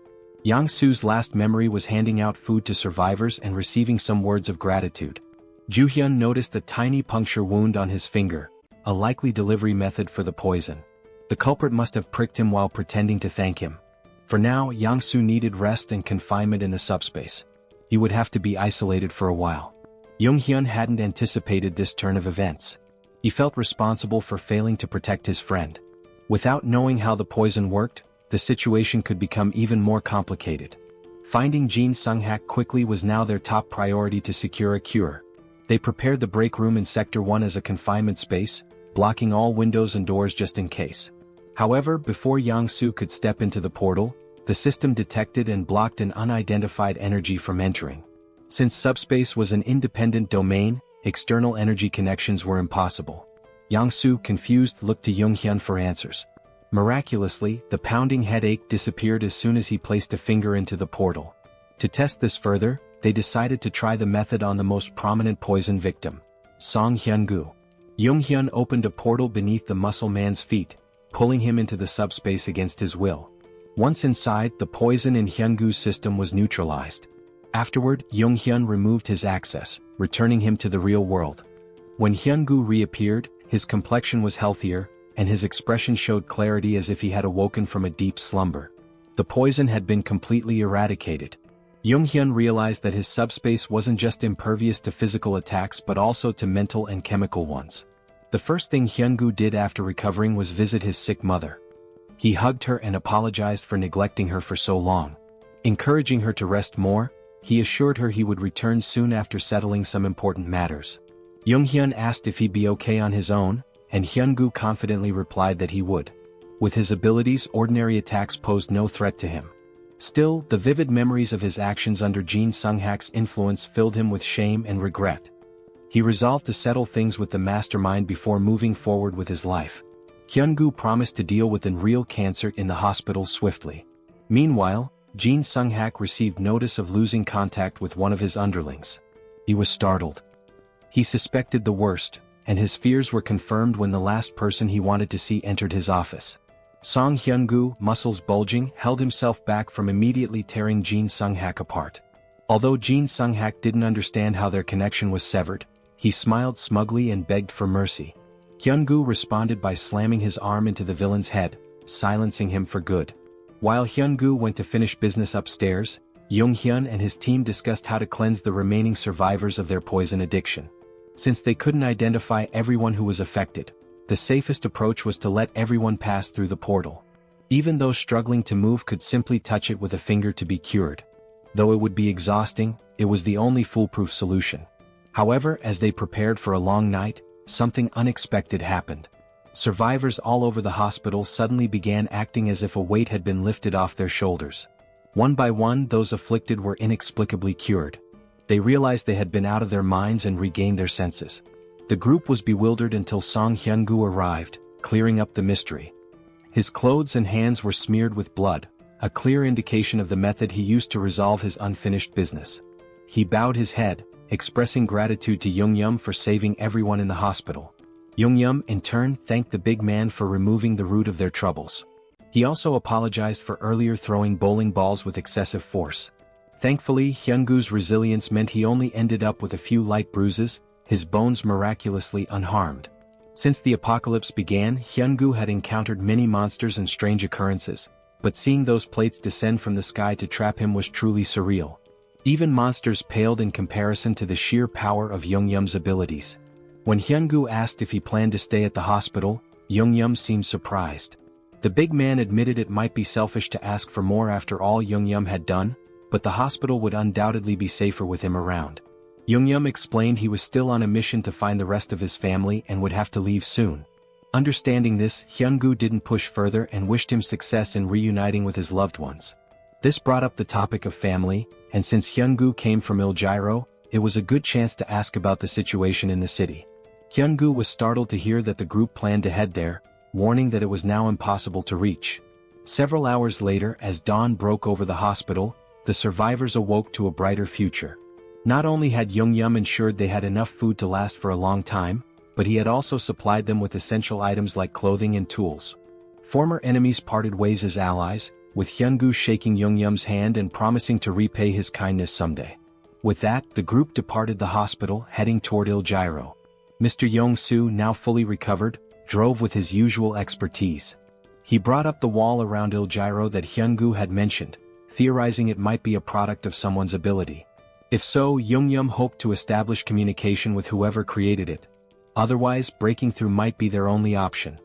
Yang-soo's last memory was handing out food to survivors and receiving some words of gratitude. Ju-hyun noticed a tiny puncture wound on his finger, a likely delivery method for the poison. The culprit must have pricked him while pretending to thank him. For now, Yang-soo needed rest and confinement in the subspace. He would have to be isolated for a while. Jung-hyun hadn't anticipated this turn of events. He felt responsible for failing to protect his friend. Without knowing how the poison worked, the situation could become even more complicated. Finding Jin Sung-hak quickly was now their top priority to secure a cure. They prepared the break room in Sector 1 as a confinement space, blocking all windows and doors just in case. However, before Yang-soo could step into the portal, the system detected and blocked an unidentified energy from entering. Since subspace was an independent domain, external energy connections were impossible. Yang-soo, confused, looked to Jung-hyun for answers. Miraculously, the pounding headache disappeared as soon as he placed a finger into the portal. To test this further, they decided to try the method on the most prominent poison victim, Song Hyun-gu. Jung-hyun opened a portal beneath the muscle man's feet, pulling him into the subspace against his will. Once inside, the poison in Hyun-gu's system was neutralized. Afterward, Jung-hyun removed his access, returning him to the real world. When Hyun-gu reappeared, his complexion was healthier, and his expression showed clarity as if he had awoken from a deep slumber. The poison had been completely eradicated. Jung-hyun realized that his subspace wasn't just impervious to physical attacks but also to mental and chemical ones. The first thing Hyun-gu did after recovering was visit his sick mother. He hugged her and apologized for neglecting her for so long. Encouraging her to rest more, he assured her he would return soon after settling some important matters. Jung-hyun asked if he'd be okay on his own, and Hyun-gu confidently replied that he would. With his abilities, ordinary attacks posed no threat to him. Still, the vivid memories of his actions under Jin Sung-hak's influence filled him with shame and regret. He resolved to settle things with the mastermind before moving forward with his life. Hyun-gu promised to deal with real cancer in the hospital swiftly. Meanwhile, Jin Sung-hak received notice of losing contact with one of his underlings. He was startled. He suspected the worst, and his fears were confirmed when the last person he wanted to see entered his office. Song Hyun-gu, muscles bulging, held himself back from immediately tearing Jin Sung-hak apart. Although Jin Sung-hak didn't understand how their connection was severed, he smiled smugly and begged for mercy. Hyun-gu responded by slamming his arm into the villain's head, silencing him for good. While Hyun-gu went to finish business upstairs, Jung-hyun and his team discussed how to cleanse the remaining survivors of their poison addiction. Since they couldn't identify everyone who was affected, the safest approach was to let everyone pass through the portal. Even those struggling to move could simply touch it with a finger to be cured. Though it would be exhausting, it was the only foolproof solution. However, as they prepared for a long night, something unexpected happened. Survivors all over the hospital suddenly began acting as if a weight had been lifted off their shoulders. One by one, those afflicted were inexplicably cured. They realized they had been out of their minds and regained their senses. The group was bewildered until Song Hyun-gu arrived, clearing up the mystery. His clothes and hands were smeared with blood, a clear indication of the method he used to resolve his unfinished business. He bowed his head, expressing gratitude to Jung-yum for saving everyone in the hospital. Jung-yum, in turn, thanked the big man for removing the root of their troubles. He also apologized for earlier throwing bowling balls with excessive force. Thankfully, Hyun-gu's resilience meant he only ended up with a few light bruises, his bones miraculously unharmed. Since the apocalypse began, Hyun-gu had encountered many monsters and strange occurrences, but seeing those plates descend from the sky to trap him was truly surreal. Even monsters paled in comparison to the sheer power of Jung-yum's abilities. When Hyun-gu asked if he planned to stay at the hospital, Jung-yum seemed surprised. The big man admitted it might be selfish to ask for more after all Jung-yum had done, but the hospital would undoubtedly be safer with him around. Jung-yum explained he was still on a mission to find the rest of his family and would have to leave soon. Understanding this, Hyun-gu didn't push further and wished him success in reuniting with his loved ones. This brought up the topic of family, and since Hyun-gu came from Iljiro, it was a good chance to ask about the situation in the city. Hyun-gu was startled to hear that the group planned to head there, warning that it was now impossible to reach. Several hours later, as dawn broke over the hospital, the survivors awoke to a brighter future. Not only had Jung-yum ensured they had enough food to last for a long time, but he had also supplied them with essential items like clothing and tools. Former enemies parted ways as allies, with Hyungu shaking Yoongyum's hand and promising to repay his kindness someday. With that, the group departed the hospital, heading toward Iljiro. Mr. Yong-soo, now fully recovered, drove with his usual expertise. He brought up the wall around Iljiro that Hyungu had mentioned, theorizing it might be a product of someone's ability. If so, Yoongyum hoped to establish communication with whoever created it. Otherwise, breaking through might be their only option.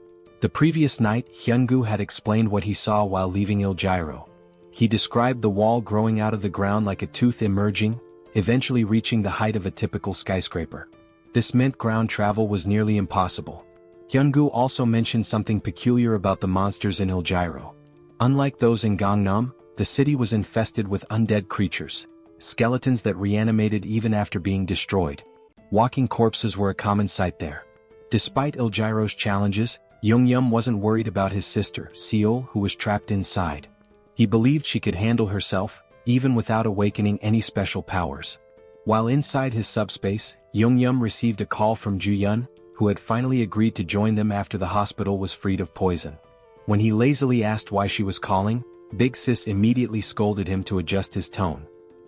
The previous night, Hyungu had explained what he saw while leaving Iljiro. He described the wall growing out of the ground like a tooth emerging, eventually reaching the height of a typical skyscraper. This meant ground travel was nearly impossible. Hyungu also mentioned something peculiar about the monsters in Iljiro. Unlike those in Gangnam, the city was infested with undead creatures, skeletons that reanimated even after being destroyed. Walking corpses were a common sight there. Despite Iljiro's challenges, Yoongyum wasn't worried about his sister, Seol, who was trapped inside. He believed she could handle herself, even without awakening any special powers. While inside his subspace, Yoongyum received a call from Ju-yeon, who had finally agreed to join them after the hospital was freed of poison. When he lazily asked why she was calling, Big Sis immediately scolded him to adjust his tone.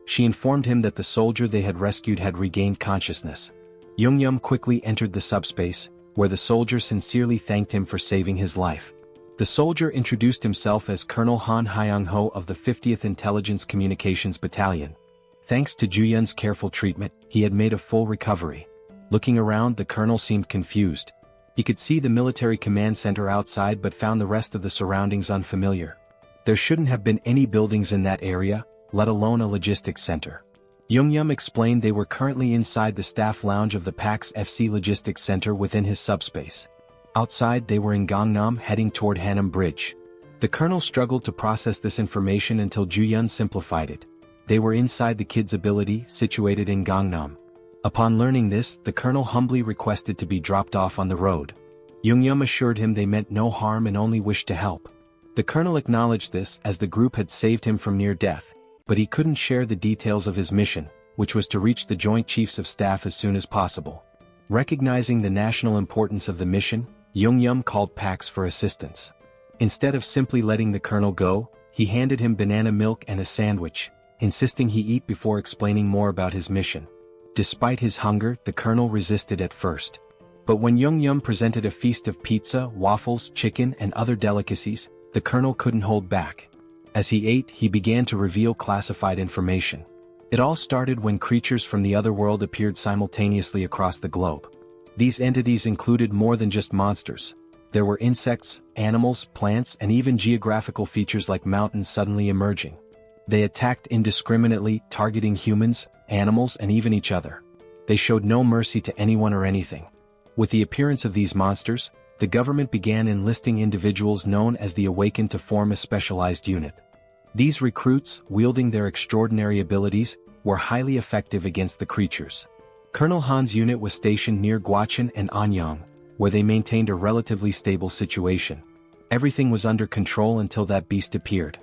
She informed him that the soldier they had rescued had regained consciousness. Yoongyum quickly entered the subspace, where the soldier sincerely thanked him for saving his life. The soldier introduced himself as Colonel Han Hyung-ho of the 50th Intelligence Communications Battalion. Thanks to Ju-yeon's careful treatment, he had made a full recovery. Looking around, the colonel seemed confused. He could see the military command center outside but found the rest of the surroundings unfamiliar. There shouldn't have been any buildings in that area, let alone a logistics center. Yoongyum explained they were currently inside the staff lounge of the PAX FC Logistics Center within his subspace. Outside, they were in Gangnam heading toward Hanam Bridge. The colonel struggled to process this information until Ju-yeon simplified it. They were inside the kid's ability, situated in Gangnam. Upon learning this, the colonel humbly requested to be dropped off on the road. Yoongyum assured him they meant no harm and only wished to help. The colonel acknowledged this as the group had saved him from near death, but he couldn't share the details of his mission, which was to reach the Joint Chiefs of Staff as soon as possible. Recognizing the national importance of the mission, Yoongyum called PAX for assistance. Instead of simply letting the colonel go, he handed him banana milk and a sandwich, insisting he eat before explaining more about his mission. Despite his hunger, the colonel resisted at first. But when Yoongyum presented a feast of pizza, waffles, chicken, and other delicacies, the colonel couldn't hold back. As he ate, he began to reveal classified information. It all started when creatures from the other world appeared simultaneously across the globe. These entities included more than just monsters. There were insects, animals, plants, and even geographical features like mountains suddenly emerging. They attacked indiscriminately, targeting humans, animals, and even each other. They showed no mercy to anyone or anything. With the appearance of these monsters, the government began enlisting individuals known as the Awakened to form a specialized unit. These recruits, wielding their extraordinary abilities, were highly effective against the creatures. Colonel Han's unit was stationed near Gwacheon and Anyang, where they maintained a relatively stable situation. Everything was under control until that beast appeared.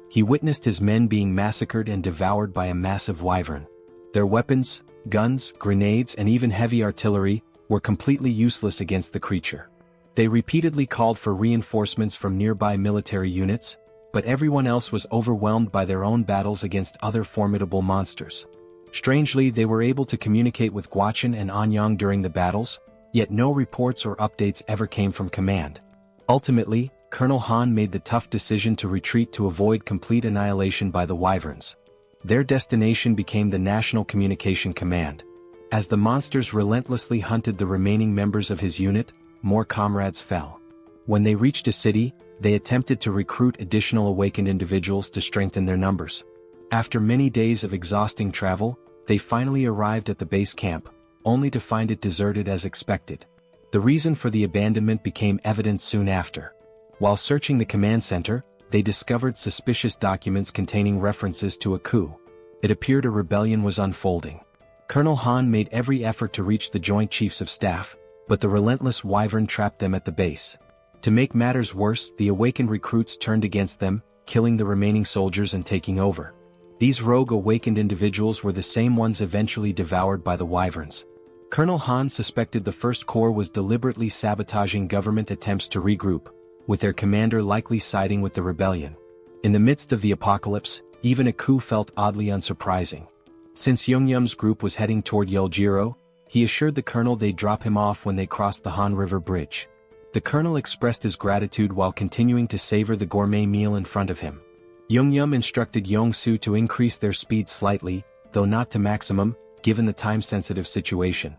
He witnessed his men being massacred and devoured by a massive wyvern. Their weapons, guns, grenades, and even heavy artillery were completely useless against the creature. They repeatedly called for reinforcements from nearby military units, but everyone else was overwhelmed by their own battles against other formidable monsters. Strangely, they were able to communicate with Gwacheon and Anyang during the battles, yet no reports or updates ever came from command. Ultimately, Colonel Han made the tough decision to retreat to avoid complete annihilation by the wyverns. Their destination became the National Communication Command. As the monsters relentlessly hunted the remaining members of his unit, more comrades fell. When they reached a city, they attempted to recruit additional awakened individuals to strengthen their numbers. After many days of exhausting travel, they finally arrived at the base camp, only to find it deserted as expected. The reason for the abandonment became evident soon after. While searching the command center, they discovered suspicious documents containing references to a coup. It appeared a rebellion was unfolding. Colonel Han made every effort to reach the Joint Chiefs of Staff, but the relentless wyvern trapped them at the base. To make matters worse, the awakened recruits turned against them, killing the remaining soldiers and taking over. These rogue awakened individuals were the same ones eventually devoured by the wyverns. Colonel Han suspected the First Corps was deliberately sabotaging government attempts to regroup, with their commander likely siding with the rebellion. In the midst of the apocalypse, even a coup felt oddly unsurprising. Since Youngyum's group was heading toward Yeoljiro, he assured the colonel they'd drop him off when they crossed the Han River Bridge. The colonel expressed his gratitude while continuing to savor the gourmet meal in front of him. Youngyum instructed Yongsu to increase their speed slightly, though not to maximum, given the time-sensitive situation.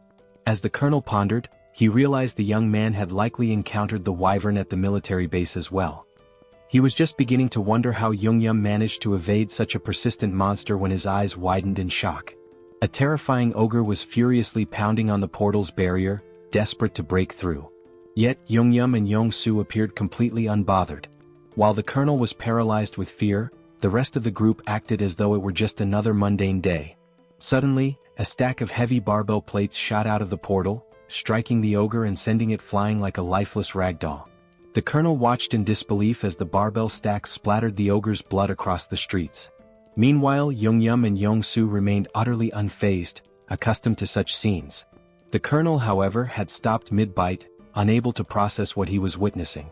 As the colonel pondered, he realized the young man had likely encountered the wyvern at the military base as well. He was just beginning to wonder how Youngyum managed to evade such a persistent monster when his eyes widened in shock. A terrifying ogre was furiously pounding on the portal's barrier, desperate to break through. Yet Youngyum and Yongsu appeared completely unbothered. While the colonel was paralyzed with fear, the rest of the group acted as though it were just another mundane day. Suddenly, a stack of heavy barbell plates shot out of the portal, striking the ogre and sending it flying like a lifeless ragdoll. The colonel watched in disbelief as the barbell stacks splattered the ogre's blood across the streets. Meanwhile, Youngyum and Yongsu remained utterly unfazed, accustomed to such scenes. The colonel, however, had stopped mid-bite, unable to process what he was witnessing.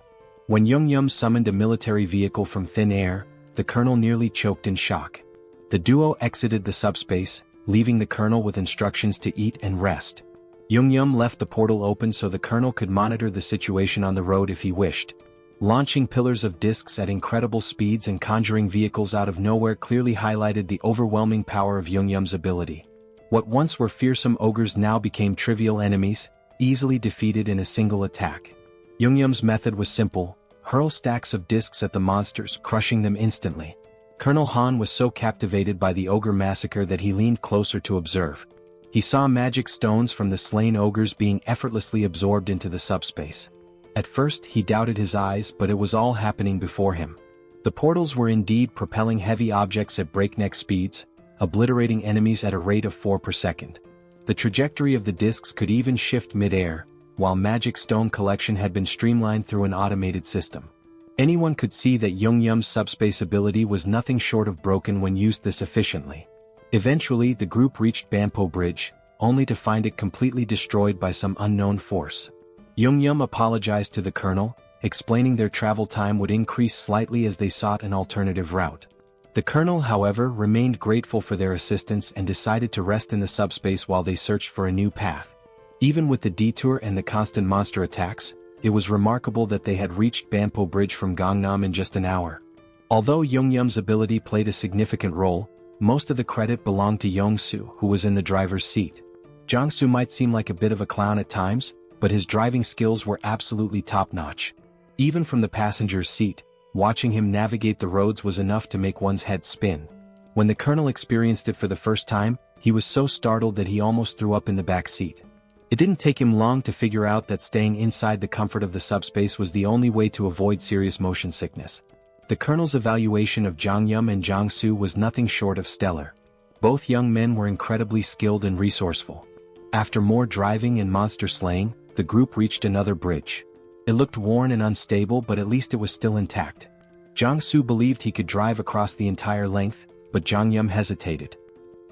When Youngyum summoned a military vehicle from thin air, the colonel nearly choked in shock. The duo exited the subspace, leaving the colonel with instructions to eat and rest. Youngyum left the portal open so the colonel could monitor the situation on the road if he wished. Launching pillars of discs at incredible speeds and conjuring vehicles out of nowhere clearly highlighted the overwhelming power of Youngyum's ability. What once were fearsome ogres now became trivial enemies, easily defeated in a single attack. Youngyum's method was simple: hurl stacks of discs at the monsters, crushing them instantly. Colonel Han was so captivated by the ogre massacre that he leaned closer to observe. He saw magic stones from the slain ogres being effortlessly absorbed into the subspace. At first he doubted his eyes, but it was all happening before him. The portals were indeed propelling heavy objects at breakneck speeds, obliterating enemies at a rate of 4 per second. The trajectory of the discs could even shift mid-air, while magic stone collection had been streamlined through an automated system. Anyone could see that Youngyum's subspace ability was nothing short of broken when used this efficiently. Eventually the group reached Banpo Bridge, only to find it completely destroyed by some unknown force. Youngyum apologized to the colonel, explaining their travel time would increase slightly as they sought an alternative route. The colonel, however, remained grateful for their assistance and decided to rest in the subspace while they searched for a new path. Even with the detour and the constant monster attacks, it was remarkable that they had reached Banpo Bridge from Gangnam in just an hour. Although Youngyum's ability played a significant role, most of the credit belonged to Yongsu, who was in the driver's seat. Jongsu might seem like a bit of a clown at times, but his driving skills were absolutely top-notch. Even from the passenger's seat, watching him navigate the roads was enough to make one's head spin. When the colonel experienced it for the first time, he was so startled that he almost threw up in the back seat. It didn't take him long to figure out that staying inside the comfort of the subspace was the only way to avoid serious motion sickness. The colonel's evaluation of Jongyum and Jongsu was nothing short of stellar. Both young men were incredibly skilled and resourceful. After more driving and monster slaying, the group reached another bridge. It looked worn and unstable, but at least it was still intact. Jongsu believed he could drive across the entire length, but Jongyum hesitated.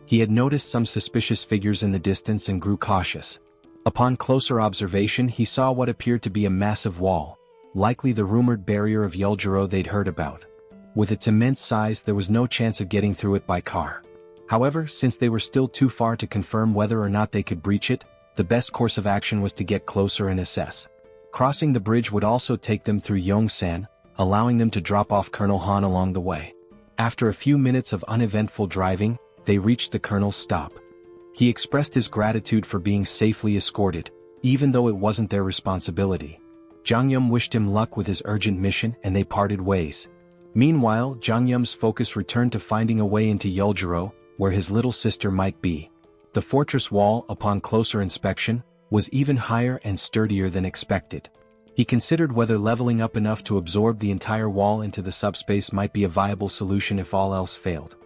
He had noticed some suspicious figures in the distance and grew cautious. Upon closer observation, he saw what appeared to be a massive wall, likely the rumored barrier of Yeoljiro they'd heard about. With its immense size, there was no chance of getting through it by car. However, since they were still too far to confirm whether or not they could breach it, the best course of action was to get closer and assess. Crossing the bridge would also take them through Yongsan, allowing them to drop off Colonel Han along the way. After a few minutes of uneventful driving, they reached the colonel's stop. He expressed his gratitude for being safely escorted, even though it wasn't their responsibility. Jongyum wished him luck with his urgent mission and they parted ways. Meanwhile, Jongyum's focus returned to finding a way into Yeoljiro, where his little sister might be. The fortress wall, upon closer inspection, was even higher and sturdier than expected. He considered whether leveling up enough to absorb the entire wall into the subspace might be a viable solution if all else failed.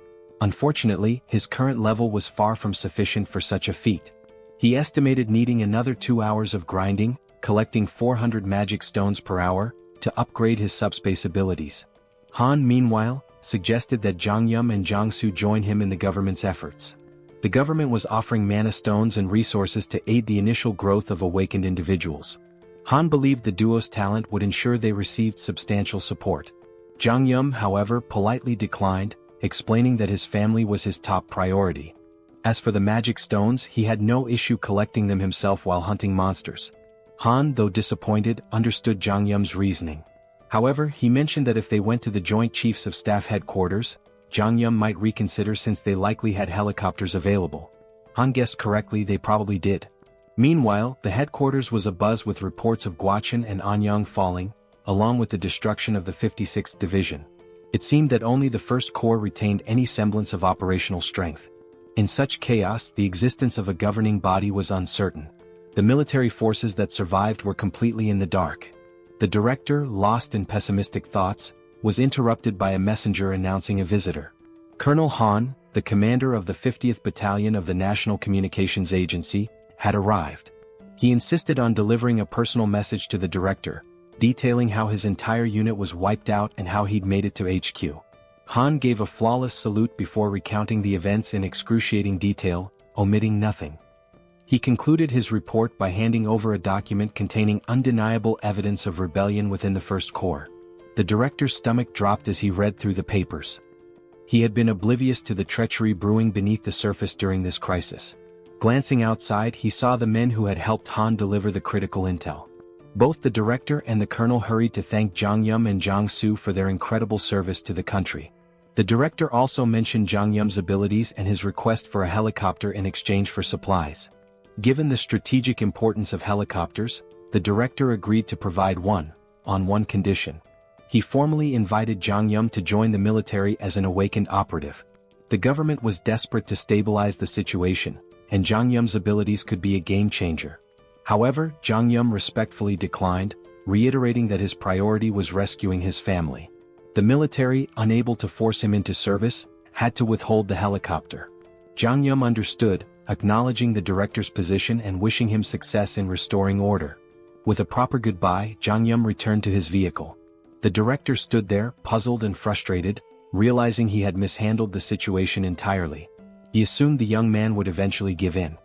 Unfortunately, his current level was far from sufficient for such a feat. He estimated needing another 2 hours of grinding, collecting 400 magic stones per hour, to upgrade his subspace abilities. Han, meanwhile, suggested that Jongyum and Jongsu join him in the government's efforts. The government was offering mana stones and resources to aid the initial growth of awakened individuals. Han believed the duo's talent would ensure they received substantial support. Jang Yum, however, politely declined, explaining that his family was his top priority. As for the magic stones, he had no issue collecting them himself while hunting monsters. Han, though disappointed, understood Jang Yum's reasoning. However, he mentioned that if they went to the Joint Chiefs of Staff headquarters, Jang Yum might reconsider since they likely had helicopters available. Han guessed correctly, they probably did. Meanwhile, the headquarters was abuzz with reports of Guaqin and Anyang falling, along with the destruction of the 56th Division. It seemed that only the 1st Corps retained any semblance of operational strength. In such chaos, the existence of a governing body was uncertain. The military forces that survived were completely in the dark. The director, lost in pessimistic thoughts, was interrupted by a messenger announcing a visitor. Colonel Han, the commander of the 50th Battalion of the National Communications Agency, had arrived. He insisted on delivering a personal message to the director, detailing how his entire unit was wiped out and how he'd made it to HQ. Han gave a flawless salute before recounting the events in excruciating detail, omitting nothing. He concluded his report by handing over a document containing undeniable evidence of rebellion within the 1st Corps. The director's stomach dropped as he read through the papers. He had been oblivious to the treachery brewing beneath the surface during this crisis. Glancing outside, he saw the men who had helped Han deliver the critical intel. Both the director and the colonel hurried to thank Jang Yum and Jang Soo for their incredible service to the country. The director also mentioned Jang Yum's abilities and his request for a helicopter in exchange for supplies. Given the strategic importance of helicopters, the director agreed to provide one, on one condition. He formally invited Jang Yum to join the military as an awakened operative. The government was desperate to stabilize the situation, and Jang Yum's abilities could be a game-changer. However, Jang Yum respectfully declined, reiterating that his priority was rescuing his family. The military, unable to force him into service, had to withhold the helicopter. Jang Yum understood, acknowledging the director's position and wishing him success in restoring order. With a proper goodbye, Jang Yum returned to his vehicle. The director stood there, puzzled and frustrated, realizing he had mishandled the situation entirely. He assumed the young man would eventually give in.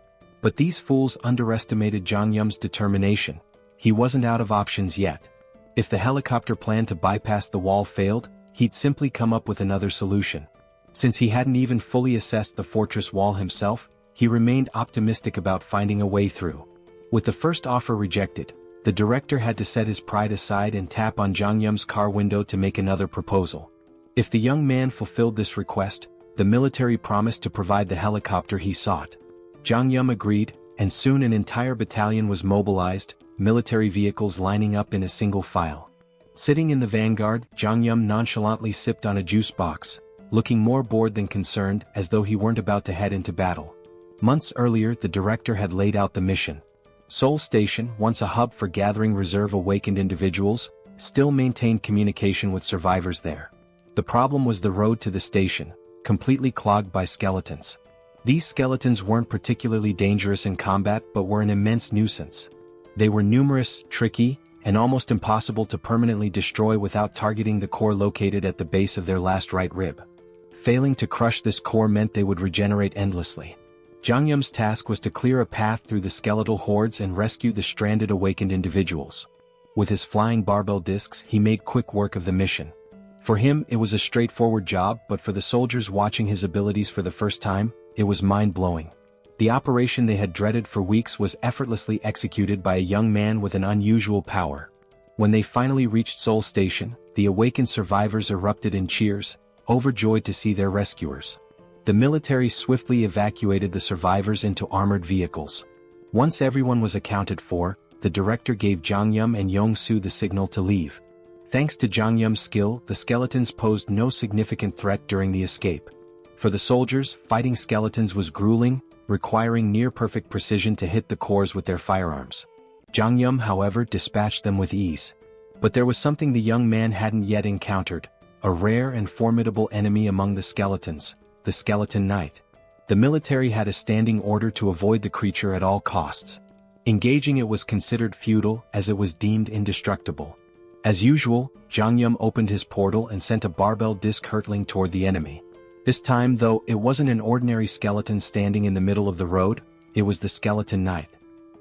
But these fools underestimated Jang Yum's determination. He wasn't out of options yet. If the helicopter plan to bypass the wall failed, he'd simply come up with another solution. Since he hadn't even fully assessed the fortress wall himself, he remained optimistic about finding a way through. With the first offer rejected, the director had to set his pride aside and tap on Jang Yum's car window to make another proposal. If the young man fulfilled this request, the military promised to provide the helicopter he sought. Jang Yum agreed, and soon an entire battalion was mobilized, military vehicles lining up in a single file. Sitting in the vanguard, Jang Yum nonchalantly sipped on a juice box, looking more bored than concerned, as though he weren't about to head into battle. Months earlier, the director had laid out the mission. Seoul Station, once a hub for gathering reserve awakened individuals, still maintained communication with survivors there. The problem was the road to the station, completely clogged by skeletons. These skeletons weren't particularly dangerous in combat but were an immense nuisance. They were numerous, tricky, and almost impossible to permanently destroy without targeting the core located at the base of their last right rib. Failing to crush this core meant they would regenerate endlessly. Jang Yum's task was to clear a path through the skeletal hordes and rescue the stranded awakened individuals. With his flying barbell discs, he made quick work of the mission. For him, it was a straightforward job, but for the soldiers watching his abilities for the first time, it was mind-blowing. The operation they had dreaded for weeks was effortlessly executed by a young man with an unusual power. When they finally reached Seoul Station, the awakened survivors erupted in cheers, overjoyed to see their rescuers. The military swiftly evacuated the survivors into armored vehicles. Once everyone was accounted for, the director gave Jang Yum and Yong Soo the signal to leave. Thanks to Jang Yum's skill, the skeletons posed no significant threat during the escape. For the soldiers, fighting skeletons was grueling, requiring near-perfect precision to hit the cores with their firearms. Jang Yum, however, dispatched them with ease. But there was something the young man hadn't yet encountered, a rare and formidable enemy among the skeletons, the Skeleton Knight. The military had a standing order to avoid the creature at all costs. Engaging it was considered futile as it was deemed indestructible. As usual, Jang Yum opened his portal and sent a barbell disc hurtling toward the enemy. This time, though, it wasn't an ordinary skeleton standing in the middle of the road, it was the Skeleton Knight.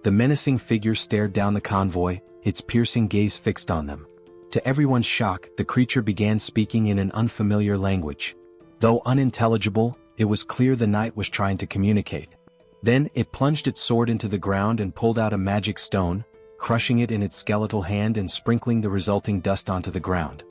The menacing figure stared down the convoy, its piercing gaze fixed on them. To everyone's shock, the creature began speaking in an unfamiliar language. Though unintelligible, it was clear the knight was trying to communicate. Then, it plunged its sword into the ground and pulled out a magic stone, crushing it in its skeletal hand and sprinkling the resulting dust onto the ground.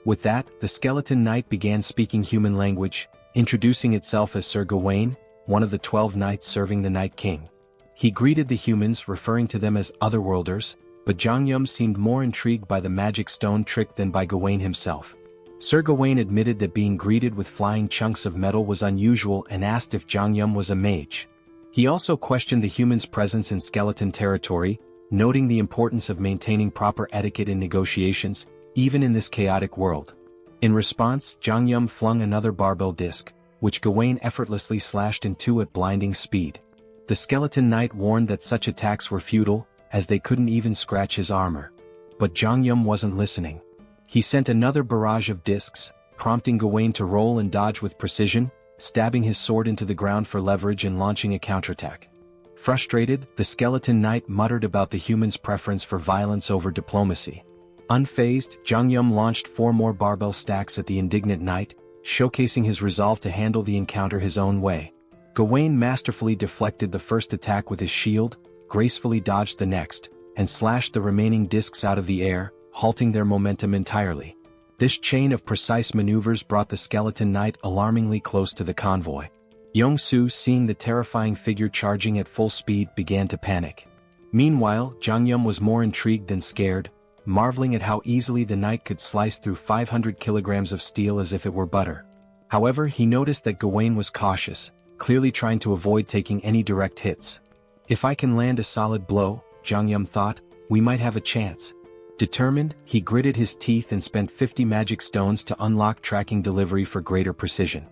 With that, the skeleton knight began speaking human language, introducing itself as Sir Gawain, one of the 12 knights serving the Night King. He greeted the humans, referring to them as otherworlders, but Jangyum seemed more intrigued by the magic stone trick than by Gawain himself. Sir Gawain admitted that being greeted with flying chunks of metal was unusual and asked if Jangyum was a mage. He also questioned the humans' presence in skeleton territory, noting the importance of maintaining proper etiquette in negotiations, even in this chaotic world. In response, Jangyum flung another barbell disc, which Gawain effortlessly slashed in two at blinding speed. The skeleton knight warned that such attacks were futile, as they couldn't even scratch his armor. But Jangyum wasn't listening. He sent another barrage of discs, prompting Gawain to roll and dodge with precision, stabbing his sword into the ground for leverage and launching a counterattack. Frustrated, the skeleton knight muttered about the human's preference for violence over diplomacy. Unfazed, Jangyum launched 4 more barbell stacks at the indignant knight, showcasing his resolve to handle the encounter his own way. Gawain masterfully deflected the first attack with his shield, gracefully dodged the next, and slashed the remaining discs out of the air, halting their momentum entirely. This chain of precise maneuvers brought the skeleton knight alarmingly close to the convoy. Yong-su, seeing the terrifying figure charging at full speed, began to panic. Meanwhile, Jangyum was more intrigued than scared, marveling at how easily the knight could slice through 500 kilograms of steel as if it were butter. However, he noticed that Gawain was cautious, clearly trying to avoid taking any direct hits. If I can land a solid blow, Jangyum thought, we might have a chance. Determined, he gritted his teeth and spent 50 magic stones to unlock tracking delivery for greater precision.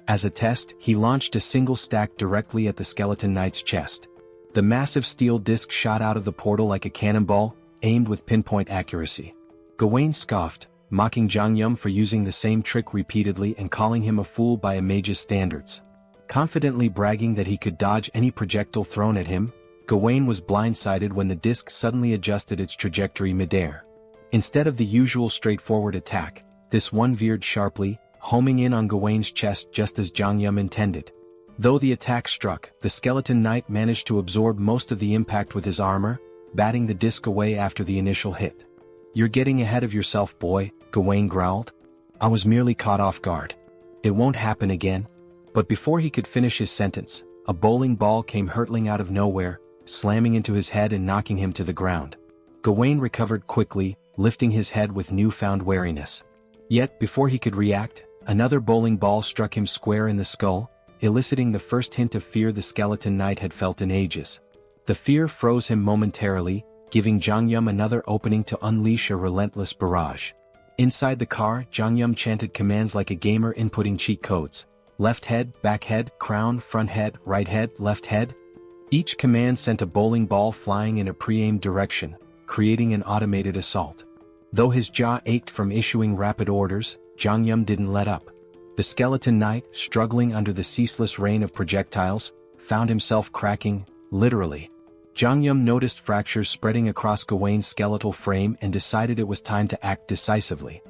As a test, he launched a single stack directly at the skeleton knight's chest. The massive steel disc shot out of the portal like a cannonball, aimed with pinpoint accuracy. Gawain scoffed, mocking Jangyum for using the same trick repeatedly and calling him a fool by a mage's standards. Confidently bragging that he could dodge any projectile thrown at him, Gawain was blindsided when the disc suddenly adjusted its trajectory midair. Instead of the usual straightforward attack, this one veered sharply, homing in on Gawain's chest just as Jangyum intended. Though the attack struck, the skeleton knight managed to absorb most of the impact with his armor, batting the disc away after the initial hit. "You're getting ahead of yourself, boy," Gawain growled. "I was merely caught off guard. It won't happen again." But before he could finish his sentence, a bowling ball came hurtling out of nowhere, slamming into his head and knocking him to the ground. Gawain recovered quickly, lifting his head with newfound wariness. Yet, before he could react, another bowling ball struck him square in the skull, eliciting the first hint of fear the skeleton knight had felt in ages. The fear froze him momentarily, giving Jangyum another opening to unleash a relentless barrage. Inside the car, Jangyum chanted commands like a gamer inputting cheat codes. Left head, back head, crown, front head, right head, left head. Each command sent a bowling ball flying in a pre-aimed direction, creating an automated assault. Though his jaw ached from issuing rapid orders, Jangyum didn't let up. The skeleton knight, struggling under the ceaseless rain of projectiles, found himself cracking, literally. Jangyum noticed fractures spreading across Gawain's skeletal frame and decided it was time to act decisively.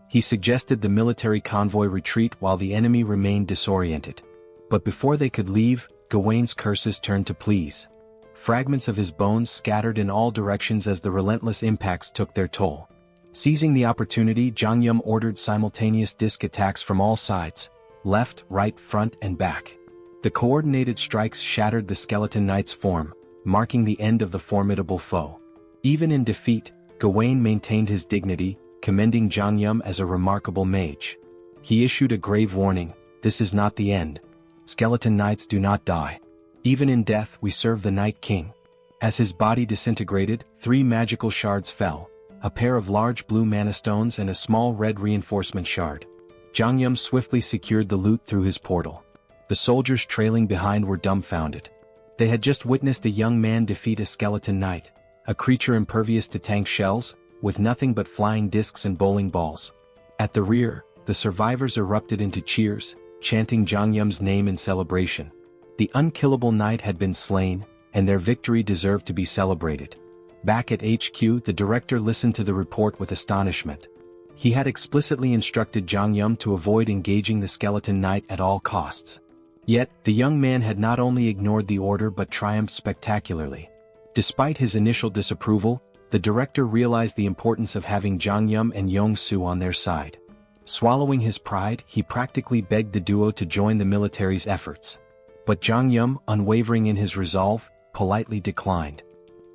He suggested the military convoy retreat while the enemy remained disoriented. But before they could leave, Gawain's curses turned to pleas. Fragments of his bones scattered in all directions as the relentless impacts took their toll. Seizing the opportunity, Jangyum ordered simultaneous disc attacks from all sides, left, right, front, and back. The coordinated strikes shattered the skeleton knight's form, marking the end of the formidable foe. Even in defeat, Gawain maintained his dignity, commending Jangyum as a remarkable mage. He issued a grave warning: "This is not the end. Skeleton knights do not die. Even in death we serve the Night King." As his body disintegrated, 3 magical shards fell, a pair of large blue mana stones and a small red reinforcement shard. Jangyum swiftly secured the loot through his portal. The soldiers trailing behind were dumbfounded. They had just witnessed a young man defeat a skeleton knight, a creature impervious to tank shells, with nothing but flying discs and bowling balls. At the rear, the survivors erupted into cheers, chanting Jangyum's name in celebration. The unkillable knight had been slain, and their victory deserved to be celebrated. Back at HQ, the director listened to the report with astonishment. He had explicitly instructed Jang Yum to avoid engaging the Skeleton Knight at all costs. Yet, the young man had not only ignored the order but triumphed spectacularly. Despite his initial disapproval, the director realized the importance of having Jang Yum and Yong-soo on their side. Swallowing his pride, he practically begged the duo to join the military's efforts. But Jang Yum, unwavering in his resolve, politely declined.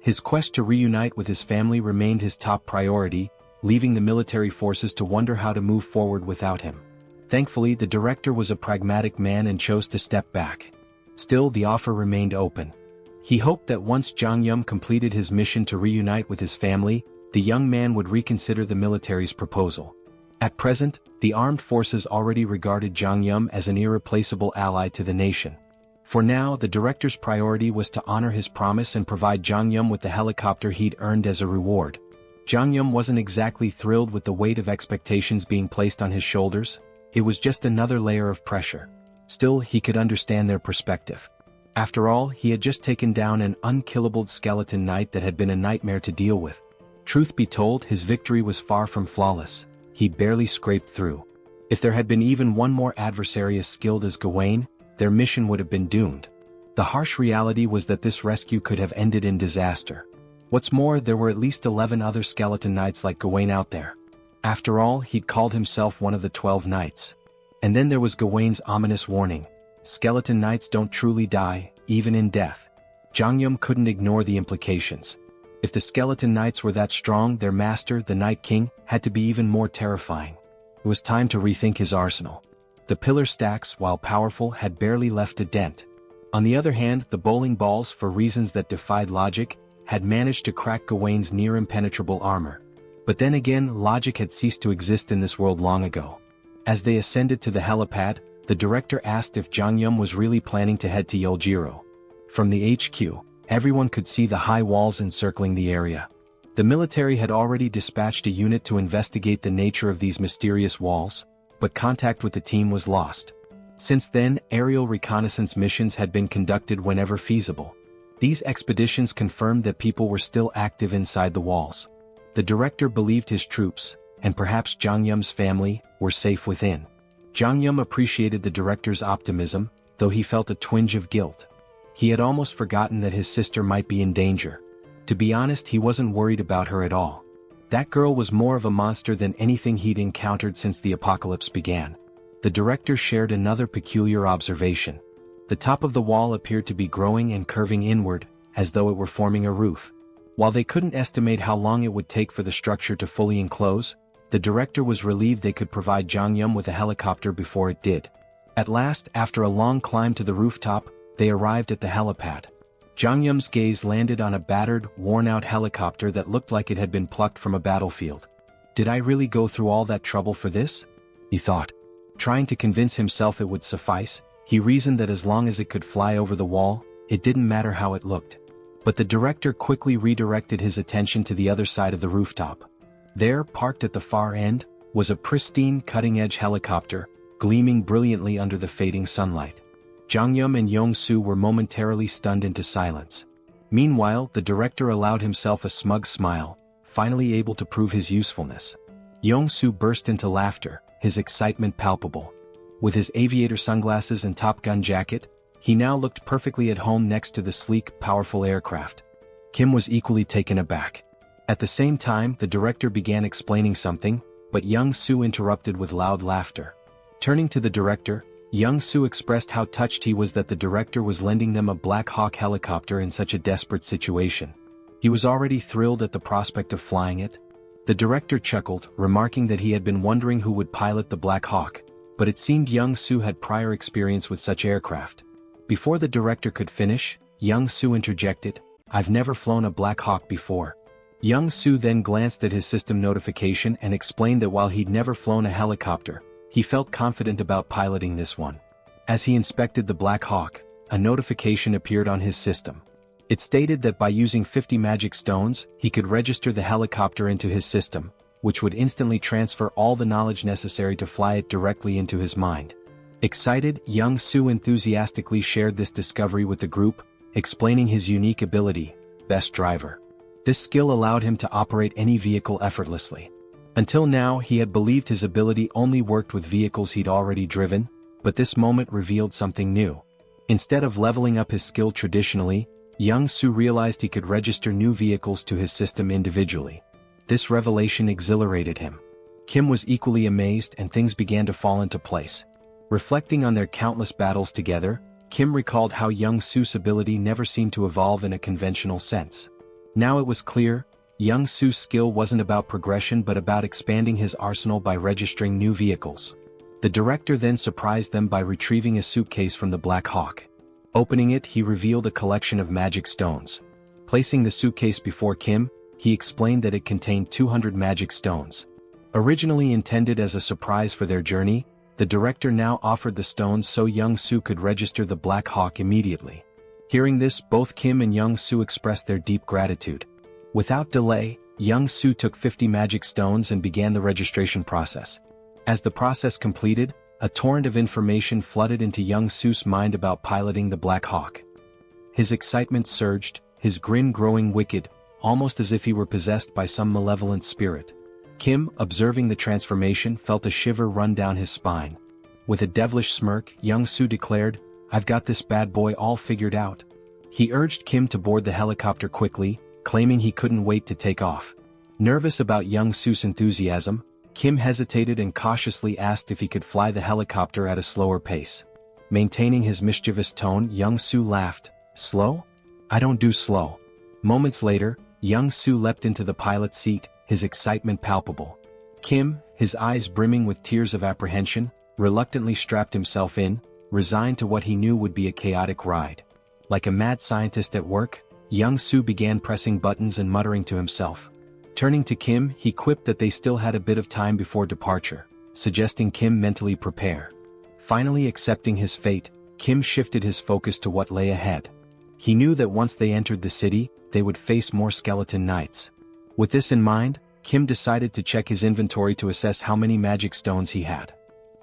His quest to reunite with his family remained his top priority, leaving the military forces to wonder how to move forward without him. Thankfully, the director was a pragmatic man and chose to step back. Still, the offer remained open. He hoped that once Jang Yum completed his mission to reunite with his family, the young man would reconsider the military's proposal. At present, the armed forces already regarded Jang Yum as an irreplaceable ally to the nation. For now, the director's priority was to honor his promise and provide Jang Yum with the helicopter he'd earned as a reward. Jang Yum wasn't exactly thrilled with the weight of expectations being placed on his shoulders. It was just another layer of pressure. Still, he could understand their perspective. After all, he had just taken down an unkillable skeleton knight that had been a nightmare to deal with. Truth be told, his victory was far from flawless. He barely scraped through. If there had been even one more adversary as skilled as Gawain, their mission would have been doomed. The harsh reality was that this rescue could have ended in disaster. What's more, there were at least 11 other skeleton knights like Gawain out there. After all, he'd called himself one of the 12 knights. And then there was Gawain's ominous warning. Skeleton knights don't truly die, even in death. Jang Yum couldn't ignore the implications. If the skeleton knights were that strong, their master, the Night King, had to be even more terrifying. It was time to rethink his arsenal. The pillar stacks, while powerful, had barely left a dent. On the other hand, the bowling balls, for reasons that defied logic, had managed to crack Gawain's near-impenetrable armor. But then again, logic had ceased to exist in this world long ago. As they ascended to the helipad, the director asked if Jang Yum was really planning to head to Yeoljiro. From the HQ, everyone could see the high walls encircling the area. The military had already dispatched a unit to investigate the nature of these mysterious walls, but contact with the team was lost. Since then, aerial reconnaissance missions had been conducted whenever feasible. These expeditions confirmed that people were still active inside the walls. The director believed his troops, and perhaps Jang Yum's family, were safe within. Jang Yum appreciated the director's optimism, though he felt a twinge of guilt. He had almost forgotten that his sister might be in danger. To be honest, he wasn't worried about her at all. That girl was more of a monster than anything he'd encountered since the apocalypse began. The director shared another peculiar observation. The top of the wall appeared to be growing and curving inward, as though it were forming a roof. While they couldn't estimate how long it would take for the structure to fully enclose, the director was relieved they could provide Jang Yum with a helicopter before it did. At last, after a long climb to the rooftop, they arrived at the helipad. Jang Yum's gaze landed on a battered, worn-out helicopter that looked like it had been plucked from a battlefield. Did I really go through all that trouble for this? He thought. Trying to convince himself it would suffice, he reasoned that as long as it could fly over the wall, it didn't matter how it looked. But the director quickly redirected his attention to the other side of the rooftop. There, parked at the far end, was a pristine cutting-edge helicopter, gleaming brilliantly under the fading sunlight. Jang Yum and Yong-soo were momentarily stunned into silence. Meanwhile, the director allowed himself a smug smile, finally able to prove his usefulness. Yong-soo burst into laughter, his excitement palpable. With his aviator sunglasses and Top Gun jacket, he now looked perfectly at home next to the sleek, powerful aircraft. Kim was equally taken aback. At the same time, the director began explaining something, but Young-soo interrupted with loud laughter. Turning to the director, Young-soo expressed how touched he was that the director was lending them a Black Hawk helicopter in such a desperate situation. He was already thrilled at the prospect of flying it. The director chuckled, remarking that he had been wondering who would pilot the Black Hawk, but it seemed Young-soo had prior experience with such aircraft. Before the director could finish, Young-soo interjected, "I've never flown a Black Hawk before." Young-soo then glanced at his system notification and explained that while he'd never flown a helicopter, he felt confident about piloting this one. As he inspected the Black Hawk, a notification appeared on his system. It stated that by using 50 magic stones, he could register the helicopter into his system, which would instantly transfer all the knowledge necessary to fly it directly into his mind. Excited, Young-soo enthusiastically shared this discovery with the group, explaining his unique ability, Best Driver. This skill allowed him to operate any vehicle effortlessly. Until now he had believed his ability only worked with vehicles he'd already driven, but this moment revealed something new. Instead of leveling up his skill traditionally, young Su realized he could register new vehicles to his system individually. This revelation exhilarated him. Kim was equally amazed and things began to fall into place. Reflecting on their countless battles together, Kim recalled how young Su's ability never seemed to evolve in a conventional sense. Now it was clear, young Su's skill wasn't about progression but about expanding his arsenal by registering new vehicles. The director then surprised them by retrieving a suitcase from the Black Hawk. Opening it, he revealed a collection of magic stones. Placing the suitcase before Kim, he explained that it contained 200 magic stones. Originally intended as a surprise for their journey, the director now offered the stones so young Su could register the Black Hawk immediately. Hearing this, both Kim and young Su expressed their deep gratitude. Without delay, young Su took 50 magic stones and began the registration process. As the process completed, a torrent of information flooded into young Su's mind about piloting the Black Hawk. His excitement surged, his grin growing wicked, almost as if he were possessed by some malevolent spirit. Kim, observing the transformation, felt a shiver run down his spine. With a devilish smirk, young Su declared, "I've got this bad boy all figured out." He urged Kim to board the helicopter quickly, claiming he couldn't wait to take off. Nervous about young Su's enthusiasm, Kim hesitated and cautiously asked if he could fly the helicopter at a slower pace. Maintaining his mischievous tone, young Su laughed. "Slow? I don't do slow." Moments later, young Su leapt into the pilot's seat, his excitement palpable. Kim, his eyes brimming with tears of apprehension, reluctantly strapped himself in, resigned to what he knew would be a chaotic ride. Like a mad scientist at work, young Su began pressing buttons and muttering to himself. Turning to Kim, he quipped that they still had a bit of time before departure, suggesting Kim mentally prepare. Finally accepting his fate, Kim shifted his focus to what lay ahead. He knew that once they entered the city, they would face more skeleton knights. With this in mind, Kim decided to check his inventory to assess how many magic stones he had.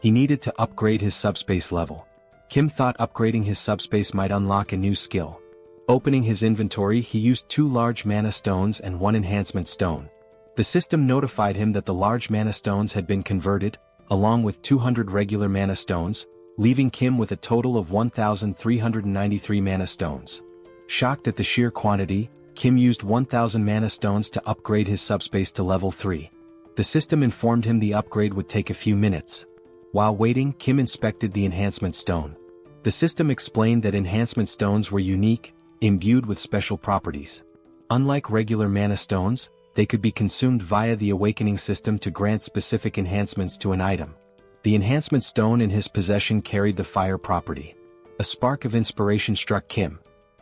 He needed to upgrade his subspace level. Kim thought upgrading his subspace might unlock a new skill. Opening his inventory, he used 2 large mana stones and 1 enhancement stone. The system notified him that the large mana stones had been converted, along with 200 regular mana stones, leaving Kim with a total of 1,393 mana stones. Shocked at the sheer quantity, Kim used 1,000 mana stones to upgrade his subspace to level 3. The system informed him the upgrade would take a few minutes. While waiting, Kim inspected the enhancement stone. The system explained that enhancement stones were unique, imbued with special properties. Unlike regular mana stones, they could be consumed via the awakening system to grant specific enhancements to an item. The enhancement stone in his possession carried the fire property. A spark of inspiration struck Kim.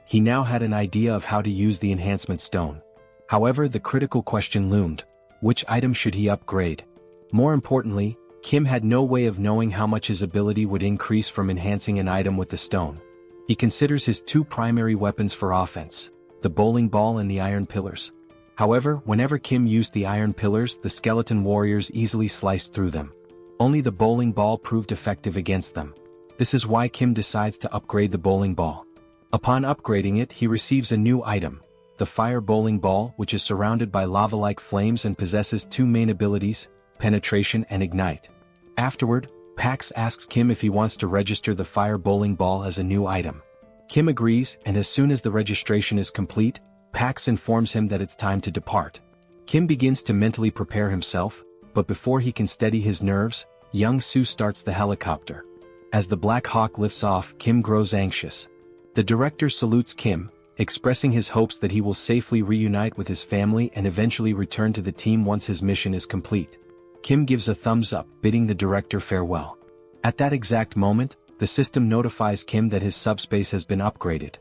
He now had an idea of how to use the enhancement stone. However, the critical question loomed: which item should he upgrade? More importantly, Kim had no way of knowing how much his ability would increase from enhancing an item with the stone. He considers his 2 primary weapons for offense, the bowling ball and the iron pillars. However, whenever Kim used the iron pillars, the skeleton warriors easily sliced through them. Only the bowling ball proved effective against them. This is why Kim decides to upgrade the bowling ball. Upon upgrading it, he receives a new item, the fire bowling ball, which is surrounded by lava-like flames and possesses 2 main abilities, penetration and ignite. Afterward, Pax asks Kim if he wants to register the fire bowling ball as a new item. Kim agrees, and as soon as the registration is complete, Pax informs him that it's time to depart. Kim begins to mentally prepare himself, but before he can steady his nerves, young Su starts the helicopter. As the Black Hawk lifts off, Kim grows anxious. The director salutes Kim, expressing his hopes that he will safely reunite with his family and eventually return to the team once his mission is complete. Kim gives a thumbs up, bidding the director farewell. At that exact moment, the system notifies Kim that his subspace has been upgraded.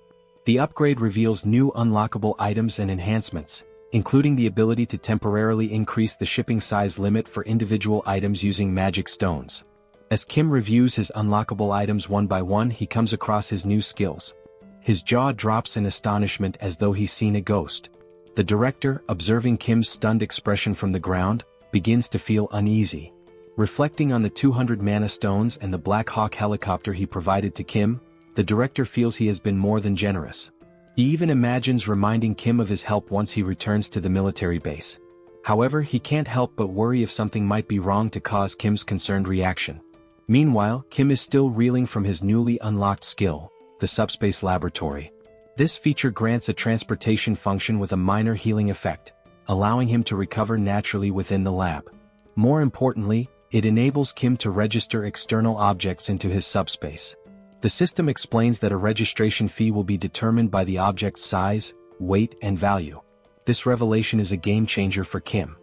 The upgrade reveals new unlockable items and enhancements, including the ability to temporarily increase the shipping size limit for individual items using magic stones. As Kim reviews his unlockable items one by one, he comes across his new skills. His jaw drops in astonishment as though he's seen a ghost. The director, observing Kim's stunned expression from the ground, begins to feel uneasy. Reflecting on the 200 mana stones and the Black Hawk helicopter he provided to Kim, the director feels he has been more than generous. He even imagines reminding Kim of his help once he returns to the military base. However, he can't help but worry if something might be wrong to cause Kim's concerned reaction. Meanwhile, Kim is still reeling from his newly unlocked skill, the SUBSPACE laboratory. This feature grants a transportation function with a minor healing effect, allowing him to recover naturally within the lab. More importantly, it enables Kim to register external objects into his subspace. The system explains that a registration fee will be determined by the object's size, weight, and value. This revelation is a game-changer for Kim.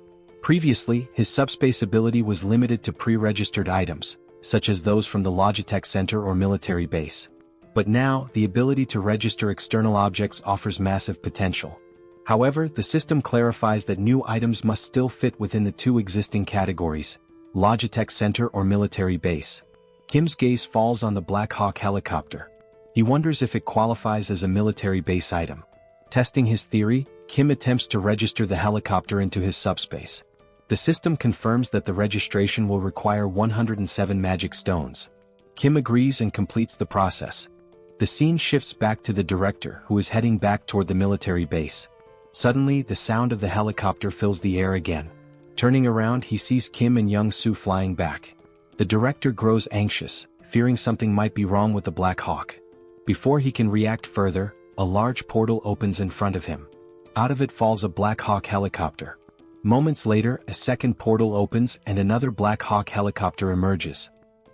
Previously, his subspace ability was limited to pre-registered items, such as those from the Logitech Center or military base. But now, the ability to register external objects offers massive potential. However, the system clarifies that new items must still fit within the two existing categories, Logitech Center or military base. Kim's gaze falls on the Black Hawk helicopter. He wonders if it qualifies as a military base item. Testing his theory, Kim attempts to register the helicopter into his subspace. The system confirms that the registration will require 107 magic stones. Kim agrees and completes the process. The scene shifts back to the director, who is heading back toward the military base. Suddenly, the sound of the helicopter fills the air again. Turning around, he sees Kim and Young-soo flying back. The director grows anxious, fearing something might be wrong with the Black Hawk. Before he can react further, a large portal opens in front of him. Out of it falls a Black Hawk helicopter. Moments later, a second portal opens and another Black Hawk helicopter emerges.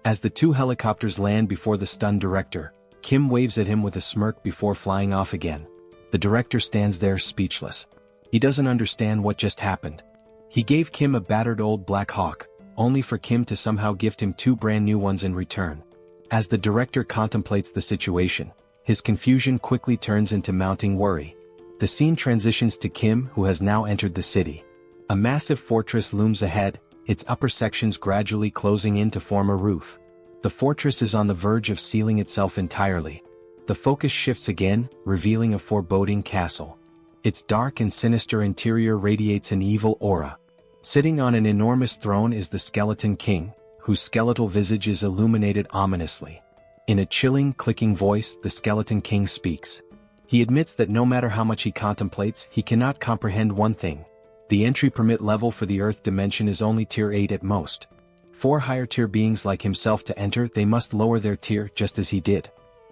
As the two helicopters land before the stunned director, Kim waves at him with a smirk before flying off again. The director stands there speechless. He doesn't understand what just happened. He gave Kim a battered old Black Hawk, only for Kim to somehow gift him two brand new ones in return. As the director contemplates the situation, his confusion quickly turns into mounting worry. The scene transitions to Kim, who has now entered the city. A massive fortress looms ahead, its upper sections gradually closing in to form a roof. The fortress is on the verge of sealing itself entirely. The focus shifts again, revealing a foreboding castle. Its dark and sinister interior radiates an evil aura. Sitting on an enormous throne is the Skeleton King, whose skeletal visage is illuminated ominously. In a chilling, clicking voice, the Skeleton King speaks. He admits that no matter how much he contemplates, he cannot comprehend one thing. The entry permit level for the Earth dimension is only tier 8 at most. For higher tier beings like himself to enter, they must lower their tier just as he did.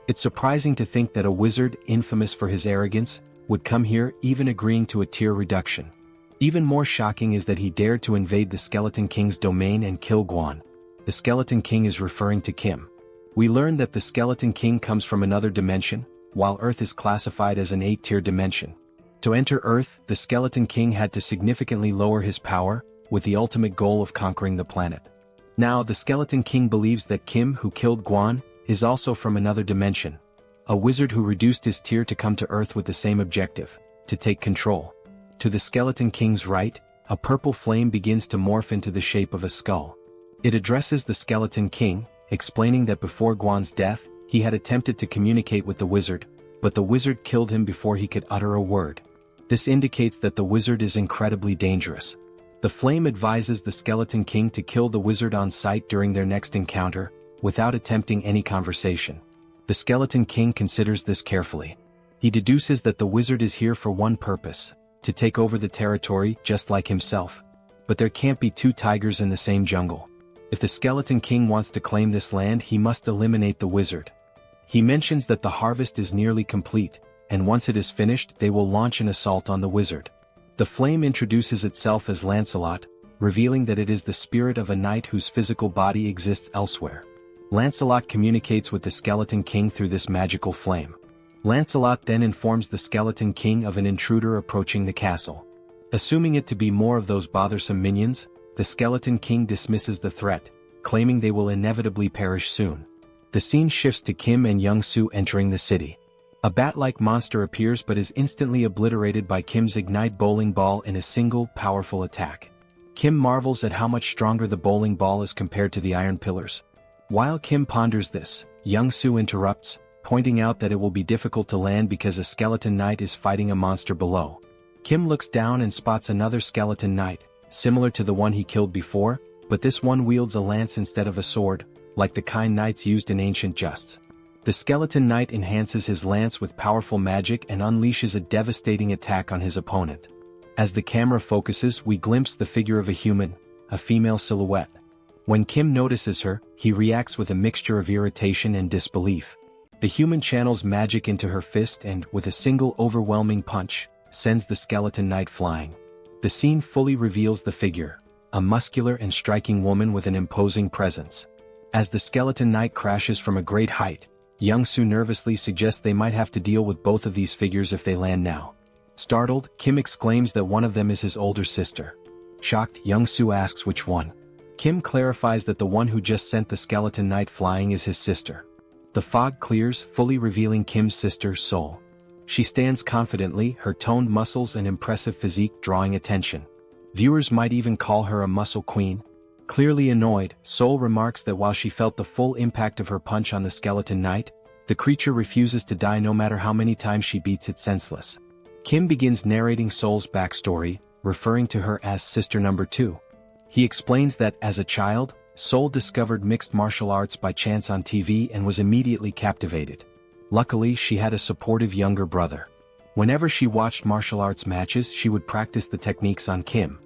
It's surprising to think that a wizard, infamous for his arrogance, would come here, even agreeing to a tier reduction. Even more shocking is that he dared to invade the Skeleton King's domain and kill Guan. The Skeleton King is referring to Kim. We learn that the Skeleton King comes from another dimension, while Earth is classified as an 8-tier dimension. To enter Earth, the Skeleton King had to significantly lower his power, with the ultimate goal of conquering the planet. Now, the Skeleton King believes that Kim, who killed Guan, is also from another dimension. A wizard who reduced his tier to come to Earth with the same objective, to take control. To the Skeleton King's right, a purple flame begins to morph into the shape of a skull. It addresses the Skeleton King, explaining that before Guan's death, he had attempted to communicate with the wizard, but the wizard killed him before he could utter a word. This indicates that the wizard is incredibly dangerous. The flame advises the Skeleton King to kill the wizard on sight during their next encounter, without attempting any conversation. The Skeleton King considers this carefully. He deduces that the wizard is here for one purpose, to take over the territory just like himself. But there can't be two tigers in the same jungle. If the Skeleton King wants to claim this land, he must eliminate the wizard. He mentions that the harvest is nearly complete, and once it is finished they will launch an assault on the wizard. The flame introduces itself as Lancelot, revealing that it is the spirit of a knight whose physical body exists elsewhere. Lancelot communicates with the Skeleton King through this magical flame. Lancelot then informs the Skeleton King of an intruder approaching the castle. Assuming it to be more of those bothersome minions, the Skeleton King dismisses the threat, claiming they will inevitably perish soon. The scene shifts to Kim and Young-soo entering the city. A bat-like monster appears but is instantly obliterated by Kim's Ignite bowling ball in a single, powerful attack. Kim marvels at how much stronger the bowling ball is compared to the iron pillars. While Kim ponders this, Young-soo interrupts, pointing out that it will be difficult to land because a skeleton knight is fighting a monster below. Kim looks down and spots another skeleton knight, similar to the one he killed before, but this one wields a lance instead of a sword, like the kind knights used in ancient justs. The skeleton knight enhances his lance with powerful magic and unleashes a devastating attack on his opponent. As the camera focuses, we glimpse the figure of a human, a female silhouette. When Kim notices her, he reacts with a mixture of irritation and disbelief. The human channels magic into her fist and, with a single overwhelming punch, sends the skeleton knight flying. The scene fully reveals the figure, a muscular and striking woman with an imposing presence. As the skeleton knight crashes from a great height, Young-soo nervously suggests they might have to deal with both of these figures if they land now. Startled, Kim exclaims that one of them is his older sister. Shocked, Young-soo asks which one. Kim clarifies that the one who just sent the skeleton knight flying is his sister. The fog clears, fully revealing Kim's sister, Sol. She stands confidently, her toned muscles and impressive physique drawing attention. Viewers might even call her a muscle queen. Clearly annoyed, Sol remarks that while she felt the full impact of her punch on the skeleton knight, the creature refuses to die no matter how many times she beats it senseless. Kim begins narrating Sol's backstory, referring to her as Sister Number 2. He explains that, as a child, Sol discovered mixed martial arts by chance on TV and was immediately captivated. Luckily, she had a supportive younger brother. Whenever she watched martial arts matches, she would practice the techniques on Kim.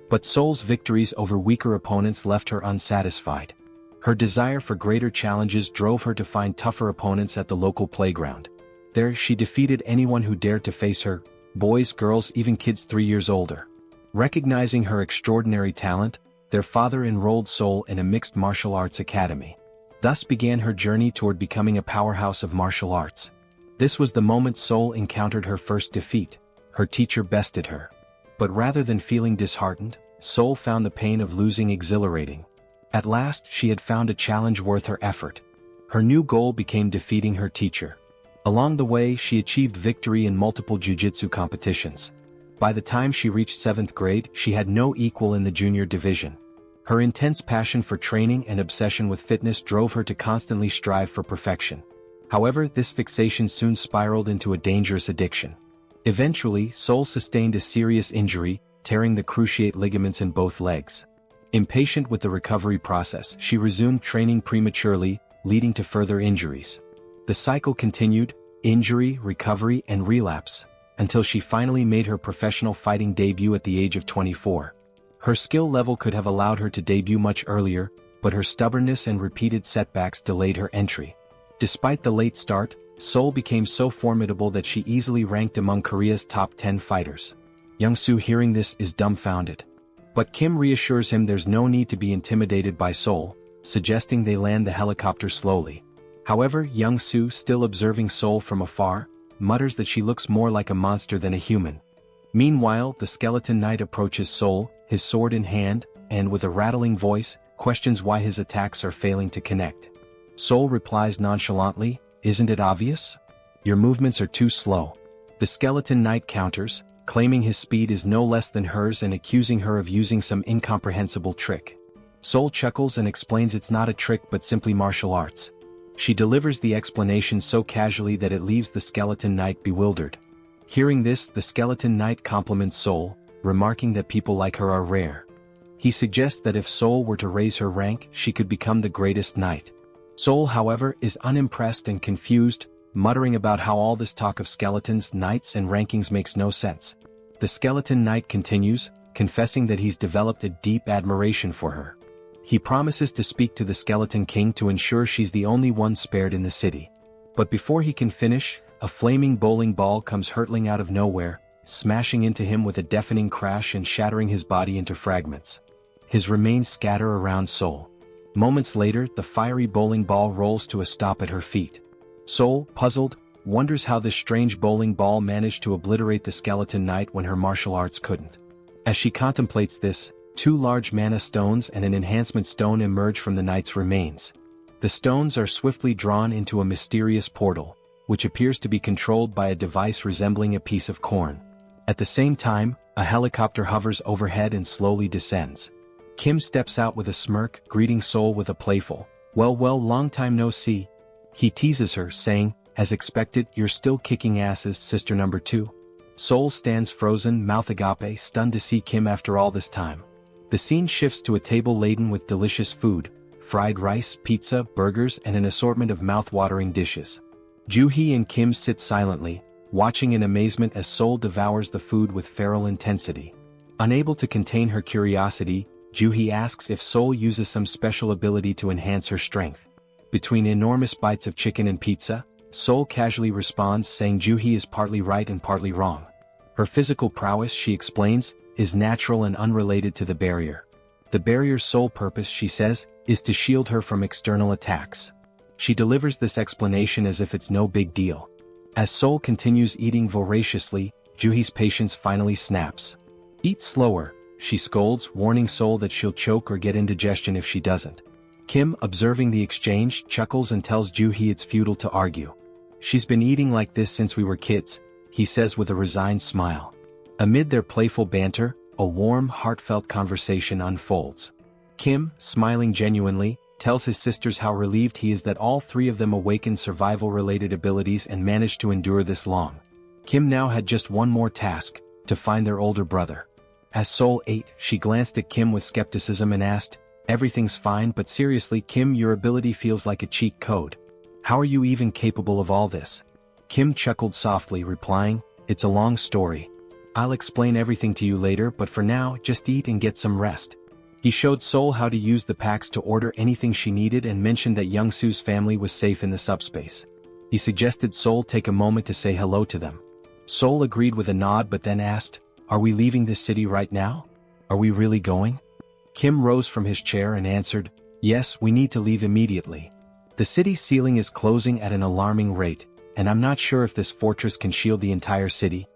But Sol's victories over weaker opponents left her unsatisfied. Her desire for greater challenges drove her to find tougher opponents at the local playground. There, she defeated anyone who dared to face her, boys, girls, even kids 3 years older. Recognizing her extraordinary talent, their father enrolled Sol in a mixed martial arts academy. Thus began her journey toward becoming a powerhouse of martial arts. This was the moment Sol encountered her first defeat. Her teacher bested her. But rather than feeling disheartened, Sol found the pain of losing exhilarating. At last, she had found a challenge worth her effort. Her new goal became defeating her teacher. Along the way, she achieved victory in multiple jiu-jitsu competitions. By the time she reached 7th grade, she had no equal in the junior division. Her intense passion for training and obsession with fitness drove her to constantly strive for perfection. However, this fixation soon spiraled into a dangerous addiction. Eventually, Sol sustained a serious injury, tearing the cruciate ligaments in both legs. Impatient with the recovery process, she resumed training prematurely, leading to further injuries. The cycle continued, injury, recovery, and relapse, until she finally made her professional fighting debut at the age of 24. Her skill level could have allowed her to debut much earlier, but her stubbornness and repeated setbacks delayed her entry. Despite the late start, Sol became so formidable that she easily ranked among Korea's top 10 fighters. Young-soo, hearing this, is dumbfounded. But Kim reassures him there's no need to be intimidated by Sol, suggesting they land the helicopter slowly. However, Young-soo, still observing Sol from afar, mutters that she looks more like a monster than a human. Meanwhile, the skeleton knight approaches Sol, his sword in hand, and with a rattling voice, questions why his attacks are failing to connect. Sol replies nonchalantly, "Isn't it obvious? Your movements are too slow." The skeleton knight counters, claiming his speed is no less than hers and accusing her of using some incomprehensible trick. Sol chuckles and explains it's not a trick but simply martial arts. She delivers the explanation so casually that it leaves the skeleton knight bewildered. Hearing this, the skeleton knight compliments Sol, remarking that people like her are rare. He suggests that if Sol were to raise her rank, she could become the greatest knight. Sol, however, is unimpressed and confused, muttering about how all this talk of skeletons, knights, and rankings makes no sense. The skeleton knight continues, confessing that he's developed a deep admiration for her. He promises to speak to the Skeleton King to ensure she's the only one spared in the city. But before he can finish, a flaming bowling ball comes hurtling out of nowhere, smashing into him with a deafening crash and shattering his body into fragments. His remains scatter around Sol. Moments later, the fiery bowling ball rolls to a stop at her feet. Sol, puzzled, wonders how this strange bowling ball managed to obliterate the skeleton knight when her martial arts couldn't. As she contemplates this, 2 large mana stones and an enhancement stone emerge from the knight's remains. The stones are swiftly drawn into a mysterious portal, which appears to be controlled by a device resembling a piece of corn. At the same time, a helicopter hovers overhead and slowly descends. Kim steps out with a smirk, greeting Sol with a playful, well, long time no see." He teases her, saying, "As expected, you're still kicking asses, Sister Number 2. Sol stands frozen, mouth agape, stunned to see Kim after all this time. The scene shifts to a table laden with delicious food, fried rice, pizza, burgers, and an assortment of mouth-watering dishes. Joo-hee and Kim sit silently, watching in amazement as Sol devours the food with feral intensity. Unable to contain her curiosity, Juhi asks if Sol uses some special ability to enhance her strength. Between enormous bites of chicken and pizza, Sol casually responds saying Juhi is partly right and partly wrong. Her physical prowess, she explains, is natural and unrelated to the barrier. The barrier's sole purpose, she says, is to shield her from external attacks. She delivers this explanation as if it's no big deal. As Sol continues eating voraciously, Juhi's patience finally snaps. "Eat slower," she scolds, warning Sol that she'll choke or get indigestion if she doesn't. Kim, observing the exchange, chuckles and tells Juhi it's futile to argue. "She's been eating like this since we were kids," he says with a resigned smile. Amid their playful banter, a warm, heartfelt conversation unfolds. Kim, smiling genuinely, tells his sisters how relieved he is that all three of them awakened survival-related abilities and managed to endure this long. Kim now had just one more task, to find their older brother. As Sol ate, she glanced at Kim with skepticism and asked, "Everything's fine, but seriously, Kim, your ability feels like a cheat code. How are you even capable of all this?" Kim chuckled softly, replying, "It's a long story. I'll explain everything to you later, but for now, just eat and get some rest." He showed Sol how to use the packs to order anything she needed and mentioned that Youngsu's family was safe in the subspace. He suggested Sol take a moment to say hello to them. Sol agreed with a nod but then asked, "Are we leaving this city right now? Are we really going?" Kim rose from his chair and answered, "Yes, we need to leave immediately. The city's ceiling is closing at an alarming rate, and I'm not sure if this fortress can shield the entire city."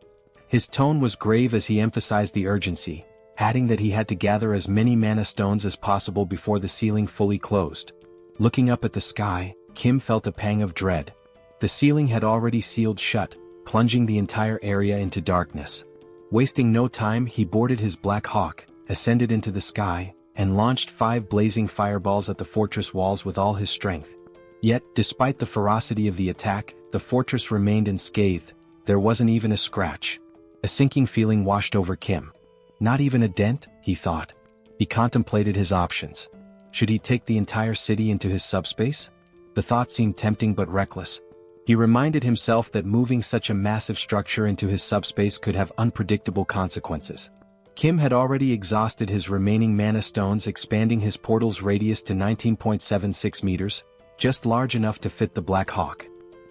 His tone was grave as he emphasized the urgency, adding that he had to gather as many mana stones as possible before the ceiling fully closed. Looking up at the sky, Kim felt a pang of dread. The ceiling had already sealed shut, plunging the entire area into darkness. Wasting no time, he boarded his Black Hawk, ascended into the sky, and launched 5 blazing fireballs at the fortress walls with all his strength. Yet, despite the ferocity of the attack, the fortress remained unscathed. There wasn't even a scratch. A sinking feeling washed over Kim. Not even a dent, he thought. He contemplated his options. Should he take the entire city into his subspace? The thought seemed tempting but reckless. He reminded himself that moving such a massive structure into his subspace could have unpredictable consequences. Kim had already exhausted his remaining mana stones, expanding his portal's radius to 19.76 meters, just large enough to fit the Black Hawk.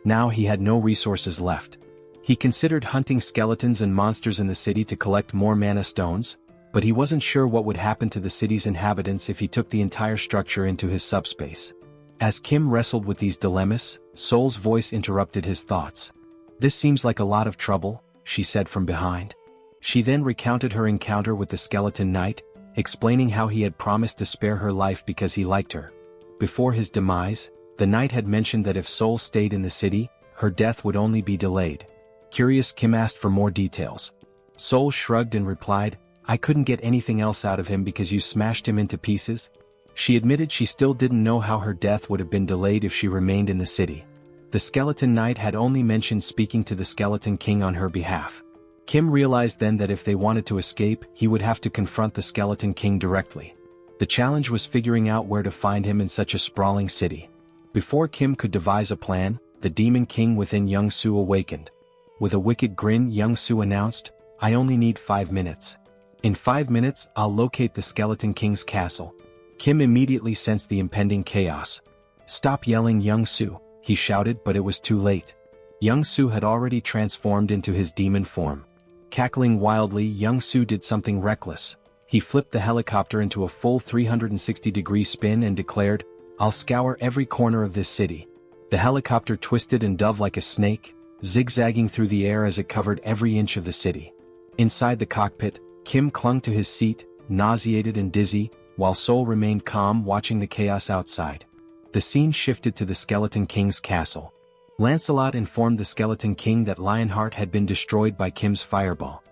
Now he had no resources left. He considered hunting skeletons and monsters in the city to collect more mana stones, but he wasn't sure what would happen to the city's inhabitants if he took the entire structure into his subspace. As Kim wrestled with these dilemmas, Sol's voice interrupted his thoughts. "This seems like a lot of trouble," she said from behind. She then recounted her encounter with the skeleton knight, explaining how he had promised to spare her life because he liked her. Before his demise, the knight had mentioned that if Sol stayed in the city, her death would only be delayed. Curious, Kim asked for more details. Sol shrugged and replied, "I couldn't get anything else out of him because you smashed him into pieces." She admitted she still didn't know how her death would have been delayed if she remained in the city. The skeleton knight had only mentioned speaking to the skeleton king on her behalf. Kim realized then that if they wanted to escape, he would have to confront the skeleton king directly. The challenge was figuring out where to find him in such a sprawling city. Before Kim could devise a plan, the demon king within Youngsu awakened. With a wicked grin, Youngsu announced, "I only need 5 minutes. In 5 minutes, I'll locate the Skeleton King's castle." Kim immediately sensed the impending chaos. "Stop yelling, Youngsu," he shouted, but it was too late. Youngsu had already transformed into his demon form. Cackling wildly, Youngsu did something reckless. He flipped the helicopter into a full 360-degree spin and declared, "I'll scour every corner of this city." The helicopter twisted and dove like a snake, zigzagging through the air as it covered every inch of the city. Inside the cockpit, Kim clung to his seat, nauseated and dizzy, while Sol remained calm watching the chaos outside. The scene shifted to the Skeleton King's castle. Lancelot informed the Skeleton King that Lionheart had been destroyed by Kim's fireball.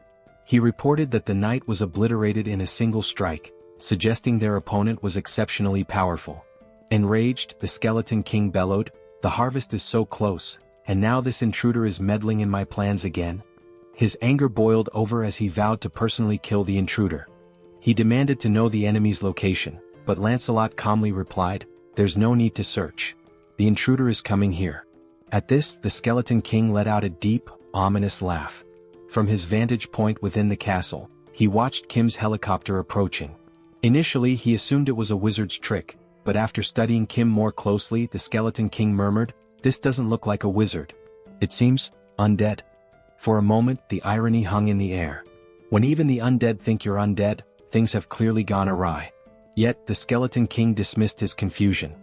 He reported that the knight was obliterated in a single strike, suggesting their opponent was exceptionally powerful. Enraged, the Skeleton King bellowed, "The harvest is so close, and now this intruder is meddling in my plans again." His anger boiled over as he vowed to personally kill the intruder. He demanded to know the enemy's location, but Lancelot calmly replied, "There's no need to search. The intruder is coming here." At this, the Skeleton King let out a deep, ominous laugh. From his vantage point within the castle, he watched Kim's helicopter approaching. Initially he assumed it was a wizard's trick, but after studying Kim more closely the Skeleton King murmured, "This doesn't look like a wizard. It seems undead." For a moment the irony hung in the air. When even the undead think you're undead, things have clearly gone awry. Yet the Skeleton King dismissed his confusion.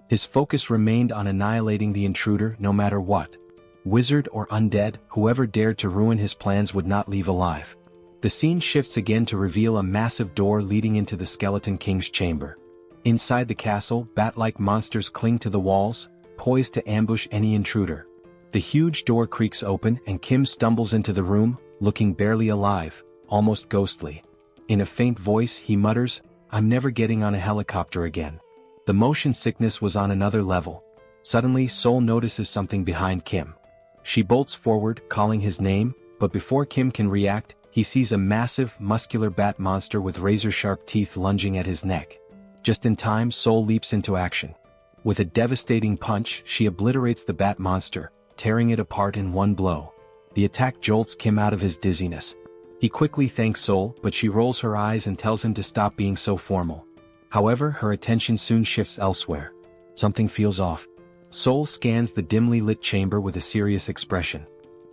His focus remained on annihilating the intruder no matter what. Wizard or undead, whoever dared to ruin his plans would not leave alive. The scene shifts again to reveal a massive door leading into the Skeleton King's chamber. Inside the castle, bat-like monsters cling to the walls, poised to ambush any intruder. The huge door creaks open and Kim stumbles into the room, looking barely alive, almost ghostly. In a faint voice he mutters, "I'm never getting on a helicopter again." The motion sickness was on another level. Suddenly Sol notices something behind Kim. She bolts forward, calling his name, but before Kim can react, he sees a massive, muscular bat monster with razor-sharp teeth lunging at his neck. Just in time Sol leaps into action. With a devastating punch she obliterates the bat monster, tearing it apart in one blow. The attack jolts Kim out of his dizziness. He quickly thanks Sol, but she rolls her eyes and tells him to stop being so formal. However, her attention soon shifts elsewhere. Something feels off. Sol scans the dimly lit chamber with a serious expression.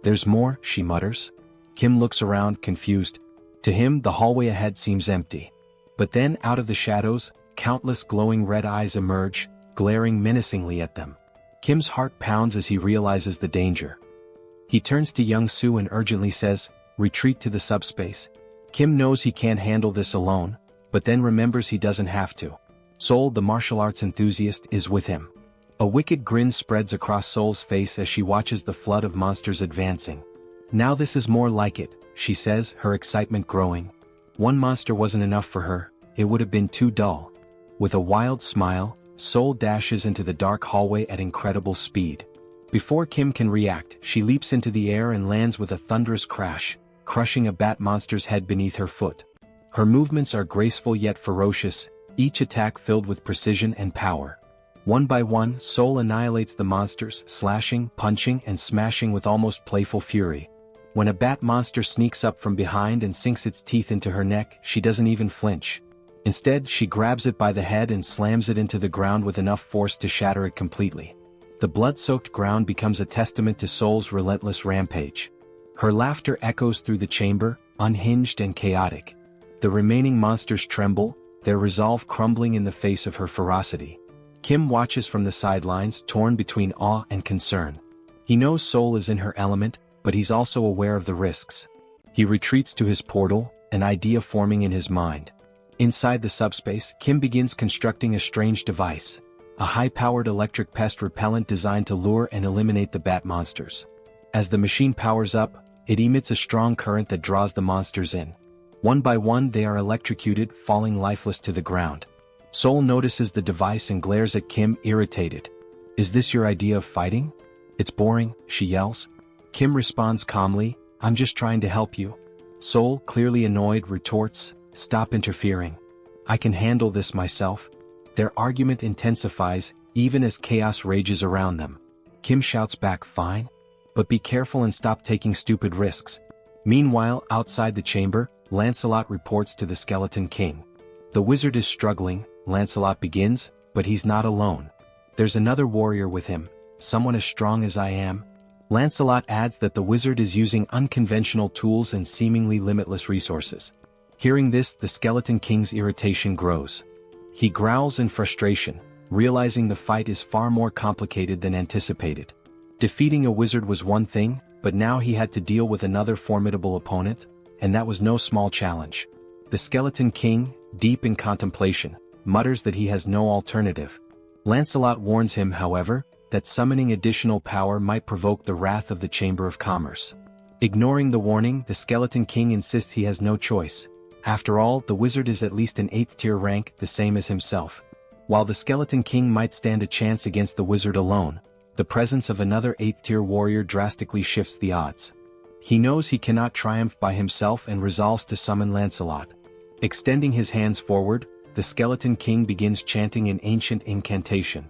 "There's more," she mutters. Kim looks around, confused. To him the hallway ahead seems empty. But then out of the shadows, countless glowing red eyes emerge, glaring menacingly at them. Kim's heart pounds as he realizes the danger. He turns to Young Soo and urgently says, "Retreat to the subspace." Kim knows he can't handle this alone, but then remembers he doesn't have to. Sol, the martial arts enthusiast, is with him. A wicked grin spreads across Sol's face as she watches the flood of monsters advancing. "Now this is more like it," she says, her excitement growing. One monster wasn't enough for her, it would have been too dull. With a wild smile, Sol dashes into the dark hallway at incredible speed. Before Kim can react, she leaps into the air and lands with a thunderous crash, crushing a bat monster's head beneath her foot. Her movements are graceful yet ferocious, each attack filled with precision and power. One by one, Sol annihilates the monsters, slashing, punching, and smashing with almost playful fury. When a bat monster sneaks up from behind and sinks its teeth into her neck, she doesn't even flinch. Instead, she grabs it by the head and slams it into the ground with enough force to shatter it completely. The blood-soaked ground becomes a testament to Sol's relentless rampage. Her laughter echoes through the chamber, unhinged and chaotic. The remaining monsters tremble, their resolve crumbling in the face of her ferocity. Kim watches from the sidelines, torn between awe and concern. He knows Sol is in her element, but he's also aware of the risks. He retreats to his portal, an idea forming in his mind. Inside the subspace, Kim begins constructing a strange device, a high-powered electric pest repellent designed to lure and eliminate the bat monsters. As the machine powers up, it emits a strong current that draws the monsters in. One by one they are electrocuted, falling lifeless to the ground. Sol notices the device and glares at Kim, irritated. "Is this your idea of fighting? It's boring," she yells. Kim responds calmly, "I'm just trying to help you." Sol, clearly annoyed, retorts, "Stop interfering. I can handle this myself." Their argument intensifies, even as chaos rages around them. Kim shouts back, "Fine. But be careful and stop taking stupid risks." Meanwhile, outside the chamber, Lancelot reports to the Skeleton King. The wizard is struggling, Lancelot begins, but he's not alone. There's another warrior with him, someone as strong as I am. Lancelot adds that the wizard is using unconventional tools and seemingly limitless resources. Hearing this, the Skeleton King's irritation grows. He growls in frustration, realizing the fight is far more complicated than anticipated. Defeating a wizard was one thing, but now he had to deal with another formidable opponent, and that was no small challenge. The Skeleton King, deep in contemplation, mutters that he has no alternative. Lancelot warns him, however, that summoning additional power might provoke the wrath of the Chamber of Commerce. Ignoring the warning, the Skeleton King insists he has no choice. After all, the wizard is at least an 8th-tier rank, the same as himself. While the Skeleton King might stand a chance against the wizard alone, the presence of another 8th-tier warrior drastically shifts the odds. He knows he cannot triumph by himself and resolves to summon Lancelot. Extending his hands forward, the Skeleton King begins chanting an ancient incantation.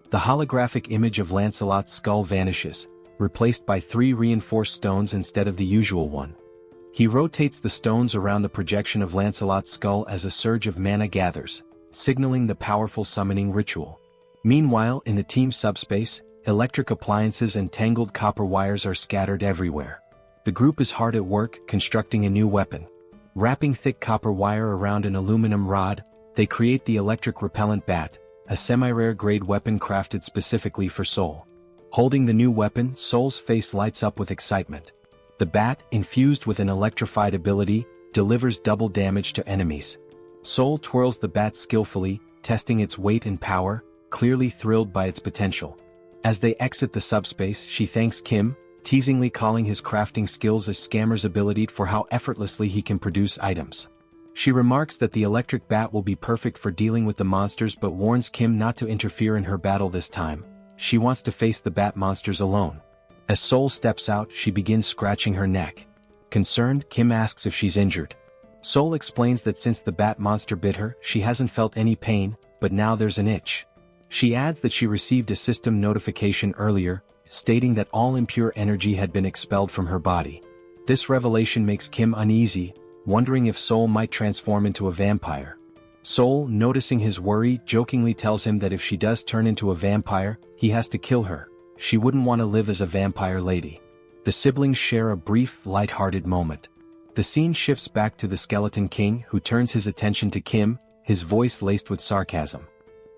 The holographic image of Lancelot's skull vanishes, replaced by 3 reinforced stones instead of the usual one. He rotates the stones around the projection of Lancelot's skull as a surge of mana gathers, signaling the powerful summoning ritual. Meanwhile, in the team SUBSPACE, electric appliances and tangled copper wires are scattered everywhere. The group is hard at work constructing a new weapon. Wrapping thick copper wire around an aluminum rod, they create the electric repellent bat, a semi-rare grade weapon crafted specifically for Soul. Holding the new weapon, Soul's face lights up with excitement. The bat, infused with an electrified ability, delivers double damage to enemies. Soul twirls the bat skillfully, testing its weight and power, clearly thrilled by its potential. As they exit the SUBSPACE, she thanks Kim, teasingly calling his crafting skills a scammer's ability for how effortlessly he can produce items. She remarks that the electric bat will be perfect for dealing with the monsters but warns Kim not to interfere in her battle this time. She wants to face the bat monsters alone. As Soul steps out, she begins scratching her neck. Concerned, Kim asks if she's injured. Soul explains that since the bat monster bit her, she hasn't felt any pain, but now there's an itch. She adds that she received a system notification earlier, stating that all impure energy had been expelled from her body. This revelation makes Kim uneasy, wondering if Soul might transform into a vampire. Soul, noticing his worry, jokingly tells him that if she does turn into a vampire, he has to kill her. She wouldn't want to live as a vampire lady. The siblings share a brief, light-hearted moment. The scene shifts back to the Skeleton King, who turns his attention to Kim, his voice laced with sarcasm.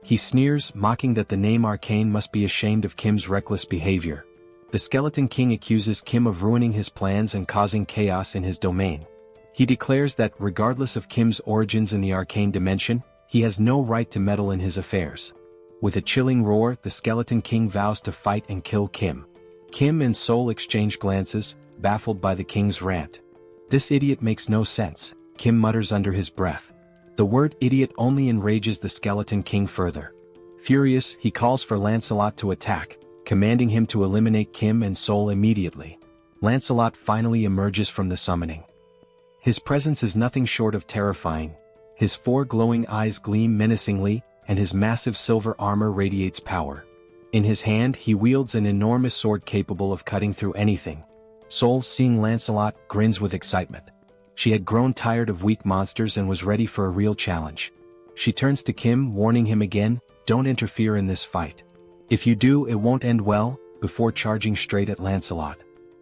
He sneers, mocking that the name Arcane must be ashamed of Kim's reckless behavior. The Skeleton King accuses Kim of ruining his plans and causing chaos in his domain. He declares that, regardless of Kim's origins in the arcane dimension, he has no right to meddle in his affairs. With a chilling roar, the Skeleton King vows to fight and kill Kim. Kim and Soul exchange glances, baffled by the king's rant. "This idiot makes no sense," Kim mutters under his breath. The word idiot only enrages the Skeleton King further. Furious, he calls for Lancelot to attack, commanding him to eliminate Kim and Soul immediately. Lancelot finally emerges from the summoning. His presence is nothing short of terrifying. His 4 glowing eyes gleam menacingly, and his massive silver armor radiates power. In his hand, he wields an enormous sword capable of cutting through anything. Soul, seeing Lancelot, grins with excitement. She had grown tired of weak monsters and was ready for a real challenge. She turns to Kim, warning him again, "Don't interfere in this fight. If you do, it won't end well," before charging straight at Lancelot.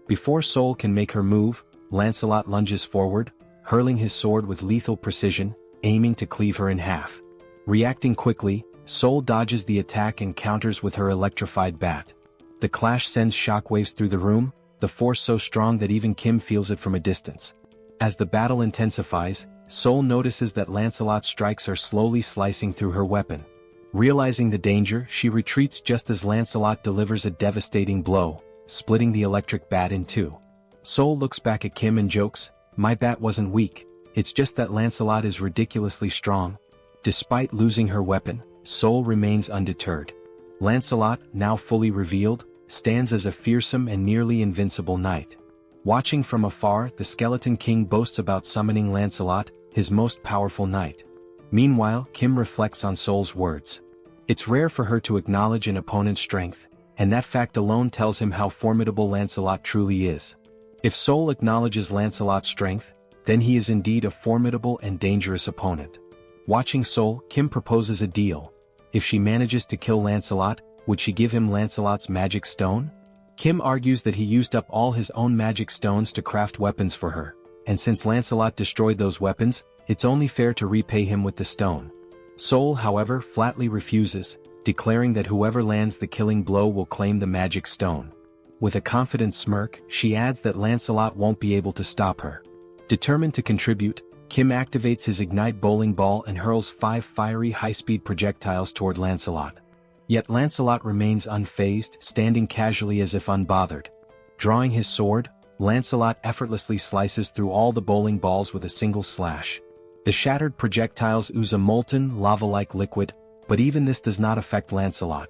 Before Soul can make her move, Lancelot lunges forward, hurling his sword with lethal precision, aiming to cleave her in half. Reacting quickly, Soul dodges the attack and counters with her electrified bat. The clash sends shockwaves through the room, the force so strong that even Kim feels it from a distance. As the battle intensifies, Soul notices that Lancelot's strikes are slowly slicing through her weapon. Realizing the danger, she retreats just as Lancelot delivers a devastating blow, splitting the electric bat in two. Soul looks back at Kim and jokes, "My bat wasn't weak, it's just that Lancelot is ridiculously strong." Despite losing her weapon, Soul remains undeterred. Lancelot, now fully revealed, stands as a fearsome and nearly invincible knight. Watching from afar, the Skeleton King boasts about summoning Lancelot, his most powerful knight. Meanwhile, Kim reflects on Soul's words. It's rare for her to acknowledge an opponent's strength, and that fact alone tells him how formidable Lancelot truly is. If Soul acknowledges Lancelot's strength, then he is indeed a formidable and dangerous opponent. Watching Soul, Kim proposes a deal. If she manages to kill Lancelot, would she give him Lancelot's magic stone? Kim argues that he used up all his own magic stones to craft weapons for her, and since Lancelot destroyed those weapons, it's only fair to repay him with the stone. Soul, however, flatly refuses, declaring that whoever lands the killing blow will claim the magic stone. With a confident smirk, she adds that Lancelot won't be able to stop her. Determined to contribute, Kim activates his Ignite bowling ball and hurls 5 fiery high-speed projectiles toward Lancelot. Yet Lancelot remains unfazed, standing casually as if unbothered. Drawing his sword, Lancelot effortlessly slices through all the bowling balls with a single slash. The shattered projectiles ooze a molten, lava-like liquid, but even this does not affect Lancelot.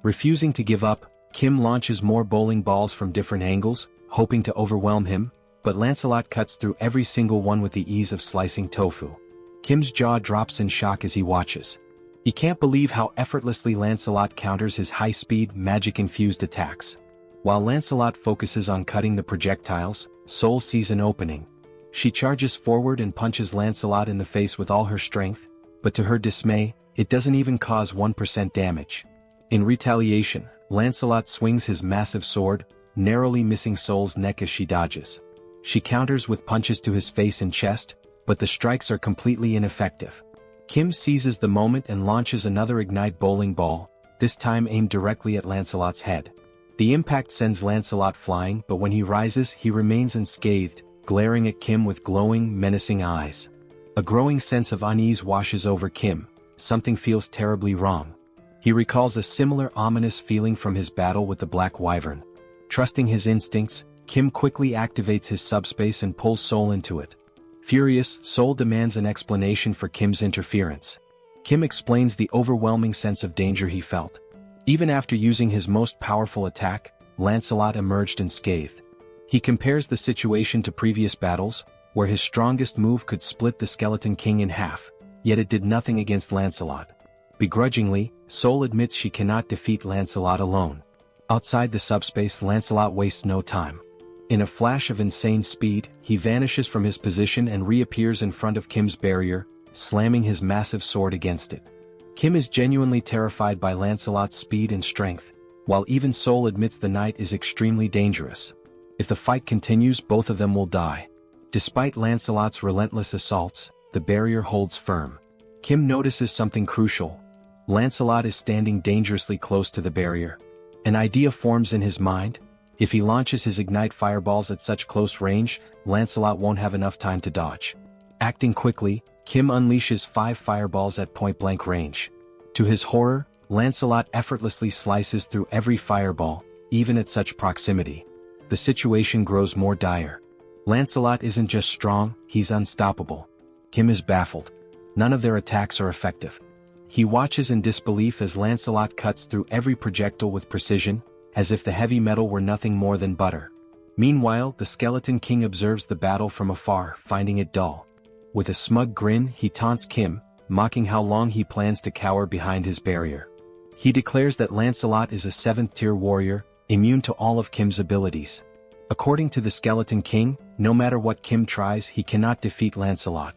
Refusing to give up, Kim launches more bowling balls from different angles, hoping to overwhelm him, but Lancelot cuts through every single one with the ease of slicing tofu. Kim's jaw drops in shock as he watches. He can't believe how effortlessly Lancelot counters his high-speed, magic-infused attacks. While Lancelot focuses on cutting the projectiles, Sol sees an opening. She charges forward and punches Lancelot in the face with all her strength, but to her dismay, it doesn't even cause 1% damage. In retaliation, Lancelot swings his massive sword, narrowly missing Sol's neck as she dodges. She counters with punches to his face and chest, but the strikes are completely ineffective. Kim seizes the moment and launches another Ignite bowling ball, this time aimed directly at Lancelot's head. The impact sends Lancelot flying, but when he rises, he remains unscathed, glaring at Kim with glowing, menacing eyes. A growing sense of unease washes over Kim. Something feels terribly wrong. He recalls a similar ominous feeling from his battle with the Black Wyvern. Trusting his instincts, Kim quickly activates his subspace and pulls Sol into it. Furious, Sol demands an explanation for Kim's interference. Kim explains the overwhelming sense of danger he felt. Even after using his most powerful attack, Lancelot emerged unscathed. He compares the situation to previous battles, where his strongest move could split the Skeleton King in half, yet it did nothing against Lancelot. Begrudgingly, Sol admits she cannot defeat Lancelot alone. Outside the subspace, Lancelot wastes no time. In a flash of insane speed, he vanishes from his position and reappears in front of Kim's barrier, slamming his massive sword against it. Kim is genuinely terrified by Lancelot's speed and strength, while even Sol admits the knight is extremely dangerous. If the fight continues, both of them will die. Despite Lancelot's relentless assaults, the barrier holds firm. Kim notices something crucial. Lancelot is standing dangerously close to the barrier. An idea forms in his mind. If he launches his Ignite fireballs at such close range, Lancelot won't have enough time to dodge. Acting quickly, Kim unleashes 5 fireballs at point-blank range. To his horror, Lancelot effortlessly slices through every fireball, even at such proximity. The situation grows more dire. Lancelot isn't just strong, he's unstoppable. Kim is baffled. None of their attacks are effective. He watches in disbelief as Lancelot cuts through every projectile with precision, as if the heavy metal were nothing more than butter. Meanwhile, the Skeleton King observes the battle from afar, finding it dull. With a smug grin, he taunts Kim, mocking how long he plans to cower behind his barrier. He declares that Lancelot is a 7th-tier warrior, immune to all of Kim's abilities. According to the Skeleton King, no matter what Kim tries, he cannot defeat Lancelot.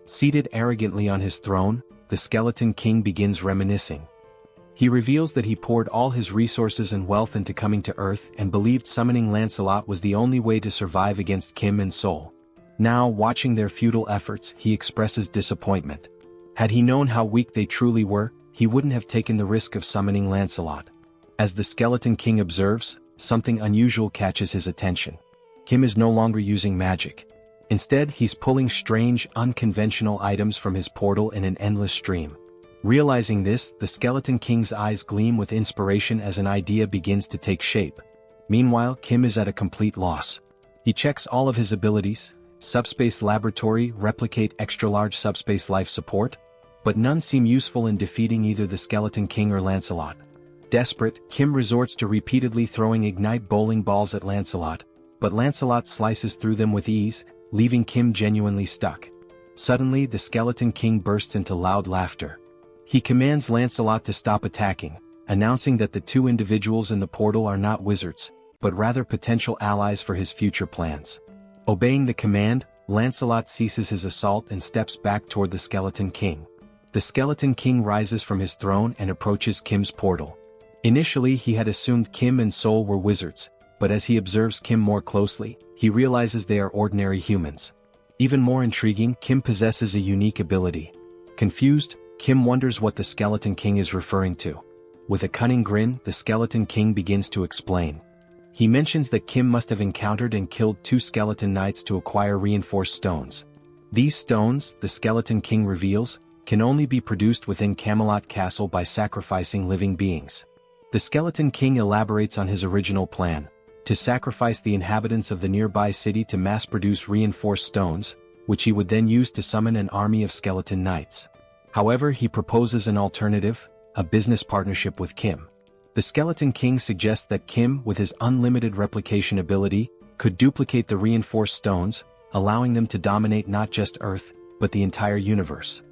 Seated arrogantly on his throne, the Skeleton King begins reminiscing. He reveals that he poured all his resources and wealth into coming to Earth and believed summoning Lancelot was the only way to survive against Kim and Sol. Now, watching their futile efforts, he expresses disappointment. Had he known how weak they truly were, he wouldn't have taken the risk of summoning Lancelot. As the Skeleton King observes, something unusual catches his attention. Kim is no longer using magic. Instead, he's pulling strange, unconventional items from his portal in an endless stream. Realizing this, the Skeleton King's eyes gleam with inspiration as an idea begins to take shape. Meanwhile, Kim is at a complete loss. He checks all of his abilities: Subspace Laboratory, Replicate, Extra-Large Subspace Life Support, but none seem useful in defeating either the Skeleton King or Lancelot. Desperate, Kim resorts to repeatedly throwing Ignite bowling balls at Lancelot, but Lancelot slices through them with ease, leaving Kim genuinely stuck. Suddenly, the Skeleton King bursts into loud laughter. He commands Lancelot to stop attacking, announcing that the 2 individuals in the portal are not wizards, but rather potential allies for his future plans. Obeying the command, Lancelot ceases his assault and steps back toward the Skeleton King. The Skeleton King rises from his throne and approaches Kim's portal. Initially, he had assumed Kim and Sol were wizards, but as he observes Kim more closely, he realizes they are ordinary humans. Even more intriguing, Kim possesses a unique ability. Confused, Kim wonders what the Skeleton King is referring to. With a cunning grin, the Skeleton King begins to explain. He mentions that Kim must have encountered and killed 2 skeleton knights to acquire reinforced stones. These stones, the Skeleton King reveals, can only be produced within Camelot Castle by sacrificing living beings. The Skeleton King elaborates on his original plan: to sacrifice the inhabitants of the nearby city to mass-produce reinforced stones, which he would then use to summon an army of skeleton knights. However, he proposes an alternative: a business partnership with Kim. The Skeleton King suggests that Kim, with his unlimited replication ability, could duplicate the reinforced stones, allowing them to dominate not just Earth, but the entire universe.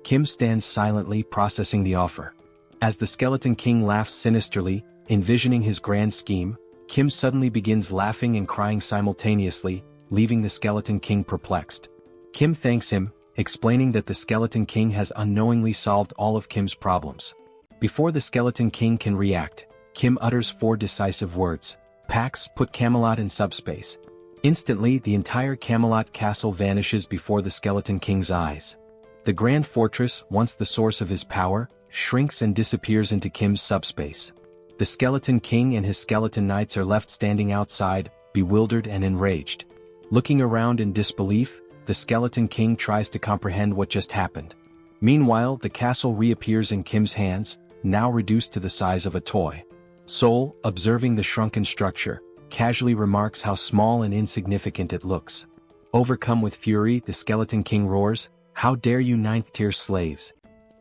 Kim stands silently processing the offer. As the Skeleton King laughs sinisterly, envisioning his grand scheme, Kim suddenly begins laughing and crying simultaneously, leaving the Skeleton King perplexed. Kim thanks him, explaining that the Skeleton King has unknowingly solved all of Kim's problems. Before the Skeleton King can react, Kim utters 4 decisive words. Pax, put Camelot in subspace. Instantly, the entire Camelot castle vanishes before the Skeleton King's eyes. The Grand Fortress, once the source of his power, shrinks and disappears into Kim's subspace. The Skeleton King and his skeleton knights are left standing outside, bewildered and enraged. Looking around in disbelief, the Skeleton King tries to comprehend what just happened. Meanwhile, the castle reappears in Kim's hands, now reduced to the size of a toy. Sol, observing the shrunken structure, casually remarks how small and insignificant it looks. Overcome with fury, the Skeleton King roars, "How dare you 9th-tier slaves!"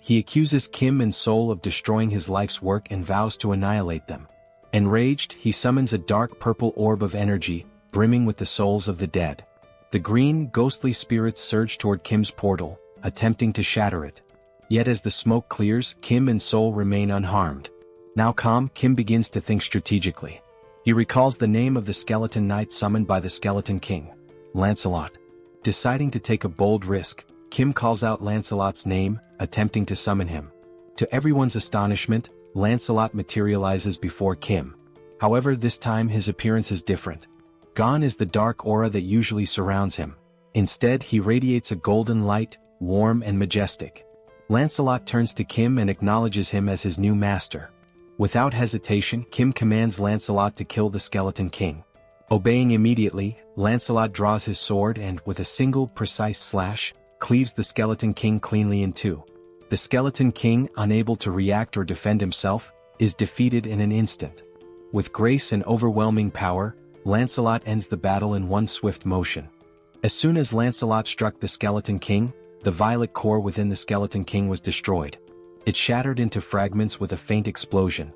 He accuses Kim and Sol of destroying his life's work and vows to annihilate them. Enraged, he summons a dark purple orb of energy, brimming with the souls of the dead. The green, ghostly spirits surge toward Kim's portal, attempting to shatter it. Yet as the smoke clears, Kim and Sol remain unharmed. Now calm, Kim begins to think strategically. He recalls the name of the skeleton knight summoned by the Skeleton King, Lancelot. Deciding to take a bold risk, Kim calls out Lancelot's name, attempting to summon him. To everyone's astonishment, Lancelot materializes before Kim. However, this time his appearance is different. Gone is the dark aura that usually surrounds him. Instead, he radiates a golden light, warm and majestic. Lancelot turns to Kim and acknowledges him as his new master. Without hesitation, Kim commands Lancelot to kill the Skeleton King. Obeying immediately, Lancelot draws his sword and, with a single, precise slash, cleaves the Skeleton King cleanly in two. The Skeleton King, unable to react or defend himself, is defeated in an instant. With grace and overwhelming power, Lancelot ends the battle in one swift motion. As soon as Lancelot struck the Skeleton King, the violet core within the Skeleton King was destroyed. It shattered into fragments with a faint explosion.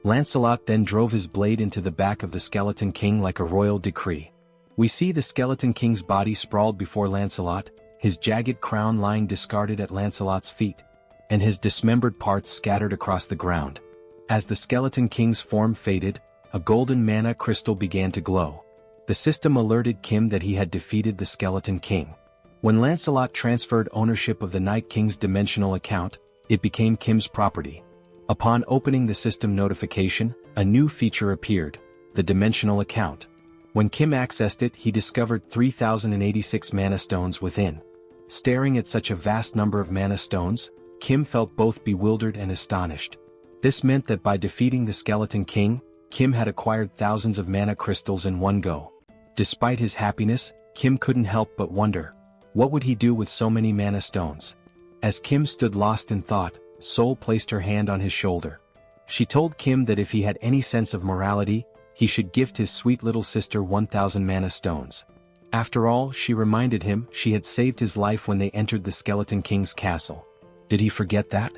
Lancelot then drove his blade into the back of the Skeleton King like a royal decree. We see the Skeleton King's body sprawled before Lancelot, his jagged crown lying discarded at Lancelot's feet, and his dismembered parts scattered across the ground. As the Skeleton King's form faded, a golden mana crystal began to glow. The system alerted Kim that he had defeated the Skeleton King. When Lancelot transferred ownership of the Night King's dimensional account, it became Kim's property. Upon opening the system notification, a new feature appeared, the dimensional account. When Kim accessed it, he discovered 3,086 mana stones within. Staring at such a vast number of mana stones, Kim felt both bewildered and astonished. This meant that by defeating the Skeleton King, Kim had acquired thousands of mana crystals in one go. Despite his happiness, Kim couldn't help but wonder, what would he do with so many mana stones? As Kim stood lost in thought, Sol placed her hand on his shoulder. She told Kim that if he had any sense of morality, he should gift his sweet little sister 1,000 mana stones. After all, she reminded him, she had saved his life when they entered the Skeleton King's castle. Did he forget that?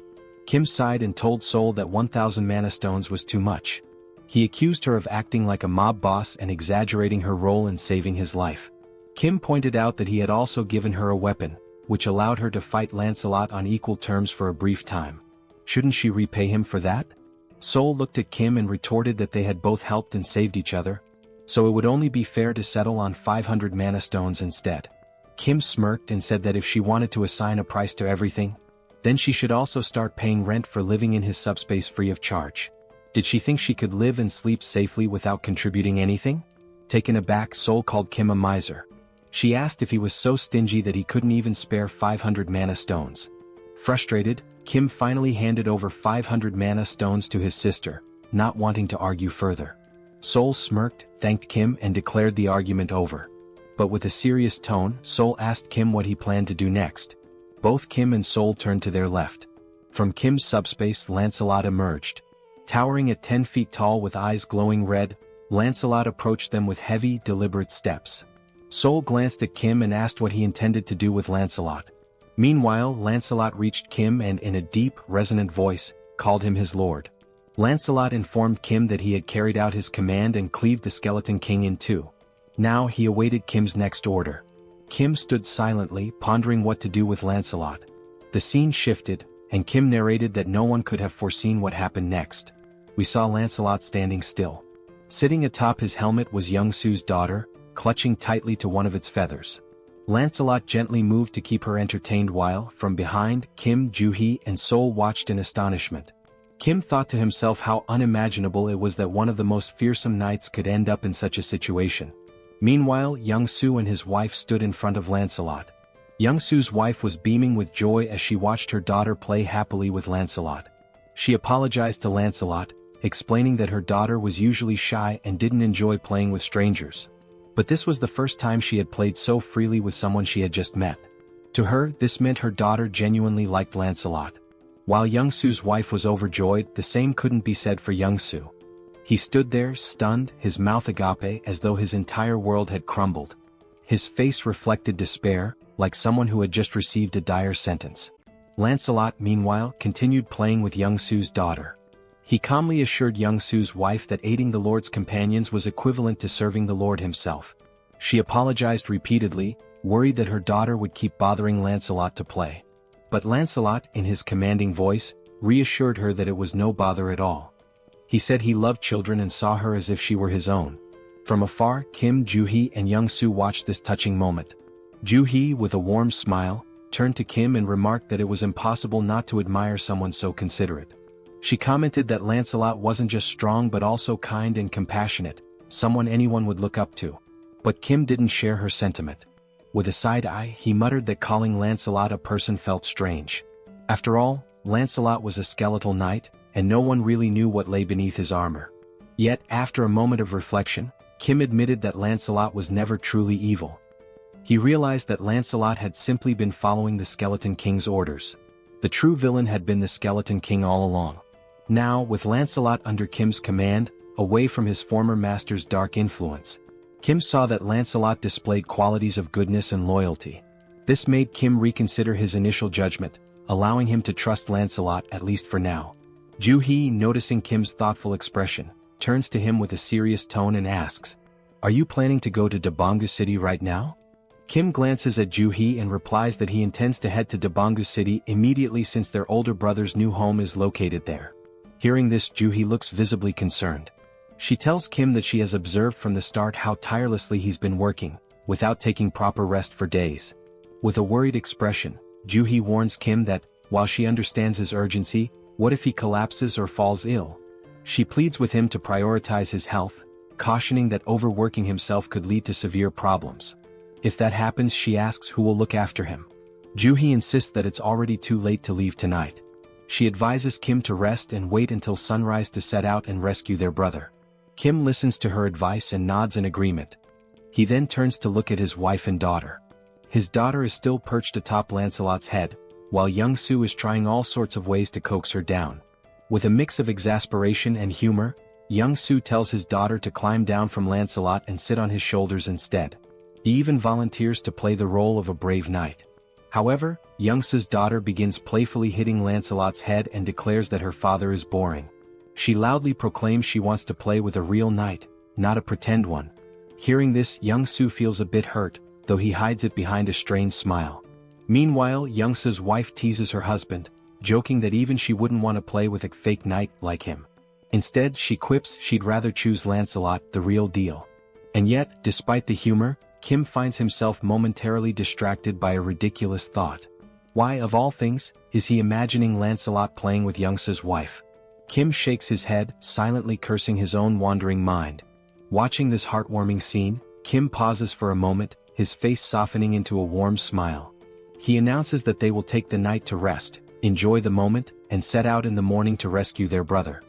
Kim sighed and told Sol that 1,000 mana stones was too much. He accused her of acting like a mob boss and exaggerating her role in saving his life. Kim pointed out that he had also given her a weapon, which allowed her to fight Lancelot on equal terms for a brief time. Shouldn't she repay him for that? Sol looked at Kim and retorted that they had both helped and saved each other, so it would only be fair to settle on 500 mana stones instead. Kim smirked and said that if she wanted to assign a price to everything, then she should also start paying rent for living in his subspace free of charge. Did she think she could live and sleep safely without contributing anything? Taken aback, Sol called Kim a miser. She asked if he was so stingy that he couldn't even spare 500 mana stones. Frustrated, Kim finally handed over 500 mana stones to his sister, not wanting to argue further. Sol smirked, thanked Kim and declared the argument over. But with a serious tone, Sol asked Kim what he planned to do next. Both Kim and Sol turned to their left. From Kim's subspace, Lancelot emerged. Towering at 10 feet tall with eyes glowing red, Lancelot approached them with heavy, deliberate steps. Sol glanced at Kim and asked what he intended to do with Lancelot. Meanwhile, Lancelot reached Kim and in a deep, resonant voice, called him his lord. Lancelot informed Kim that he had carried out his command and cleaved the Skeleton King in two. Now he awaited Kim's next order. Kim stood silently, pondering what to do with Lancelot. The scene shifted, and Kim narrated that no one could have foreseen what happened next. We saw Lancelot standing still. Sitting atop his helmet was Young-Soo's daughter, clutching tightly to one of its feathers. Lancelot gently moved to keep her entertained while, from behind, Kim, Joo-hee, and Sol watched in astonishment. Kim thought to himself how unimaginable it was that one of the most fearsome knights could end up in such a situation. Meanwhile, Young-Soo and his wife stood in front of Lancelot. Young-Soo's wife was beaming with joy as she watched her daughter play happily with Lancelot. She apologized to Lancelot, explaining that her daughter was usually shy and didn't enjoy playing with strangers. But this was the first time she had played so freely with someone she had just met. To her, this meant her daughter genuinely liked Lancelot. While Young-Soo's wife was overjoyed, the same couldn't be said for Young-Soo. He stood there, stunned, his mouth agape as though his entire world had crumbled. His face reflected despair, like someone who had just received a dire sentence. Lancelot, meanwhile, continued playing with Young-Soo's daughter. He calmly assured Young-Soo's wife that aiding the Lord's companions was equivalent to serving the Lord himself. She apologized repeatedly, worried that her daughter would keep bothering Lancelot to play. But Lancelot, in his commanding voice, reassured her that it was no bother at all. He said he loved children and saw her as if she were his own. From afar, Kim, Joo-hee, and Young-Soo watched this touching moment. Joo-hee, with a warm smile, turned to Kim and remarked that it was impossible not to admire someone so considerate. She commented that Lancelot wasn't just strong but also kind and compassionate, someone anyone would look up to. But Kim didn't share her sentiment. With a side eye, he muttered that calling Lancelot a person felt strange. After all, Lancelot was a skeletal knight, and no one really knew what lay beneath his armor. Yet, after a moment of reflection, Kim admitted that Lancelot was never truly evil. He realized that Lancelot had simply been following the Skeleton King's orders. The true villain had been the Skeleton King all along. Now, with Lancelot under Kim's command, away from his former master's dark influence, Kim saw that Lancelot displayed qualities of goodness and loyalty. This made Kim reconsider his initial judgment, allowing him to trust Lancelot at least for now. Joo-hee, noticing Kim's thoughtful expression, turns to him with a serious tone and asks, "Are you planning to go to Dabangu City right now?" Kim glances at Joo-hee and replies that he intends to head to Dabangu City immediately since their older brother's new home is located there. Hearing this, Joo-hee looks visibly concerned. She tells Kim that she has observed from the start how tirelessly he's been working, without taking proper rest for days. With a worried expression, Joo-hee warns Kim that, while she understands his urgency, what if he collapses or falls ill? She pleads with him to prioritize his health, cautioning that overworking himself could lead to severe problems. If that happens, she asks who will look after him. Joo-hee insists that it's already too late to leave tonight. She advises Kim to rest and wait until sunrise to set out and rescue their brother. Kim listens to her advice and nods in agreement. He then turns to look at his wife and daughter. His daughter is still perched atop Lancelot's head, while Young-Soo is trying all sorts of ways to coax her down. With a mix of exasperation and humor, Young-Soo tells his daughter to climb down from Lancelot and sit on his shoulders instead. He even volunteers to play the role of a brave knight. However, Young-Soo's daughter begins playfully hitting Lancelot's head and declares that her father is boring. She loudly proclaims she wants to play with a real knight, not a pretend one. Hearing this, Young-Soo feels a bit hurt, though he hides it behind a strained smile. Meanwhile, Young-Soo's wife teases her husband, joking that even she wouldn't want to play with a fake knight like him. Instead, she quips she'd rather choose Lancelot, the real deal. And yet, despite the humor, Kim finds himself momentarily distracted by a ridiculous thought. Why, of all things, is he imagining Lancelot playing with Young-Soo's wife? Kim shakes his head, silently cursing his own wandering mind. Watching this heartwarming scene, Kim pauses for a moment, his face softening into a warm smile. He announces that they will take the night to rest, enjoy the moment, and set out in the morning to rescue their brother.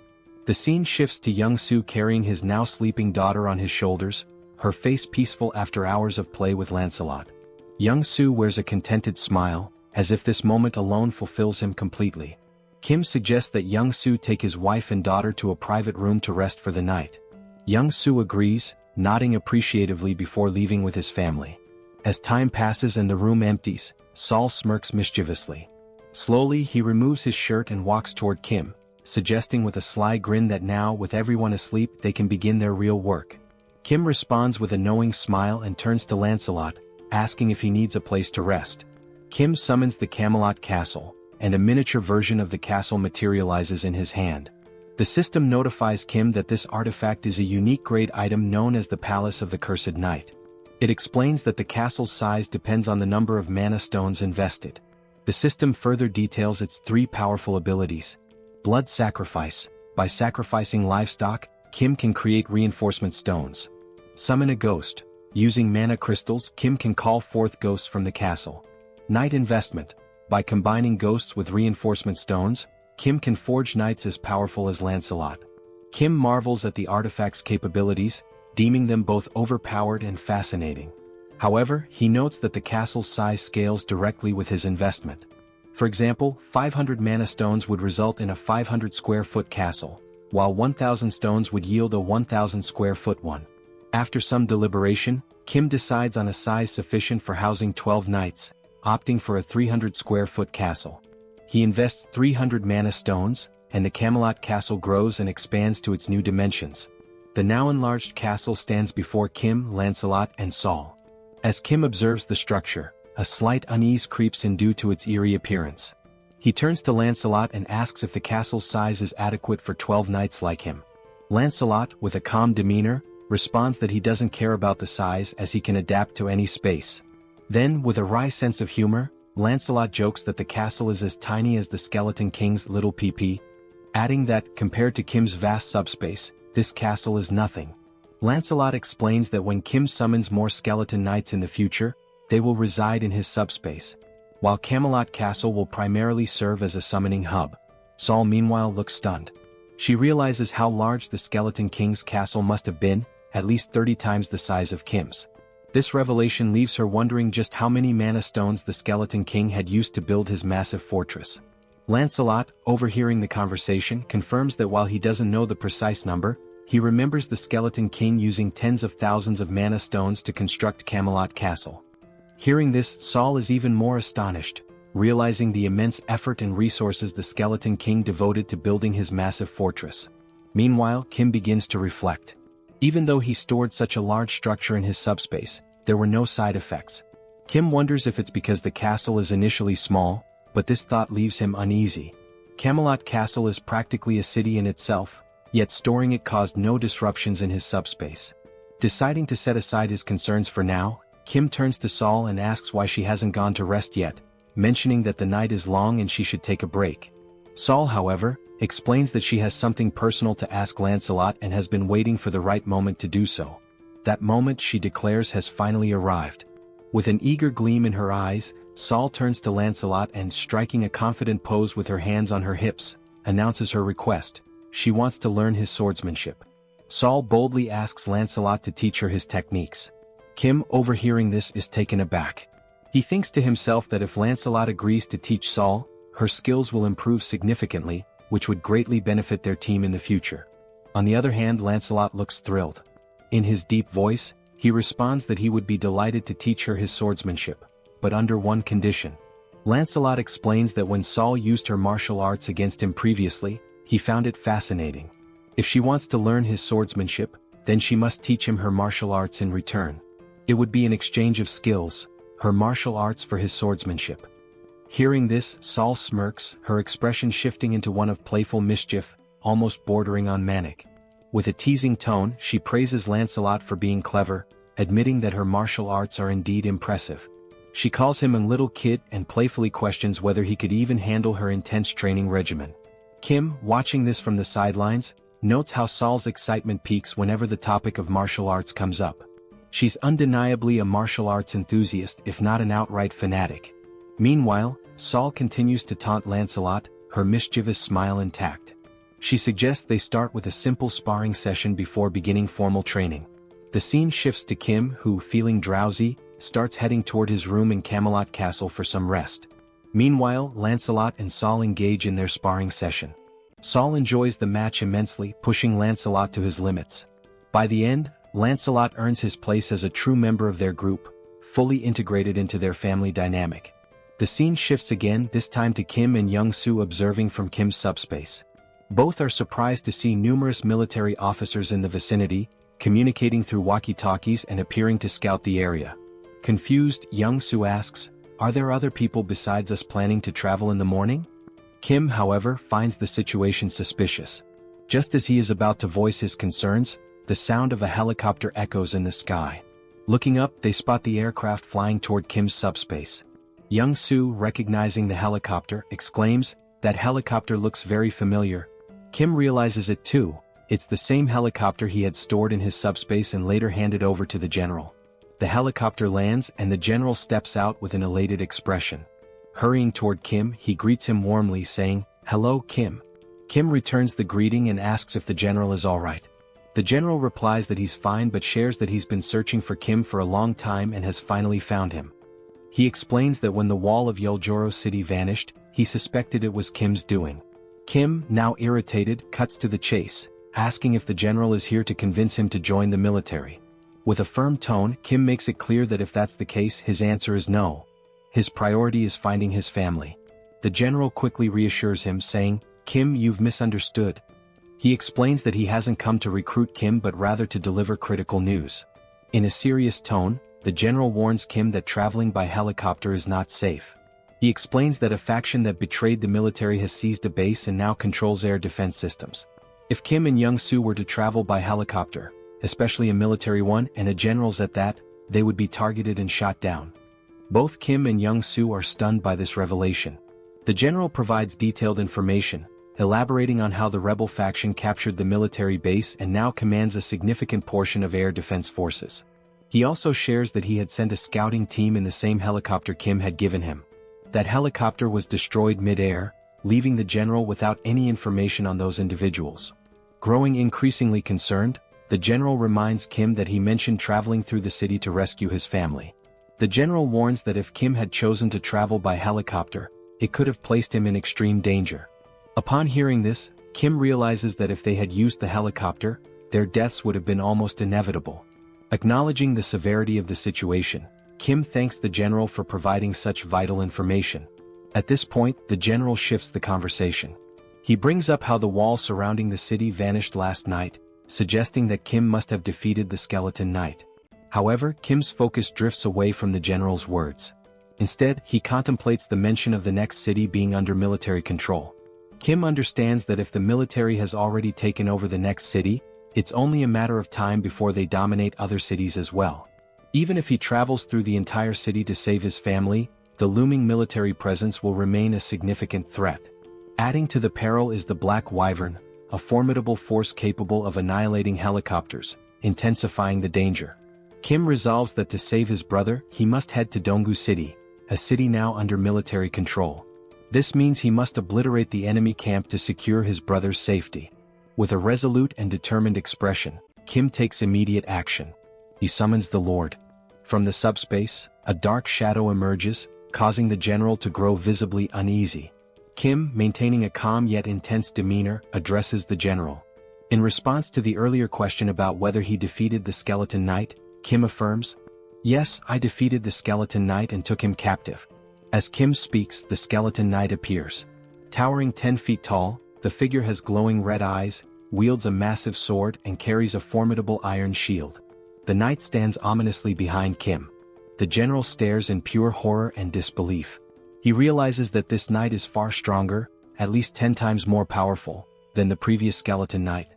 The scene shifts to Young-Soo carrying his now sleeping daughter on his shoulders, her face peaceful after hours of play with Lancelot. Young-Soo wears a contented smile, as if this moment alone fulfills him completely. Kim suggests that Young-Soo take his wife and daughter to a private room to rest for the night. Young-Soo agrees, nodding appreciatively before leaving with his family. As time passes and the room empties, Saul smirks mischievously. Slowly, he removes his shirt and walks toward Kim, suggesting with a sly grin that now, with everyone asleep, they can begin their real work. Kim responds with a knowing smile and turns to Lancelot, asking if he needs a place to rest. Kim summons the Camelot Castle, and a miniature version of the castle materializes in his hand. The system notifies Kim that this artifact is a unique grade item known as the Palace of the Cursed Knight. It explains that the castle's size depends on the number of mana stones invested. The system further details its 3 powerful abilities. Blood Sacrifice. By sacrificing livestock, Kim can create reinforcement stones. Summon a Ghost. Using mana crystals, Kim can call forth ghosts from the castle. Knight Investment. By combining ghosts with reinforcement stones, Kim can forge knights as powerful as Lancelot. Kim marvels at the artifact's capabilities, deeming them both overpowered and fascinating. However, he notes that the castle's size scales directly with his investment. For example, 500 mana stones would result in a 500 square foot castle, while 1,000 stones would yield a 1,000 square foot one. After some deliberation, Kim decides on a size sufficient for housing 12 knights, opting for a 300 square foot castle. He invests 300 mana stones, and the Camelot castle grows and expands to its new dimensions. The now enlarged castle stands before Kim, Lancelot, and Saul. As Kim observes the structure, a slight unease creeps in due to its eerie appearance. He turns to Lancelot and asks if the castle's size is adequate for 12 knights like him. Lancelot, with a calm demeanor, responds that he doesn't care about the size as he can adapt to any space. Then, with a wry sense of humor, Lancelot jokes that the castle is as tiny as the Skeleton King's little PP, adding that, compared to Kim's vast subspace, this castle is nothing. Lancelot explains that when Kim summons more skeleton knights in the future, they will reside in his subspace, while Camelot Castle will primarily serve as a summoning hub. Saul meanwhile looks stunned. She realizes how large the Skeleton King's castle must have been, at least 30 times the size of Kim's. This revelation leaves her wondering just how many mana stones the Skeleton King had used to build his massive fortress. Lancelot, overhearing the conversation, confirms that while he doesn't know the precise number, he remembers the Skeleton King using tens of thousands of mana stones to construct Camelot Castle. Hearing this, Saul is even more astonished, realizing the immense effort and resources the Skeleton King devoted to building his massive fortress. Meanwhile, Kim begins to reflect. Even though he stored such a large structure in his subspace, there were no side effects. Kim wonders if it's because the castle is initially small, but this thought leaves him uneasy. Camelot Castle is practically a city in itself, yet storing it caused no disruptions in his subspace. Deciding to set aside his concerns for now, Kim turns to Saul and asks why she hasn't gone to rest yet, mentioning that the night is long and she should take a break. Saul, however, explains that she has something personal to ask Lancelot and has been waiting for the right moment to do so. That moment, she declares, has finally arrived. With an eager gleam in her eyes, Saul turns to Lancelot and, striking a confident pose with her hands on her hips, announces her request. She wants to learn his swordsmanship. Saul boldly asks Lancelot to teach her his techniques. Kim, overhearing this, is taken aback. He thinks to himself that if Lancelot agrees to teach Saul, her skills will improve significantly, which would greatly benefit their team in the future. On the other hand, Lancelot looks thrilled. In his deep voice, he responds that he would be delighted to teach her his swordsmanship, but under one condition. Lancelot explains that when Saul used her martial arts against him previously, he found it fascinating. If she wants to learn his swordsmanship, then she must teach him her martial arts in return. It would be an exchange of skills, her martial arts for his swordsmanship. Hearing this, Saul smirks, her expression shifting into one of playful mischief, almost bordering on manic. With a teasing tone, she praises Lancelot for being clever, admitting that her martial arts are indeed impressive. She calls him a little kid and playfully questions whether he could even handle her intense training regimen. Kim, watching this from the sidelines, notes how Saul's excitement peaks whenever the topic of martial arts comes up. She's undeniably a martial arts enthusiast, if not an outright fanatic. Meanwhile, Saul continues to taunt Lancelot, her mischievous smile intact. She suggests they start with a simple sparring session before beginning formal training. The scene shifts to Kim, who, feeling drowsy, starts heading toward his room in Camelot Castle for some rest. Meanwhile, Lancelot and Saul engage in their sparring session. Saul enjoys the match immensely, pushing Lancelot to his limits. By the end, Lancelot earns his place as a true member of their group, fully integrated into their family dynamic. The scene shifts again, this time to Kim and Young-soo observing from Kim's subspace. Both are surprised to see numerous military officers in the vicinity, communicating through walkie-talkies and appearing to scout the area. Confused, Young-soo asks, "Are there other people besides us planning to travel in the morning?" Kim, however, finds the situation suspicious. Just as he is about to voice his concerns, the sound of a helicopter echoes in the sky. Looking up, they spot the aircraft flying toward Kim's subspace. Young Soo, recognizing the helicopter, exclaims, "That helicopter looks very familiar." Kim realizes it too. It's the same helicopter he had stored in his subspace and later handed over to the general. The helicopter lands and the general steps out with an elated expression. Hurrying toward Kim, he greets him warmly, saying, "Hello, Kim." Kim returns the greeting and asks if the general is alright. The general replies that he's fine but shares that he's been searching for Kim for a long time and has finally found him. He explains that when the wall of Yeoljoro City vanished, he suspected it was Kim's doing. Kim, now irritated, cuts to the chase, asking if the general is here to convince him to join the military. With a firm tone, Kim makes it clear that if that's the case, his answer is no. His priority is finding his family. The general quickly reassures him, saying, "Kim, you've misunderstood." He explains that he hasn't come to recruit Kim but rather to deliver critical news. In a serious tone, the general warns Kim that traveling by helicopter is not safe. He explains that a faction that betrayed the military has seized a base and now controls air defense systems. If Kim and Young Soo were to travel by helicopter, especially a military one and a general's at that, they would be targeted and shot down. Both Kim and Young Soo are stunned by this revelation. The general provides detailed information, elaborating on how the rebel faction captured the military base and now commands a significant portion of air defense forces. He also shares that he had sent a scouting team in the same helicopter Kim had given him. That helicopter was destroyed mid-air, leaving the general without any information on those individuals. Growing increasingly concerned, the general reminds Kim that he mentioned traveling through the city to rescue his family. The general warns that if Kim had chosen to travel by helicopter, it could have placed him in extreme danger. Upon hearing this, Kim realizes that if they had used the helicopter, their deaths would have been almost inevitable. Acknowledging the severity of the situation, Kim thanks the general for providing such vital information. At this point, the general shifts the conversation. He brings up how the wall surrounding the city vanished last night, suggesting that Kim must have defeated the Skeleton Knight. However, Kim's focus drifts away from the general's words. Instead, he contemplates the mention of the next city being under military control. Kim understands that if the military has already taken over the next city, it's only a matter of time before they dominate other cities as well. Even if he travels through the entire city to save his family, the looming military presence will remain a significant threat. Adding to the peril is the Black Wyvern, a formidable force capable of annihilating helicopters, intensifying the danger. Kim resolves that to save his brother, he must head to Donggu City, a city now under military control. This means he must obliterate the enemy camp to secure his brother's safety. With a resolute and determined expression, Kim takes immediate action. He summons the Lord. From the subspace, a dark shadow emerges, causing the general to grow visibly uneasy. Kim, maintaining a calm yet intense demeanor, addresses the general. In response to the earlier question about whether he defeated the Skeleton Knight, Kim affirms, "Yes, I defeated the Skeleton Knight and took him captive." As Kim speaks, the Skeleton Knight appears. Towering 10 feet tall, the figure has glowing red eyes, wields a massive sword and carries a formidable iron shield. The knight stands ominously behind Kim. The general stares in pure horror and disbelief. He realizes that this knight is far stronger, at least 10 times more powerful, than the previous Skeleton Knight.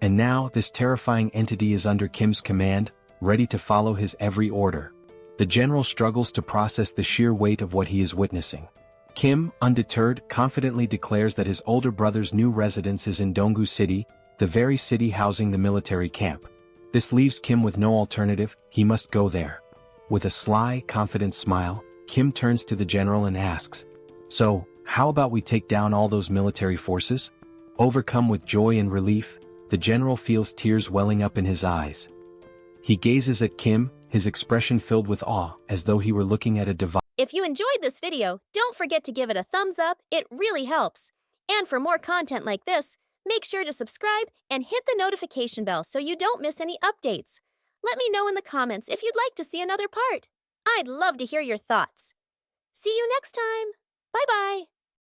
And now, this terrifying entity is under Kim's command, ready to follow his every order. The general struggles to process the sheer weight of what he is witnessing. Kim, undeterred, confidently declares that his older brother's new residence is in Donggu City, the very city housing the military camp. This leaves Kim with no alternative, he must go there. With a sly, confident smile, Kim turns to the general and asks, "So, how about we take down all those military forces?" Overcome with joy and relief, the general feels tears welling up in his eyes. He gazes at Kim, his expression filled with awe, as though he were looking at a divine. If you enjoyed this video, don't forget to give it a thumbs up, it really helps. And for more content like this, make sure to subscribe and hit the notification bell so you don't miss any updates. Let me know in the comments if you'd like to see another part. I'd love to hear your thoughts. See you next time. Bye-bye.